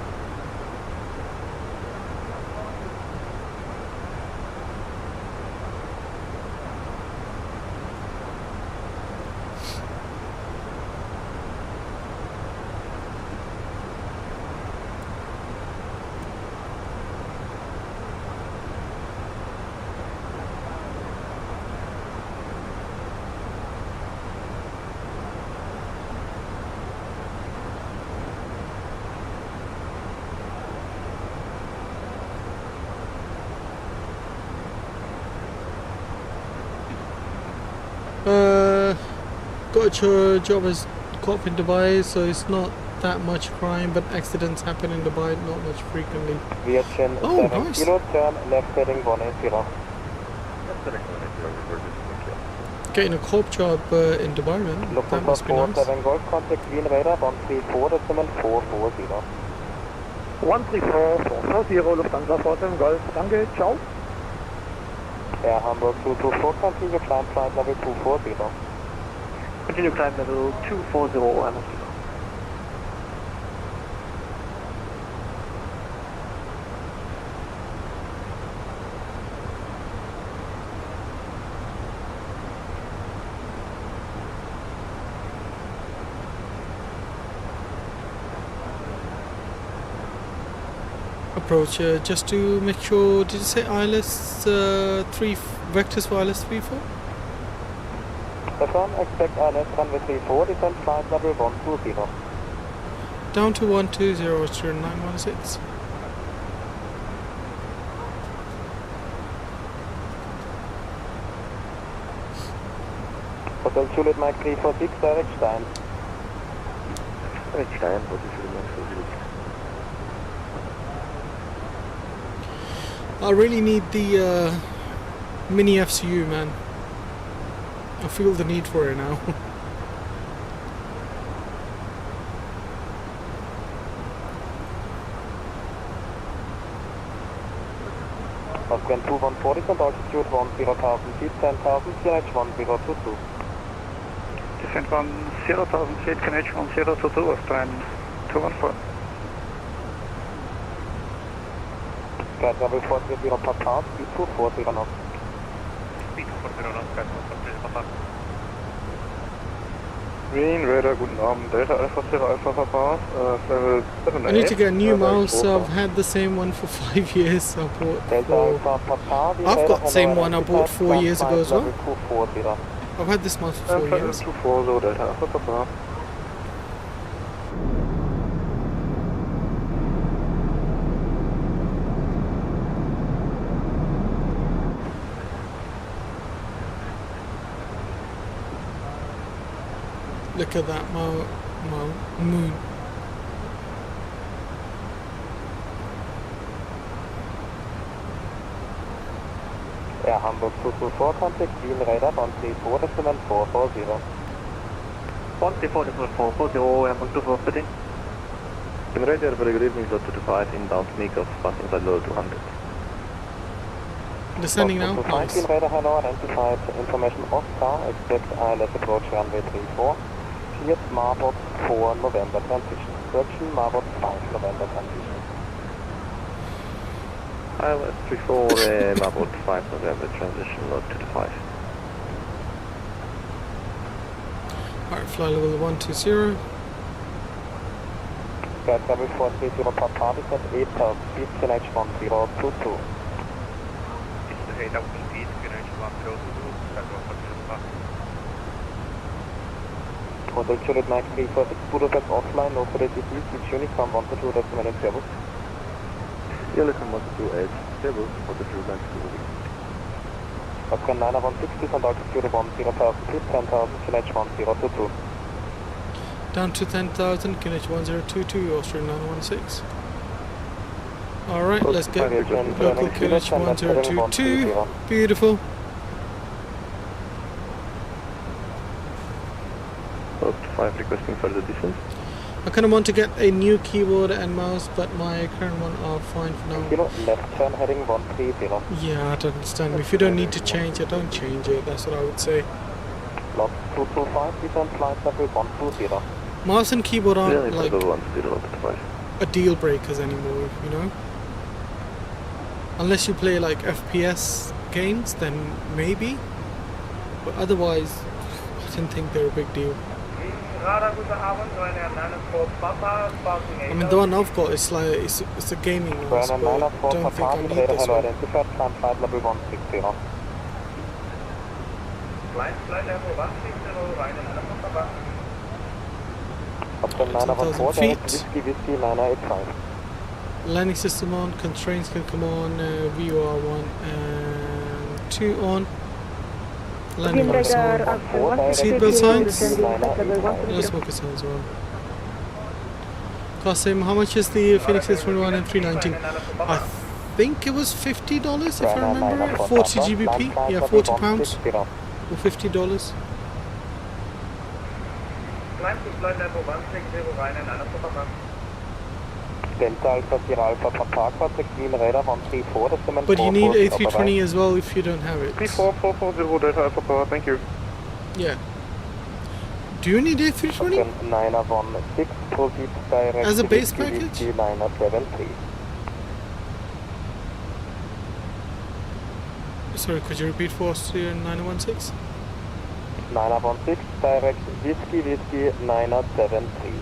Got your job as cop in Dubai, so it's not that much crime, but accidents happen in Dubai not much frequently. Aviation Oh, 7 nice. kilo, turn left heading 180. Getting a cop job in Dubai, man. That Lufthansa must be nice. 47 Golf, contact Wien radar 134.440. 134, Lufthansa 47 Golf. Danke, ciao. Air Hamburg 224, continue climb flight level 240. Continue climb level 240, Amsterdam. Approach just to make sure. Did you say ILS 3 vectors for ILS 34? Stefan, expect ILS runway 34, descend flight level 120. Down to 120, Austrian 916. Hotel Juliet Mike 346, direct Stein. Direct Stein, Hotel Juliet Mike 346. I really need the mini FCU, man. I feel the need for it now. Austrian 2140 and altitude 10,000 feet, 10,000, CNH 1022. Descent 10,000 feet, KNH 1022, Austrian 214. Sky travel 430 Papa, speed 240 knots. Speed 240 knots, Sky travel 430 Papa. Green radar, guten Abend, Delta Alpha Sierra Alpha Papa, level 7. I need to get a new mouse. I've had the same one for 5 years. I bought I've got the same one I bought 4 years ago as well. I've had this mouse for 4 years. 240, Delta Alpha Papa. Look at that moon. Air Hamburg 224, contact Wien radar 134.440. 134.440, Hamburg 240, bitte. In radar, very good evening, Dr. 5, inbound Migos, passing by low 200. Descending now. Nice. In radar, hello, identified information Oscar, expect ILS approach runway 34, cleared Marburg 4 November transition, correction Marburg 5 November transition. ILS 34, Marburg 5 November transition, load to the 5. Alright, fly level 120. Sky Travel 430 Papa is at 8,000 feet, QNH 1022. It's 8,000 feet, QNH 1022, Hotel Juliet Mike 346, Budapest offline, no for ATC, switch Unicom 122, decimal Airbus. Unicom 128, Airbus, Hotel Juliet Mike 346. Afghan 916, descent altitude 10,000 feet, 10,000, QNH 1022. Down to 10,000, QNH 1022, Austrian 916. Alright, let's get local QNH 1022. Beautiful. Post 5 requesting further distance. I kind of want to get a new keyboard and mouse, but my current one are fine for now. Left turn heading 130. Yeah, I don't understand. If you don't need to change it, don't change it. That's what I would say. Lot 225, descent flight level 120. Mouse and keyboard aren't like a deal breakers anymore, you know? Unless you play like FPS games, then maybe. But otherwise, I didn't think they're a big deal. I mean, the one I've got is like, it's a gaming mouse, but I don't think I need this one. Flight level 160. Flight level 160, Up to 10,000 feet. Whiskey 985. Landing system on, constraints can come on, VOR1 and 2 on. Landing on. Seatbelt signs. No smoker signs on. Qasim, how much is the Fenix A321 and 319? I think it was $50 if I remember right. 40 GBP, yeah, £40 or $50. Climb to flight level 160, Rhine and Anna. Delta Alpha Sierra Alpha Papa, contact Green Radar 134, decimal. But you need A320 as well if you don't have it. 34440 Delta Alpha Papa, thank you. Yeah. Do you need A320? 916, proceed direct as a base package? 973. Sorry, could you repeat for Austrian 916? 916, direct Whiskey 973.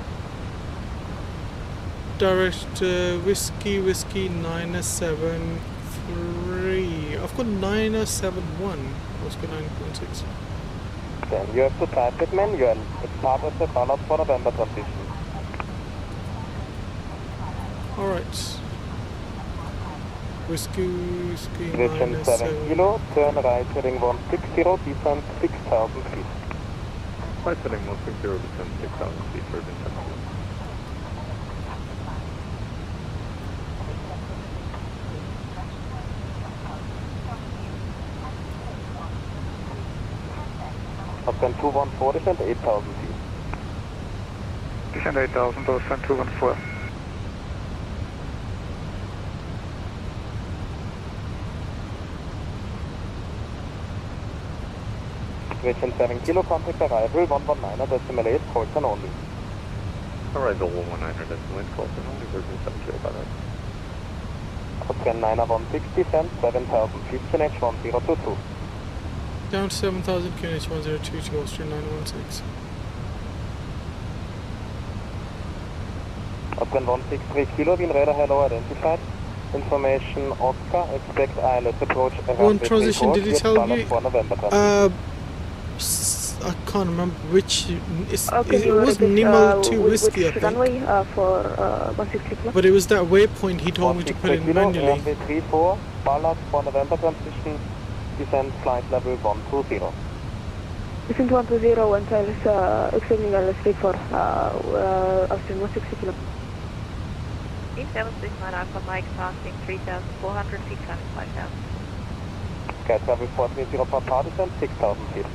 Direct Whiskey 973. I've got 971. What's got 916? Then you have to type it manual. It's part of the ballot for November transition. Alright. Whiskey Direction 7 kilo, turn right heading 160, descent 6,000 feet. Right heading 160, descent 6,000 feet for descent. Afghan 214, descent 8,000 feet. Descent 8,000, descent 214. Direction 7 kilo, contact arrival 119, decimal 8, Colton only. Arrival 119, decimal 8, Colton only, version 7 kilo, by that. Afghan 916, descent 7,000 feet, QNH 1022. Down to 7,000, QNH 1022, Austrian 916. Afghan 163 kilo, Wien radar hello identified. Information Oscar, expect ILS approach around One transition, did it tell you? I can't remember which. It was Nimal to Whiskey, I think. Runway for 160 kilo. But it was that waypoint he told me to put in manually. Runway 34, ballast for November transition, descent flight level 120. Descent 120, one tail is extending ILS speed for Austrian 160 kilo. 769 Alpha Mike passing 3,400 feet, climbing 5,000. Sky Travel 430 Papa, descent 6,000 feet.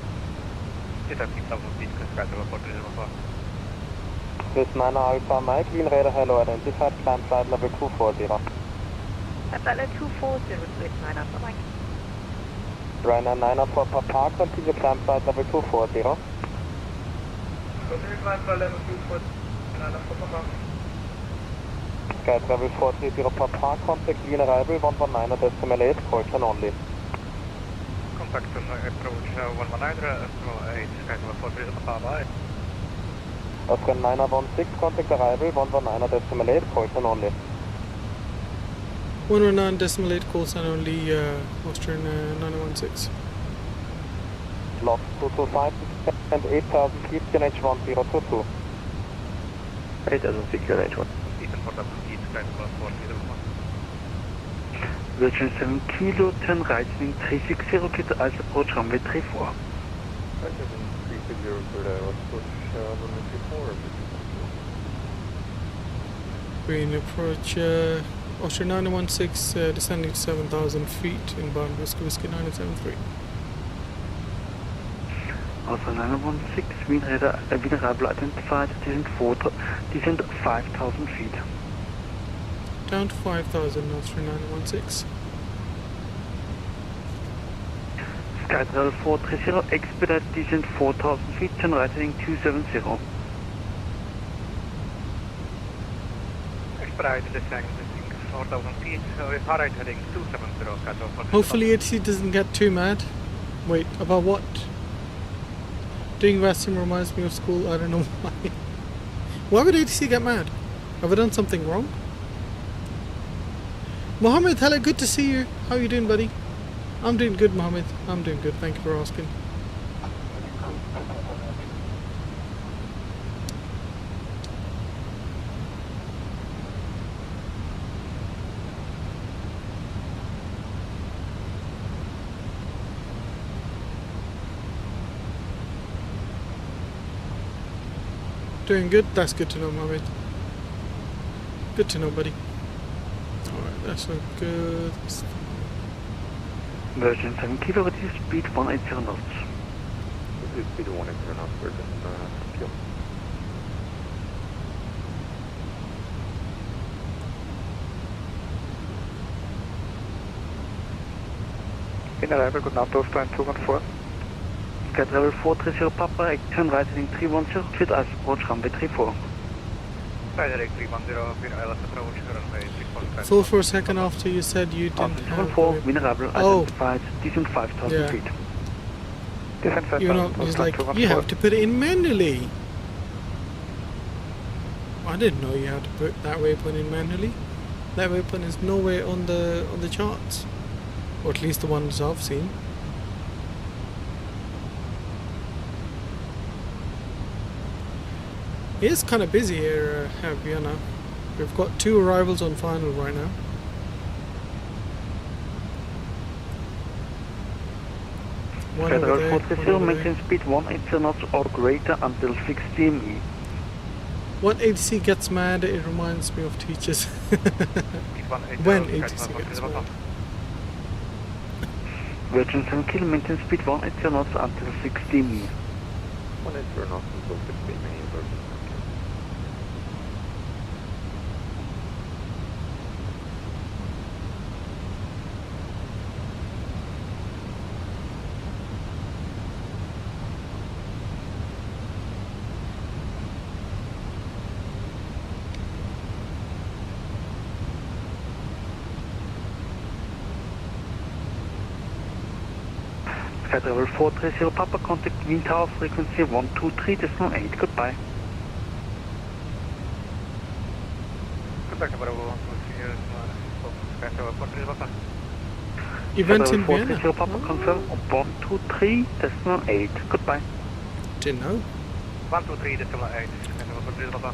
Descent 6,000 feet, Sky Travel 430 Papa. This 9 Alpha Mike, clean radar, hello, identified, climb flight level 240. Flight level 240 with 9 Alpha Mike. Ryanair 9 for Papa, continue climb flight level 240. Continue climb flight level 240, 9 for Papa. Sky travel 430 Papa, contact clean arrival 119 decimal 8, Colton only. Contact approach 119, decimal 8, Sky travel 430 Papa, bye. Austrian 916, contact arrival 119 decimal 8, Colton only. 119 decimal 8, call sign only, Austrian 916. Lock 225 and 8000 feet, QNH 1022. 8000 feet, QNH 1. Virgin 7 Kilo, 10 right wing 360, clear to ice approach runway 34. Right, 360, clear to approach runway 34. Green approach, Austrian 916, descending to 7,000 feet, inbound Whiskey 973. Also 916, wind radar, arrival identified, descent 5,000 feet. Down to 5,000, Austrian 916. Sky travel 430, expedite descent 4,000 feet, turn right heading 270. Expedite descent 4,000 feet, hard right heading 270. Hopefully ATC doesn't get too mad. Wait, about what? Doing VASIM reminds me of school, I don't know why. Why would ATC get mad? Have I done something wrong? Mohammed, hello, good to see you. How are you doing, buddy? I'm doing good, Mohammed. I'm doing good, thank you for asking. Doing good? That's good to know, Mohammed. Good to know, buddy. Alright, that's so good. Virgin 7 Kilo, what is speed 180 knots? This is speed 180 knots, Virgin Kilo. In arrival, good night, Austrian 214. Sky travel 430 Papa, turn right heading 310, clear to ice approach runway 34. Right heading 310, clear ILS approach runway 34. So for a second after you said you didn't have... 214, wind arrival identified, descent 5,000 feet. Descent 5,000 you know, he's like, you have to put it in manually. I didn't know you had to put that waypoint in manually. That waypoint is nowhere on the charts. Or at least the ones I've seen. It is kind of busy here at Vienna. We've got 2 arrivals on final right now. One over there, 430, maintain speed 180 knots or greater until 60 ME. When ATC gets mad, it reminds me of teachers. When ATC gets mad. Virgin 7 Kilo, maintain speed 180 knots until 60 ME. 180 knots until 60 ME, Virgin. Sky travel 430 Papa, contact wind tower frequency 123.8, goodbye. Contact number 123, Sky travel 430 Papa. Event in Vienna? 430 Papa, confirm 123.8, goodbye. Didn't know. 123.8, Sky travel 430 Papa.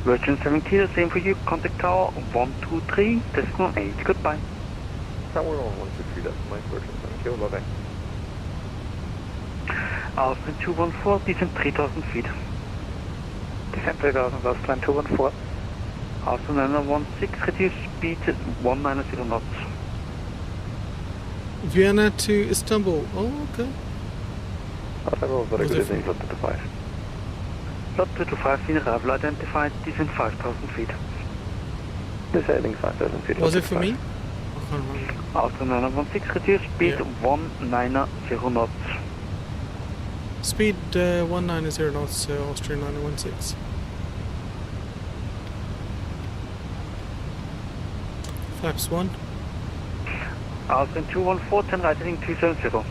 Virgin 7 Kilo, same for you, contact tower 123.8, goodbye. Tower on 123, that's my Virgin 7 Kilo, bye-bye. Austrian 214, descent 3,000 feet. Descent 3,000, Austrian 214. Austrian 916, reduce speed 190 knots. Vienna to Istanbul. Oh, okay. Very good evening, 5. Lot 225, seen arrival identified, descent 5,000 feet. Descending 5,000 feet. Was it for me? I can't remember. Austrian 916, reduce speed 190 knots. Speed 190 knots, Austrian 916. Flaps 1. Austrian 214, 10 right heading 270.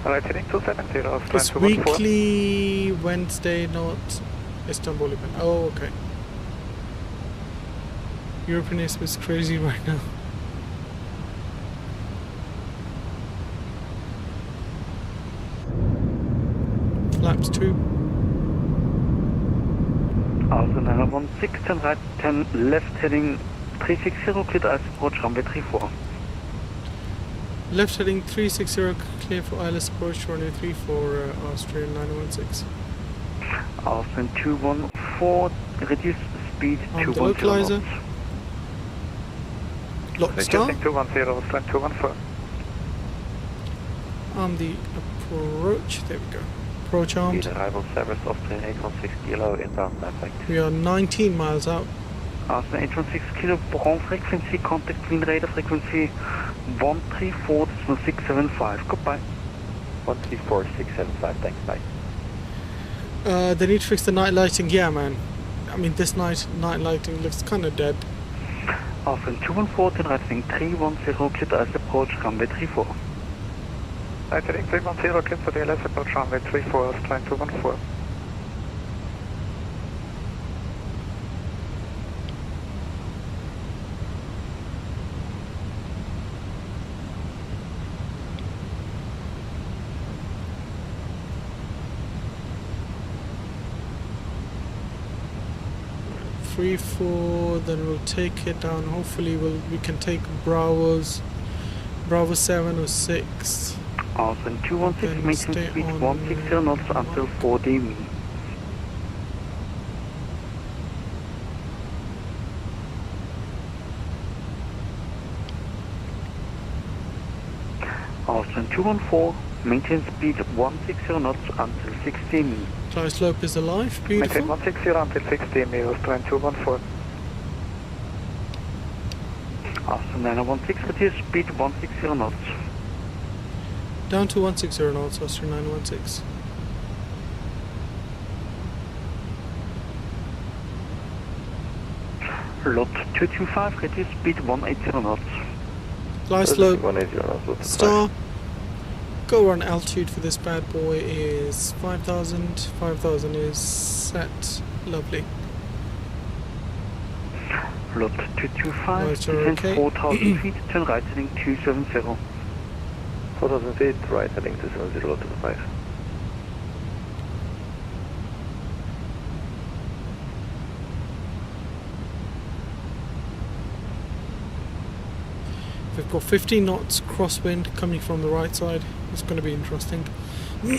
Right heading 270, Austrian It's 214. weekly Wednesday, not Istanbul event. Oh, okay. Europeanism is crazy right now. Flaps 2. Austrian 916, 10 right, 10 left heading 360, cleared ice approach runway 34. Left heading 360, clear for ILS approach runway 34, Austrian 916. Austrian 214, reduce speed On the 210 localizer. knots. Lock star. Reducing 210, Austrian 214. On the approach, there we go. Approach armed. Speed arrival service Austrian 816 kilo inbound landing. We are 19 miles out. Austrian 816 kilo, ground frequency, contact wind radar frequency 134.675. Goodbye. 134.675, thanks, bye. They need to fix the night lighting. Yeah, man. I mean, this night lighting looks kind of dead. Austrian 214, right heading 310, cleared ice approach runway 34. Right heading 310, cleared for the LS approach runway 34, Austrian 214. Free 4, then we'll take it down. Hopefully we can take Bravo 7 or 6. Austrian 216, Then maintain stay speed on, 160 knots until 4D mean. Austrian 214, maintain speed 160 knots until 60 mean. Fly slope is alive. Maintain Beautiful. 160 until 60 meters, Austrian 214. Austrian 916, reduce speed 160 knots. Down to 160 knots, Austrian 916. Lot 225, reduce speed 180 knots. Fly slope. 180 knots. Star. Go run altitude for this bad boy is 5,000. 5,000 is set. Lovely. Lot 225, Lights are descend okay. 4,000 feet, turn right heading 270. 4,000 feet, right heading 270 to the 5. We've got 15 knots crosswind coming from the right side. It's going to be interesting.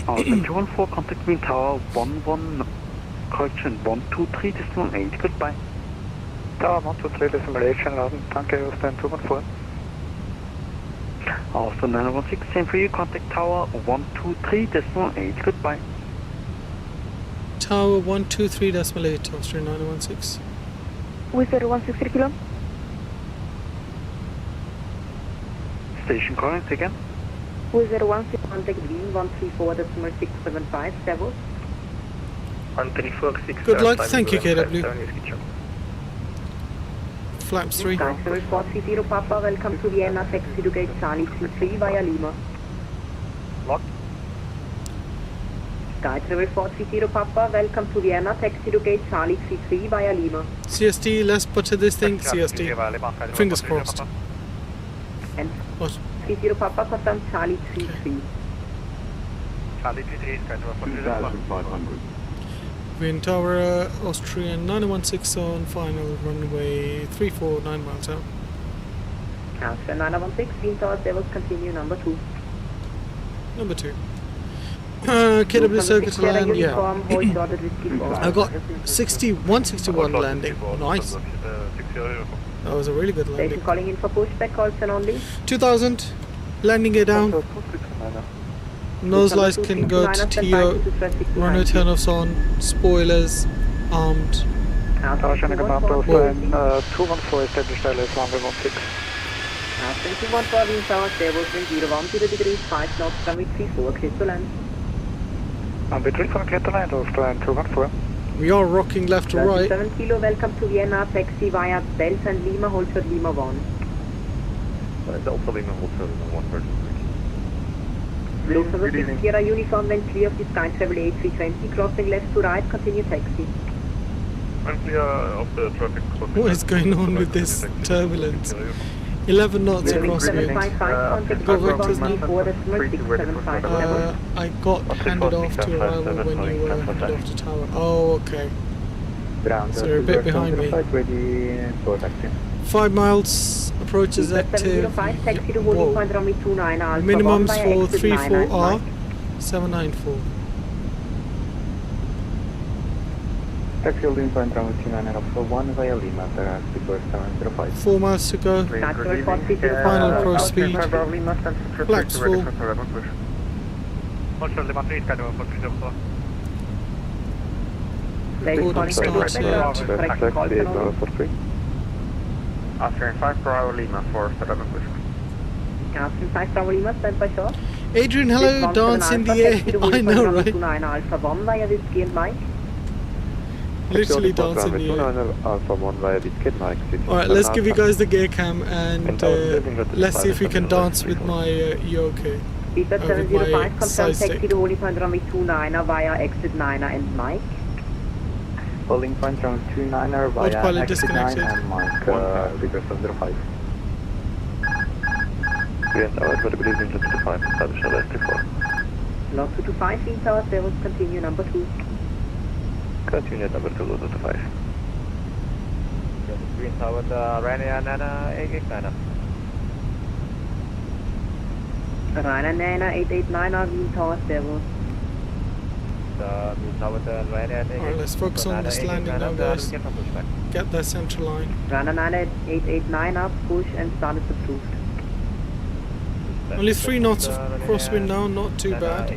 Austrian 214, contact wind tower 123.8. Goodbye. Tower 123 decimation, laden. Danke, Austrian 214. Austrian 916, same for you, contact tower 123.8. Goodbye. Tower 123.8, Austrian 916. With 160 kilo. Station current again. With 160, contact Wien 134.675, stable. 134.6. Good luck, thank you, KW. Flaps 3. Skytravel 430 Papa, welcome to Vienna, taxi to gate Charlie 33 via Lima. Lock. Skytravel 430 Papa, welcome to Vienna, taxi to gate Charlie 33 via Lima. CST, let's butcher this thing. CST. Fingers crossed. And What? 30 Papa, confirm Charlie 33. Charlie 33, Skytravel 430 Papa. 2,500. Wind Tower, Austrian 916 on final runway 34, 9 miles out. Austrian 916, Wind Tower Devils, continue number 2. Number 2. KW circuit to land, yeah. I got 161 landing. Nice. That was a really good Station landing. calling in for pushback, calls and only. 2000, landing it down. Nose lights can go to TO, runway turn-offs on, spoilers, armed. Tower Channel Command Line 214 established LS runway 16. 214 wind tower, stable wind 010 degrees, 5 knots, runway 34, clear to land. Runway 34, clear to land, Austrian 214. We are rocking left to right. 7 kilo, welcome to Vienna, taxi via Delta and Lima, hold for Lima 1. Delta Lima, hold for Lima 1, person. Lufthansa 6 Sierra uniform, when clear of the sky travel A320, crossing left to right, continue taxi. I'm clear of the traffic. What is going on with this turbulence? 11 knots across me. Go vectors now. I got handed off to arrival when you were handed off to tower. Oh, okay. So you're a bit behind me. 5 miles, approach is active. Whoa. Minimums for 34R, 794. Taxi holding point runway 29 and up for 1 via Lima, there 705. 4 miles to go. Final approach speed. Flaps full. Boarding started. Austrian 5 per hour Lima for 7 push. Austrian 5 per hour Lima, stand by short. Adrian, hello, dance in the air. I know, right? 29 Alpha 1 via Whiskey and Mike. Literally dance in the air. Alright, let's give you guys the gear cam and let's see if we can dance with my yoke. Speedbird 705, confirm taxi to holding point runway 29 via exit 9 and Mike. Holding point runway 29 via Autopilot exit 9 disconnected. and Mike, Victor 705. Yes, hours for the believe in 225, establish LS34. Lot 225, wind tower, service continue number 2. Continue number 2, load to 5. Green Tower, Ryanair Nana 889. Ryanair Nana 889, wind tower, service. Alright, let's focus on this landing now, guys. Get that central line. Ryanair Nana 889 up, push and start is approved. Only 3 knots of crosswind now, not too bad.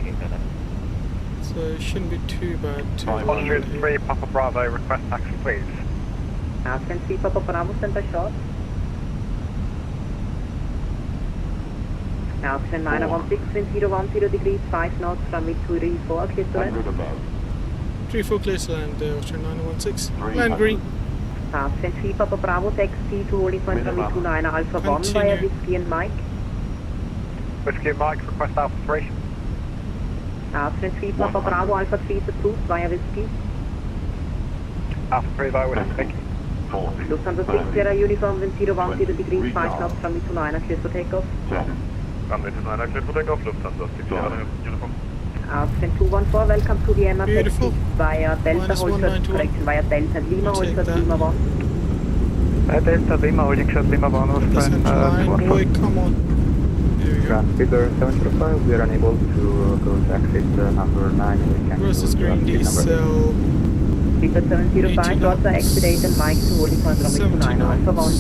So it shouldn't be too bad. 103 Papa Bravo, request taxi please. Austrian 3 Papa Bravo, stand by short. Austrian 916, wind 010 degrees, 5 knots, runway 34, clear to land. 34 clear to land, Austrian 916. Land green. Austrian 3 Papa Bravo, taxi to holding point runway 29 Alpha 1 via Whiskey and Mike. Whiskey and Mike, request Alpha 3. Austrian 3 Papa Bravo, Alpha 3 is approved via Whiskey. Alpha 3 via Whiskey. Lufthansa 6 Sierra uniform, wind 010 degrees, 5 knots, runway 29 clear for takeoff. Runway 29 clear for takeoff, Lufthansa 6 uniform. Austrian 214, welcome to Vienna, Beautiful. taxi via Delta, hold short, correction via Delta and Lima, hold short Lima 1. Delta Lima, holding short Lima 1, Get the central line. Boy, come on. There we go. Speedbird 705, we are unable to go to exit number 9. We can Versus go to green exit number diesel. Speedbird 705, Roger, exit 8 and Mike to holding point runway 29 Alpha 1.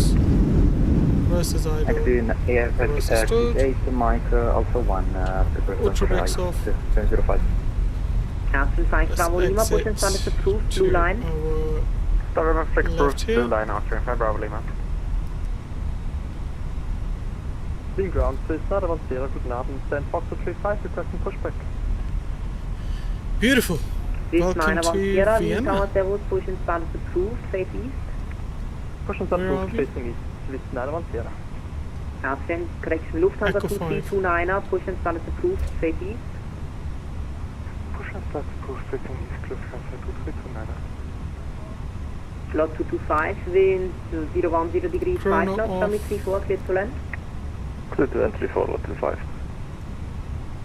Versus idle. Exit 8, Mike, Alpha 1, Ultra brakes off. 705. Austrian 5 Bravo Lima, push and start is approved, blue line. Our left here. Blue line, Austrian 5 Bravo Lima. Being ground, please not avancera, guten Abend, stand Foxtrot 35, requesting pushback. Beautiful. This Welcome 9 to Avancera, wind Vienna. tower, servos, push and start is approved, face east. Push and start approved, facing east, with 9 Avancera. Austrian, correction, Lufthansa Echo 2329, push and start is approved, face east. Push and start approved, facing east, Lufthansa 2329. Slot 225, wind 010 degrees, 5 Chrono knots, off. runway 34, clear to land. Clear to entry for lot 25.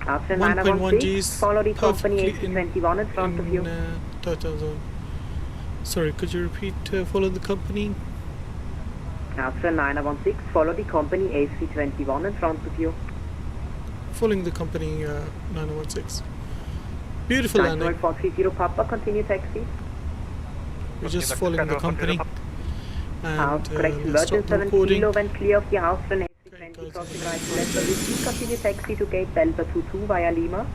Austrian 1.1 916, Gs follow the company perfectly A321 in front of you. Total zone. Sorry, could you repeat follow the company? Austrian 916, follow the company A321 in front of you. Following the company 916. Beautiful landing. 430 Papa, continue taxi. We're just following the company. And correction, let's Virgin stop 7 recording. kilo when clear of the Austrian A320 crossing right to left of Whiskey, continue taxi to gate Delta 22 via Lima.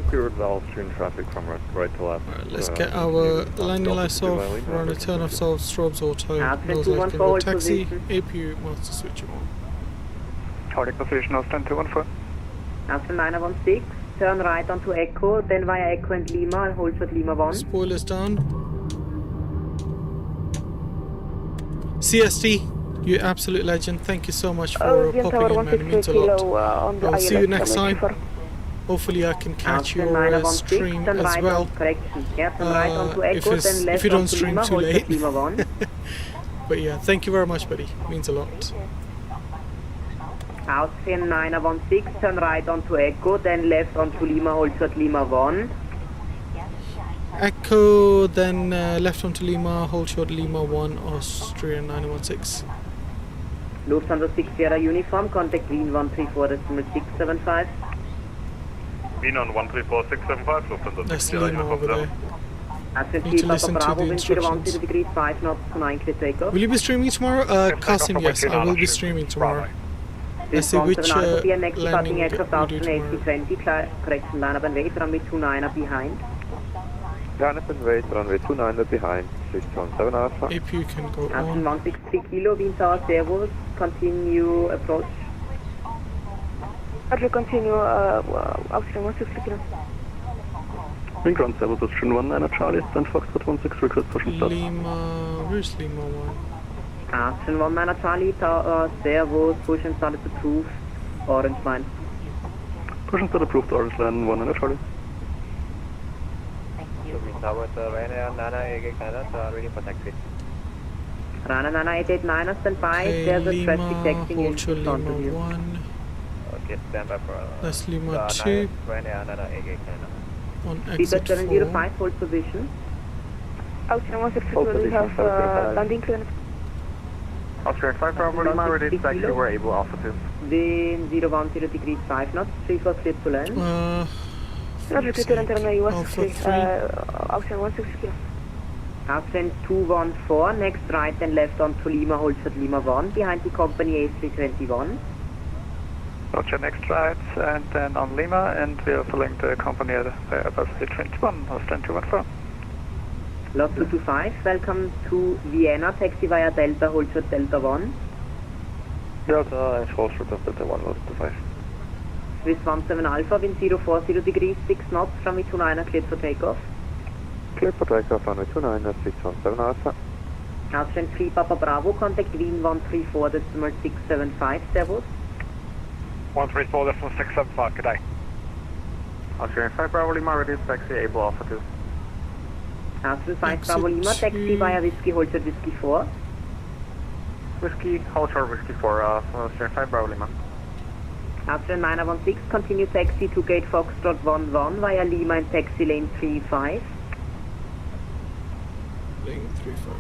Clear the Austrian traffic from right to left. Alright, let's get our landing lights off, run a turn off solve, strobes auto, nose light, go taxi, APU, master switch on. Target position Austrian 214. Austrian 916, turn right onto Echo, then via Echo and Lima and hold short Lima 1. Spoilers down. CST, you absolute legend. Thank you so much for popping in, man. It means a lot. I'll see you next time. Hopefully I can catch your stream as well. If you don't stream too late. But yeah, thank you very much, buddy. It means a lot. Austrian 916, turn right onto Echo, then left onto Lima, hold short Lima 1. Echo, then left onto Lima, hold short Lima 1, Austrian 916. Lufthansa 6 Sierra uniform, contact Wien 134.675. Wien on 134.675, Lufthansa 6 That's Sierra Lima uniform over down. there. Need to listen to the instructions. Degrees 5 knots to 9 clear takeoff. Will you be streaming tomorrow? Kasim, yes, I will be streaming tomorrow. Let's see which landing we do tomorrow. Correction, line up and wait, runway 29 up behind. Line up and wait, runway 29 up behind, 617 Alpha. APU can go Austrian on. 163 kilo, Wien Tower Servos, continue approach. Roger, continue, Austrian 163 kilo. Wing ground Servos, Austrian 19 Charlie, stand Foxtrot 16, request pushing start. Lima, where's Lima 1? Austrian 19 Charlie, Tower Servos, push and start approved, orange line. Push and start approved, orange line 19 Charlie. Tower Vienna International ready for taxi. Rana 9889 standby, there's a traffic taxi in front of you. 1. Okay, stand by for That's Lima 2. Vienna On Speed exit 4. 705, hold position. Austrian 162, we have landing clearance. Austrian 5 Bravo Lima, ready to taxi, we're able Alpha 2. Wind 010 degrees 5 knots, 34 clear to land. Roger, clear to enter US 63, Austrian 160 kilo. Austrian 214, next right and left onto Lima, hold short Lima 1, behind the company A321. Roger, next right, and then on Lima, and we are following the company at Airbus A321, Austrian 214. Lot 225, welcome to Vienna, taxi via Delta, hold short Delta 1. Delta and hold short of Delta 1, Lot 225. Swiss 17 Alpha, wind 040 degrees, 6 knots, runway 29 cleared for takeoff. Clear for takeoff, runway 29 at 617 Alpha. Austrian 3 Papa Bravo, contact Wien 134.675, Servus. 134.675, good day. Austrian 5 Bravo Lima, ready to taxi, able Alpha 2. Austrian 5 Bravo Lima, taxi via Whiskey, hold short Whiskey 4. Whiskey, hold short Whiskey 4, Austrian 5 Bravo Lima. Austrian 916, continue taxi to gate Foxtrot 11 via Lima and taxi lane 35. Lane 35.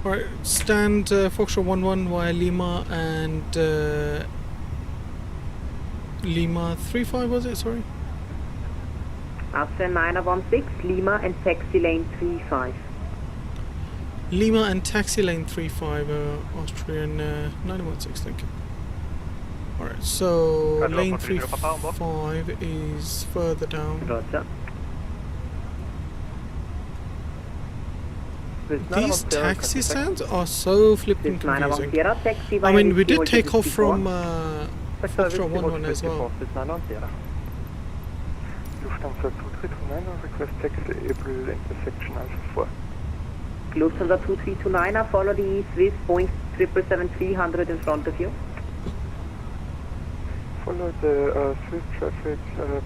Alright, stand Foxtrot 11 via Lima and Lima 35 was it, sorry? Austrian 916, Lima and taxi lane 35. Lima and taxi lane 35, Austrian 916, thank you. Alright, so lane 35 is further down. Roger. These taxi stands are so flipping confusing. I mean, we did take off from Foxtrot 11 as well. Lufthansa 2329, request taxi April intersection Alpha 4. Lufthansa 2329, follow the Swiss Boeing 777-300 in front of you. Follow the Swiss traffic,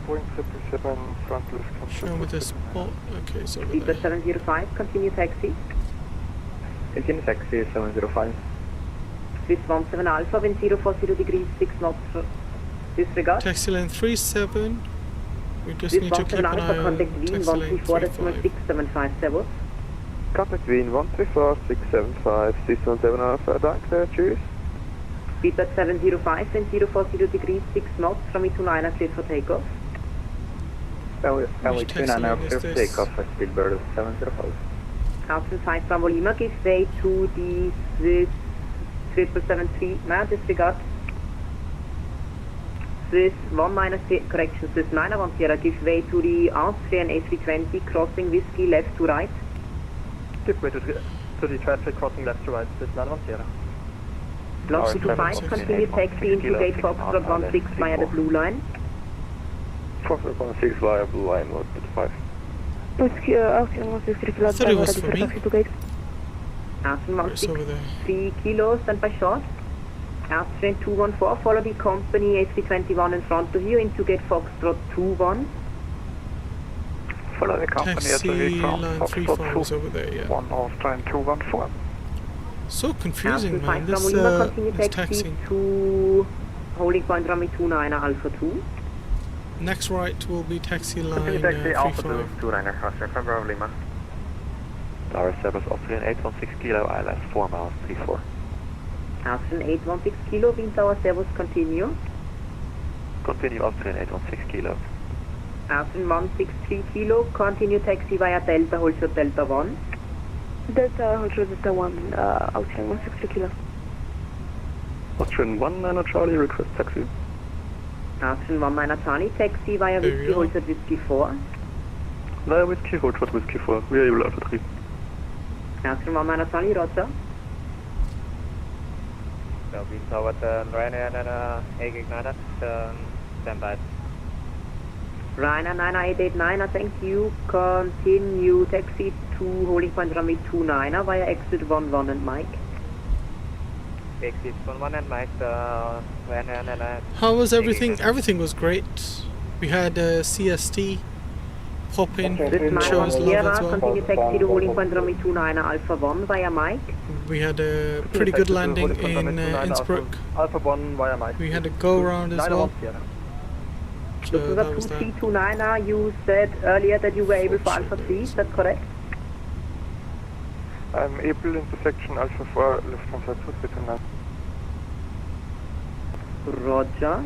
Boeing 777 front left. Show me the spot. Okay, so over Speed there. 705, continue taxi. Continue taxi 705. Swiss 17 Alpha, wind 040 degrees, 6 knots. Disregard. Taxi lane 37. We just Swiss need to keep an Alpha, eye on contact Wien taxi lane 35. 134.675, Servus. Contact Wien 134.675, 617 Alpha, danke, tschüss. Speedbird 705, wind 040 degrees, 6 knots, from E29 cleared for takeoff. Which taxi lane is this? Takeoff at Speedbird 705. Austrian 5 Bravo Lima, give way to the Swiss 773, disregard. Swiss 19, correction, Swiss 9 Sierra, give way to the Austrian A320, crossing whiskey left to right. Give way to the traffic crossing left to right, Swiss 9 Sierra. Longitude 25, continue taxi into gate Foxtrot 16 via the blue line. Foxtrot 16 via blue line, longitude 5. Whiskey, Austrian 16 kilo, thought it was for me. taxi to gate. Austrian It's over there. 3 kilos, stand by short. Austrian 214, follow the company A321 in front of you into gate Foxtrot 21. Follow the company Taxi from line Foxtrot 35 is over there, yeah. 1 Austrian 214. So confusing, man. Austrian 5 This from Lima, continue this taxi taxi. to holding point runway 29 Alpha 2. Next right will be taxi Continue line taxi Alpha 35. 29er, Austrian 5 Bravo Lima. Tower Airbus Austrian 816 kilo, ILS 4 miles 34. Austrian 816 kilo, Wind Tower Servus, continue. Continue Austrian 816 kilo. Austrian 163 kilo, continue taxi via Delta, hold short Delta 1. Delta, hold short Delta 1, Austrian 160 kilo. Austrian 19 Charlie, request taxi. Austrian 19 Charlie, taxi via There we Whiskey, go. hold short Whiskey 4. Via whiskey, hold short whiskey 4, variable Alpha 3. Austrian 19 Charlie, roger. So we saw at Ryanair and A89 stand by. Ryanair 9889, thank you. Continue taxi to holding point runway 29 via exit 11 and Mike. Exit 11 and Mike, Ryanair and How was everything? Everything was great. We had CST pop in and show us love as well. Continue taxi to holding point runway 29 Alpha 1 via Mike. We had a pretty good landing in Innsbruck. Alpha 1 via Mike. We had a go around as well. So Lufthansa that was that. 2329, you said earlier that you were able for Alpha 3, is that correct? I'm able intersection Alpha 4, Lufthansa 2329. Roger.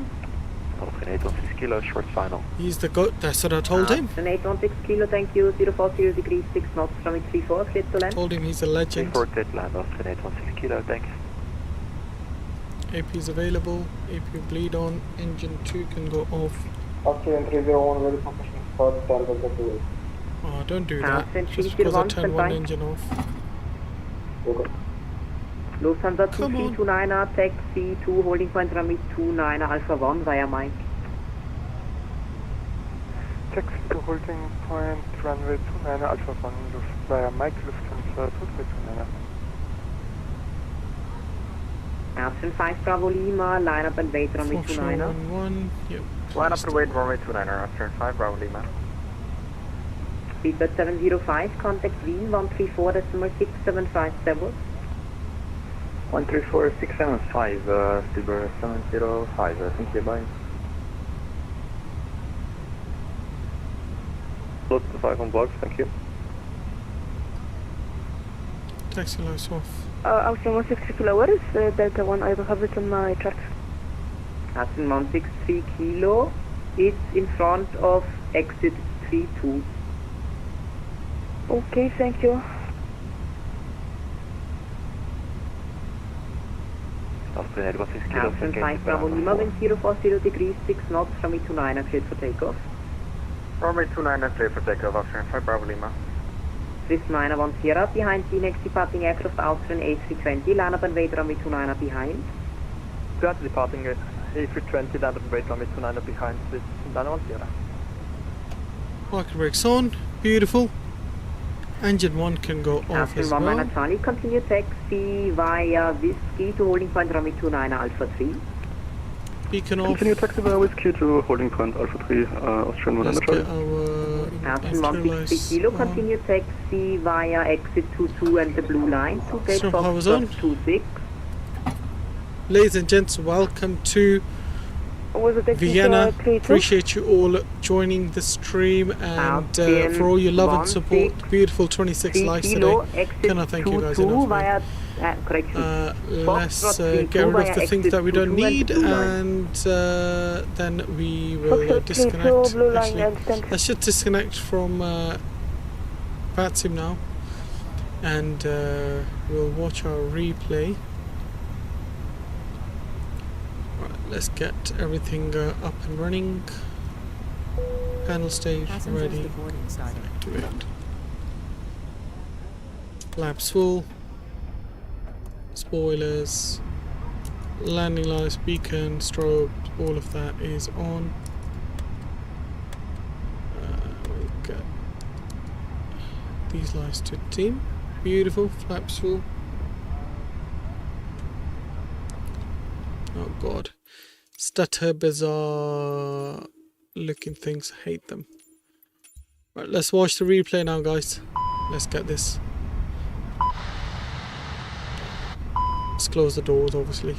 Austrian 816 kilo, short final. He's the goat. That's what I told him. Austrian 816 kilo, thank you. 040 degrees 6 knots, runway 34, clear to land. Told him he's a legend. 34 dead land, Austrian 816 kilo, thanks. AP is available. AP bleed on. Engine 2 can go off. Austrian 301, very professional spot, standard W. Oh, don't do that. Austrian Just because I 301, turned one standby. engine off. Okay. Lufthansa Come on. 2329, taxi to holding point runway 29 Alpha 1 via Mike. Taxi to holding point runway 29 Alpha 1 via Mike, Lufthansa 2329. Austrian 5 Bravo Lima, line up and wait runway 29. 4111. Yep. Line up and wait runway 29, Austrian 5 Bravo Lima. Speedbird 705, contact Wien 134.6757. 134.675, Speedbird 705, thank you, bye. Look to 5 on blocks, thank you. Taxi lights off. Austrian 160 kilo, where is Delta 1? I don't have it on my chart. Austrian 163 kilo, it's in front of exit 32. Okay, thank you. Austrian 816 kilo, Austrian 5 Bravo Lima, wind 040 degrees 6 knots, runway 29, cleared for takeoff. Runway 29, clear for takeoff, Austrian 5 Bravo Lima. Swiss 910 Sierra, behind the next departing aircraft, Austrian A320, line up and wait runway 29 behind. Prior to departing A320, land up and wait runway 29 behind Swiss 910 Sierra. Parking brakes on. Beautiful. Engine 1 can go off Austrian as 19 well. Charlie, continue taxi via Whiskey to holding point runway 29 Alpha 3. Beacon off. Continue taxi via whiskey to holding point Alpha 3, Austrian 19 Let's Charlie. get our Austrian 160 kilo, continue taxi via exit 22 and the blue line to gate Strom powers on. Foxtrot 26. Ladies and gents, welcome to Was it Vienna. 32? Appreciate you all joining the stream and for all your love and support. Beautiful 26 likes today. Can I thank you guys enough? Via, correction. Let's get rid of the things that we don't need and then we will disconnect. Actually, let's just disconnect from VATSIM now and we'll watch our replay. Let's get everything up and running. Panel stage Passengers ready. boarding started. Activate. Flaps full. Spoilers. Landing lights, beacon, strobe, all of that is on. We'll get these lights to dim. Beautiful. Flaps full. Oh god. Stutter bizarre looking things. I hate them. Right, let's watch the replay now, guys. Let's get this. Let's close the doors, obviously.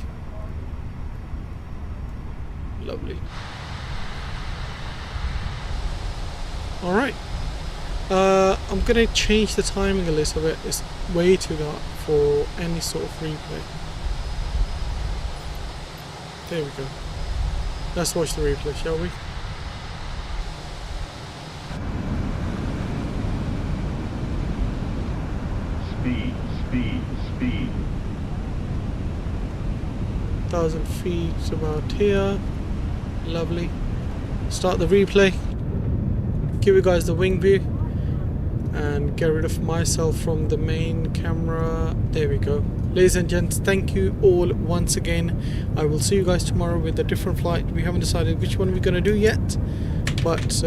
Lovely. Alright. I'm gonna change the timing a little bit. It's way too dark for any sort of replay. There we go. Let's watch the replay, shall we? Speed, speed, speed. 1,000 feet about here. Lovely. Start the replay. Give you guys the wing view. And get rid of myself from the main camera. There we go. Ladies and gents, thank you all once again. I will see you guys tomorrow with a different flight. We haven't decided which one we're going to do yet. But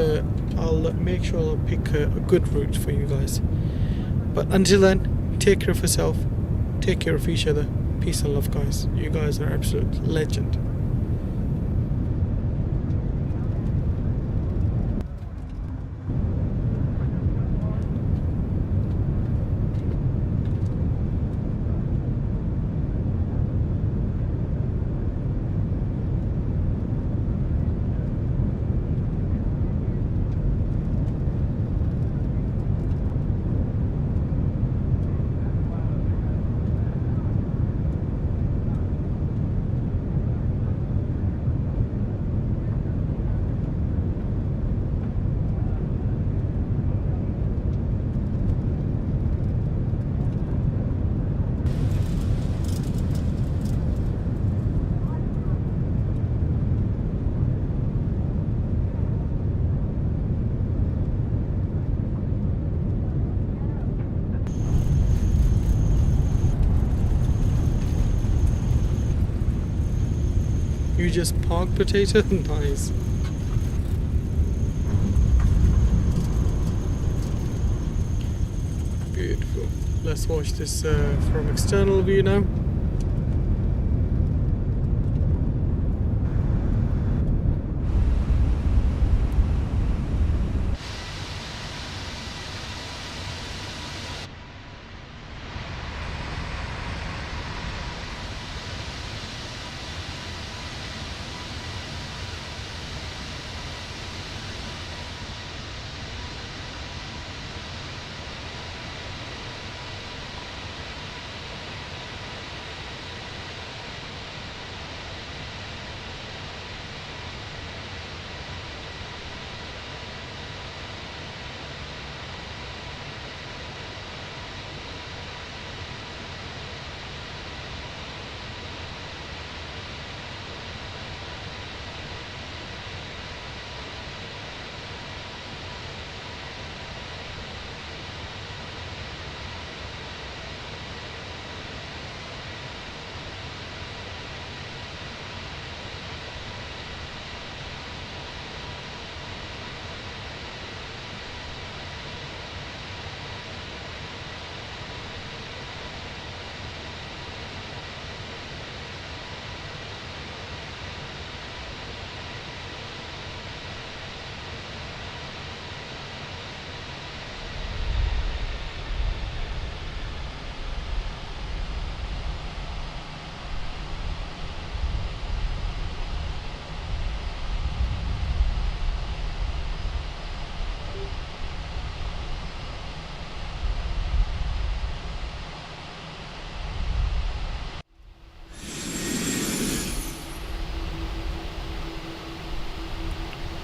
I'll make sure I'll pick a good route for you guys. But until then, take care of yourself. Take care of each other. Peace and love, guys. You guys are absolute legend. You just parked, potato? Nice. Beautiful. Let's watch this from external view now.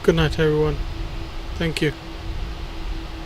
Good night, everyone. Thank you.